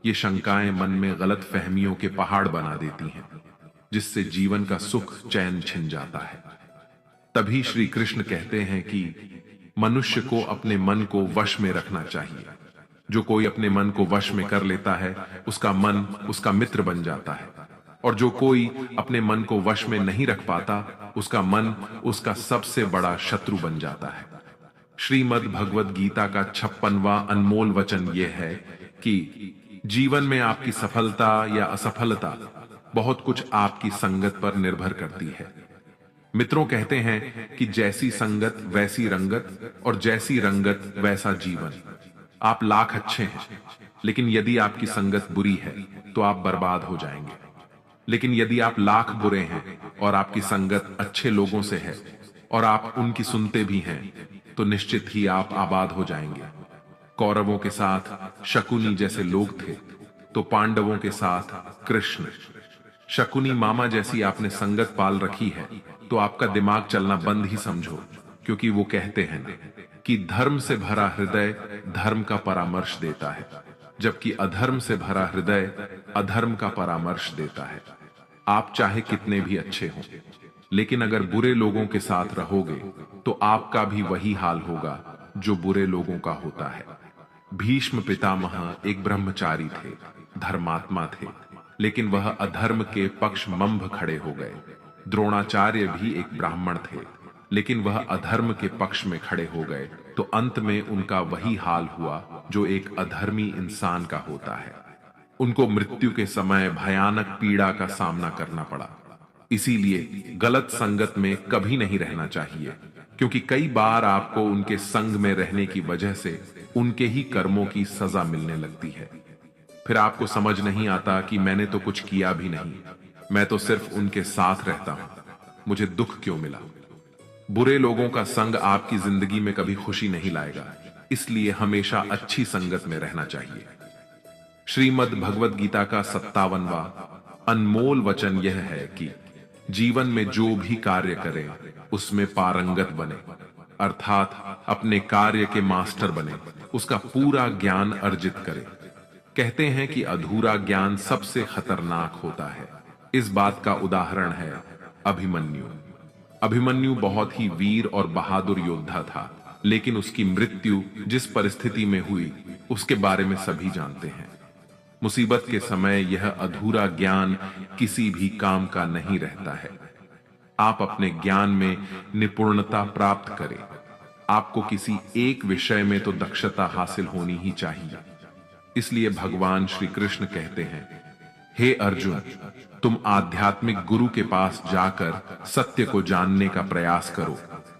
ये शंकाएं मन में गलत फहमियों के पहाड़ बना देती हैं, जिससे जीवन का सुख चैन छिन जाता है। तभी श्री कृष्ण कहते हैं कि मनुष्य को अपने मन को वश में रखना चाहिए। जो कोई अपने मन को वश में कर लेता है, उसका मन उसका मित्र बन जाता है, और जो कोई अपने मन को वश में नहीं रख पाता, उसका मन उसका सबसे बड़ा शत्रु बन जाता है। श्रीमद् भगवद गीता का 56वां अनमोल वचन यह है कि जीवन में आपकी सफलता या असफलता बहुत कुछ आपकी संगत पर निर्भर करती है। मित्रों कहते हैं कि जैसी संगत वैसी रंगत, और जैसी रंगत वैसा जीवन। आप लाख अच्छे हैं, लेकिन यदि आपकी संगत बुरी है तो आप बर्बाद हो जाएंगे। लेकिन यदि आप लाख बुरे हैं और आपकी संगत अच्छे लोगों से है और आप उनकी सुनते भी हैं, तो निश्चित ही आप आबाद हो जाएंगे। कौरवों के साथ शकुनी जैसे लोग थे, तो पांडवों के साथ कृष्ण। शकुनी मामा जैसी आपने संगत पाल रखी है तो आपका दिमाग चलना बंद ही समझो, क्योंकि वो कहते हैं कि धर्म से भरा हृदय धर्म का परामर्श देता है, जबकि अधर्म से भरा हृदय अधर्म का परामर्श देता है। आप चाहे कितने भी अच्छे हों, लेकिन अगर बुरे लोगों के साथ रहोगे तो आपका भी वही हाल होगा जो बुरे लोगों का होता है। भीष्म पितामह एक ब्रह्मचारी थे, धर्मात्मा थे, लेकिन वह अधर्म के पक्ष मंभ खड़े हो गए। द्रोणाचार्य भी एक ब्राह्मण थे, लेकिन वह अधर्म के पक्ष में खड़े हो गए तो अंत में उनका वही हाल हुआ जो एक अधर्मी इंसान का होता है। उनको मृत्यु के समय भयानक पीड़ा का सामना करना पड़ा। इसीलिए गलत संगत में कभी नहीं रहना चाहिए, क्योंकि कई बार आपको उनके संग में रहने की वजह से उनके ही कर्मों की सजा मिलने लगती है। फिर आपको समझ नहीं आता कि मैंने तो कुछ किया भी नहीं, मैं तो सिर्फ उनके साथ रहता हूं, मुझे दुख क्यों मिला। बुरे लोगों का संग आपकी जिंदगी में कभी खुशी नहीं लाएगा, इसलिए हमेशा अच्छी संगत में रहना चाहिए। श्रीमद् भगवद गीता का 57वां अनमोल वचन यह है कि जीवन में जो भी कार्य करें उसमें पारंगत बने, अर्थात अपने कार्य के मास्टर बने, उसका पूरा ज्ञान अर्जित करें। कहते हैं कि अधूरा ज्ञान सबसे खतरनाक होता है। इस बात का उदाहरण है अभिमन्यु। अभिमन्यु बहुत ही वीर और बहादुर योद्धा था, लेकिन उसकी मृत्यु जिस परिस्थिति में हुई उसके बारे में सभी जानते हैं। मुसीबत के समय यह अधूरा ज्ञान किसी भी काम का नहीं रहता है। आप अपने ज्ञान में निपुणता प्राप्त करें। आपको किसी एक विषय में तो दक्षता हासिल होनी ही चाहिए। इसलिए भगवान श्री कृष्ण कहते हैं, हे अर्जुन, तुम आध्यात्मिक गुरु के पास जाकर सत्य को जानने का प्रयास करो।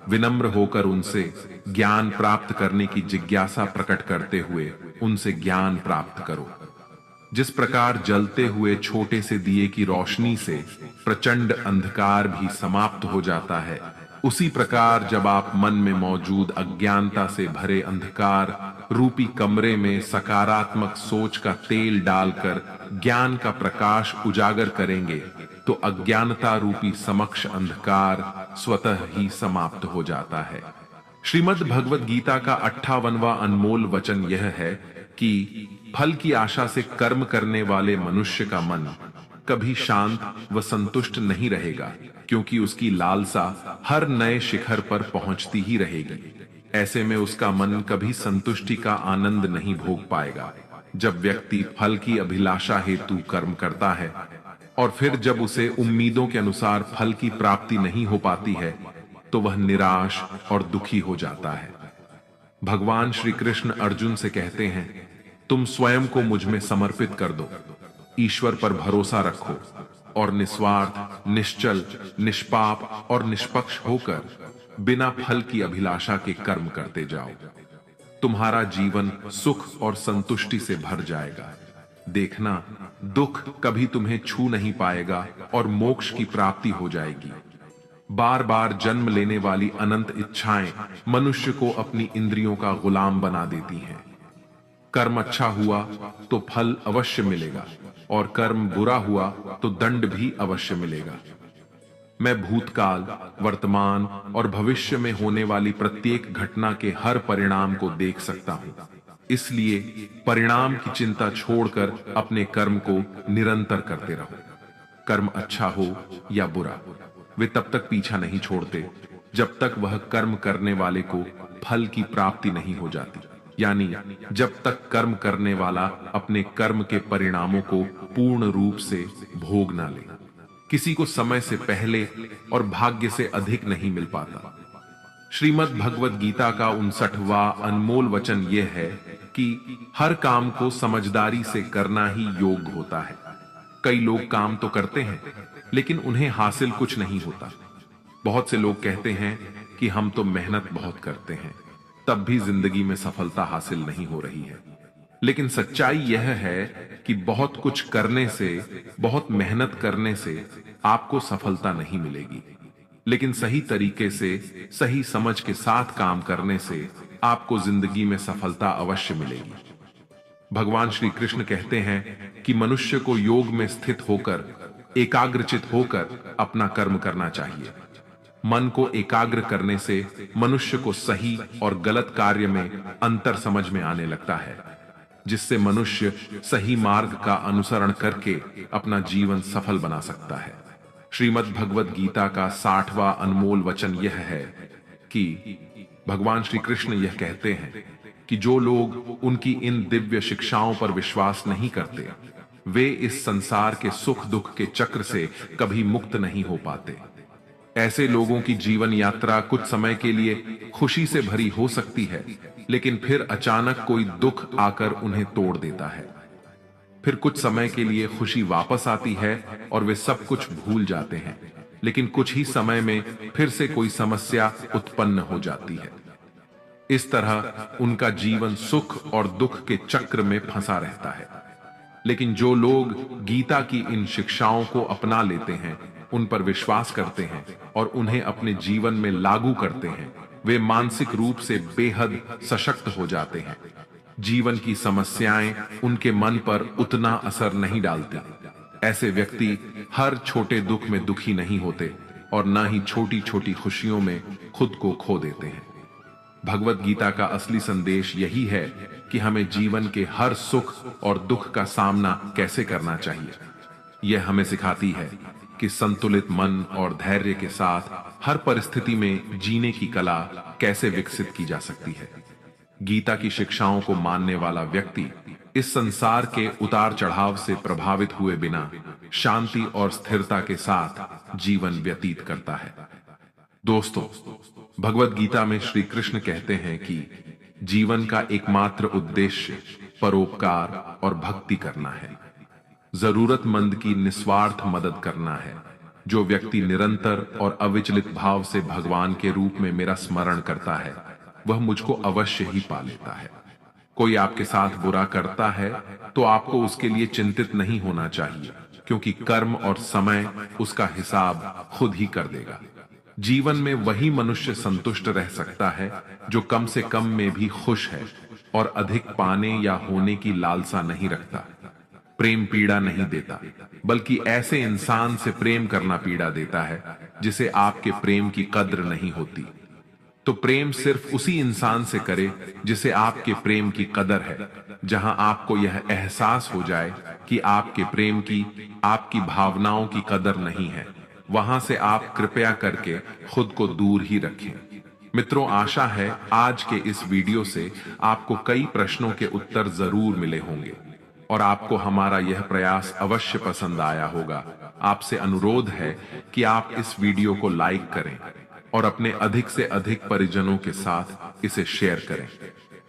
विनम्र होकर उनसे ज्ञान प्राप्त करने की जिज्ञासा प्रकट करते हुए उनसे ज्ञान प्राप्त करो। जिस प्रकार जलते हुए छोटे से दिए की रोशनी से प्रचंड अंधकार भी समाप्त हो जाता है, उसी प्रकार जब आप मन में मौजूद अज्ञानता से भरे अंधकार रूपी कमरे में सकारात्मक सोच का तेल डालकर ज्ञान का प्रकाश उजागर करेंगे तो अज्ञानता रूपी समक्ष अंधकार स्वतः ही समाप्त हो जाता है। श्रीमद् भगवद गीता का 58वां अनमोल वचन यह है कि फल की आशा से कर्म करने वाले मनुष्य का मन कभी शांत व संतुष्ट नहीं रहेगा, क्योंकि उसकी लालसा हर नए शिखर पर पहुंचती ही रहेगी। ऐसे में उसका मन कभी संतुष्टि का आनंद नहीं भोग पाएगा। जब व्यक्ति फल की अभिलाषा हेतु कर्म करता है और फिर जब उसे उम्मीदों के अनुसार फल की प्राप्ति नहीं हो पाती है, तो वह निराश और दुखी हो जाता है। भगवान श्री कृष्ण अर्जुन से कहते हैं, तुम स्वयं को मुझ में समर्पित कर दो, ईश्वर पर भरोसा रखो और निस्वार्थ, निश्चल, निष्पाप और निष्पक्ष होकर बिना फल की अभिलाषा के कर्म करते जाओ। तुम्हारा जीवन सुख और संतुष्टि से भर जाएगा। देखना, दुख कभी तुम्हें छू नहीं पाएगा और मोक्ष की प्राप्ति हो जाएगी। बार बार जन्म लेने वाली अनंत इच्छाएं मनुष्य को अपनी इंद्रियों का गुलाम बना देती हैं। कर्म अच्छा हुआ तो फल अवश्य मिलेगा और कर्म बुरा हुआ तो दंड भी अवश्य मिलेगा। मैं भूतकाल, वर्तमान और भविष्य में होने वाली प्रत्येक घटना के हर परिणाम को देख सकता हूं। इसलिए परिणाम की चिंता छोड़कर अपने कर्म को निरंतर करते रहो। कर्म अच्छा हो या बुरा, वे तब तक पीछा नहीं छोड़ते जब तक वह कर्म करने वाले को फल की प्राप्ति नहीं हो जाती, यानी जब तक कर्म करने वाला अपने कर्म के परिणामों को पूर्ण रूप से भोग ना ले। किसी को समय से पहले और भाग्य से अधिक नहीं मिल पाता। श्रीमद् भगवद गीता का 59वां अनमोल वचन यह है कि हर काम को समझदारी से करना ही योग्य होता है। कई लोग काम तो करते हैं लेकिन उन्हें हासिल कुछ नहीं होता। बहुत से लोग कहते हैं कि हम तो मेहनत बहुत करते हैं, तब भी जिंदगी में सफलता हासिल नहीं हो रही है। लेकिन सच्चाई यह है कि बहुत कुछ करने से, बहुत मेहनत करने से आपको सफलता नहीं मिलेगी, लेकिन सही तरीके से, सही समझ के साथ काम करने से आपको जिंदगी में सफलता अवश्य मिलेगी। भगवान श्री कृष्ण कहते हैं कि मनुष्य को योग में स्थित होकर, एकाग्रचित होकर अपना कर्म करना चाहिए। मन को एकाग्र करने से मनुष्य को सही और गलत कार्य में अंतर समझ में आने लगता है, जिससे मनुष्य सही मार्ग का अनुसरण करके अपना जीवन सफल बना सकता है। श्रीमद् भगवद गीता का 60वां अनमोल वचन यह है कि भगवान श्री कृष्ण यह कहते हैं कि जो लोग उनकी इन दिव्य शिक्षाओं पर विश्वास नहीं करते, वे इस संसार के सुख दुख के चक्र से कभी मुक्त नहीं हो पाते। ऐसे लोगों की जीवन यात्रा कुछ समय के लिए खुशी से भरी हो सकती है, लेकिन फिर अचानक कोई दुख आकर उन्हें तोड़ देता है। फिर कुछ समय के लिए खुशी वापस आती है और वे सब कुछ भूल जाते हैं, लेकिन कुछ ही समय में फिर से कोई समस्या उत्पन्न हो जाती है। इस तरह उनका जीवन सुख और दुख के चक्र में फंसा रहता है। लेकिन जो लोग गीता की इन शिक्षाओं को अपना लेते हैं, उन पर विश्वास करते हैं और उन्हें अपने जीवन में लागू करते हैं, वे मानसिक रूप से बेहद सशक्त हो जाते हैं। जीवन की समस्याएं उनके मन पर उतना असर नहीं डालती। ऐसे व्यक्ति हर छोटे दुख में दुखी नहीं होते और न ही छोटी छोटी खुशियों में खुद को खो देते हैं। भगवत गीता का असली संदेश यही है कि हमें जीवन के हर सुख और दुख का सामना कैसे करना चाहिए। यह हमें सिखाती है कि संतुलित मन और धैर्य के साथ हर परिस्थिति में जीने की कला कैसे विकसित की जा सकती है। गीता की शिक्षाओं को मानने वाला व्यक्ति इस संसार के उतार चढ़ाव से प्रभावित हुए बिना शांति और स्थिरता के साथ जीवन व्यतीत करता है। दोस्तों, भगवत गीता में श्री कृष्ण कहते हैं कि जीवन का एकमात्र उद्देश्य परोपकार और भक्ति करना है। जरूरतमंद की निस्वार्थ मदद करना है। जो व्यक्ति निरंतर और अविचलित भाव से भगवान के रूप में मेरा स्मरण करता है, वह मुझको अवश्य ही पा लेता है। कोई आपके साथ बुरा करता है तो आपको उसके लिए चिंतित नहीं होना चाहिए, क्योंकि कर्म और समय उसका हिसाब खुद ही कर देगा। जीवन में वही मनुष्य संतुष्ट रह सकता है जो कम से कम में भी खुश है और अधिक पाने या होने की लालसा नहीं रखता। प्रेम पीड़ा नहीं देता, बल्कि ऐसे इंसान से प्रेम करना पीड़ा देता है जिसे आपके प्रेम की कद्र नहीं होती। तो प्रेम सिर्फ उसी इंसान से करे जिसे आपके प्रेम की कदर है। जहां आपको यह एहसास हो जाए कि आपके प्रेम की, आपकी भावनाओं की कदर नहीं है, वहां से आप कृपया करके खुद को दूर ही रखें। मित्रों, आशा है आज के इस वीडियो से आपको कई प्रश्नों के उत्तर जरूर मिले होंगे और आपको हमारा यह प्रयास अवश्य पसंद आया होगा। आपसे अनुरोध है कि आप इस वीडियो को लाइक करें और अपने अधिक से अधिक परिजनों के साथ इसे शेयर करें।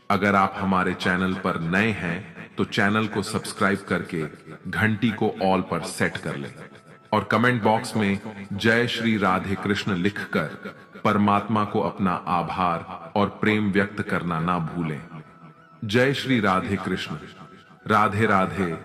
अगर आप हमारे चैनल पर नए हैं तो चैनल को सब्सक्राइब करके घंटी को ऑल पर सेट कर लें और कमेंट बॉक्स में जय श्री राधे कृष्ण लिखकर परमात्मा को अपना आभार और प्रेम व्यक्त करना ना भूलें। जय श्री राधे कृष्ण। राधे राधे।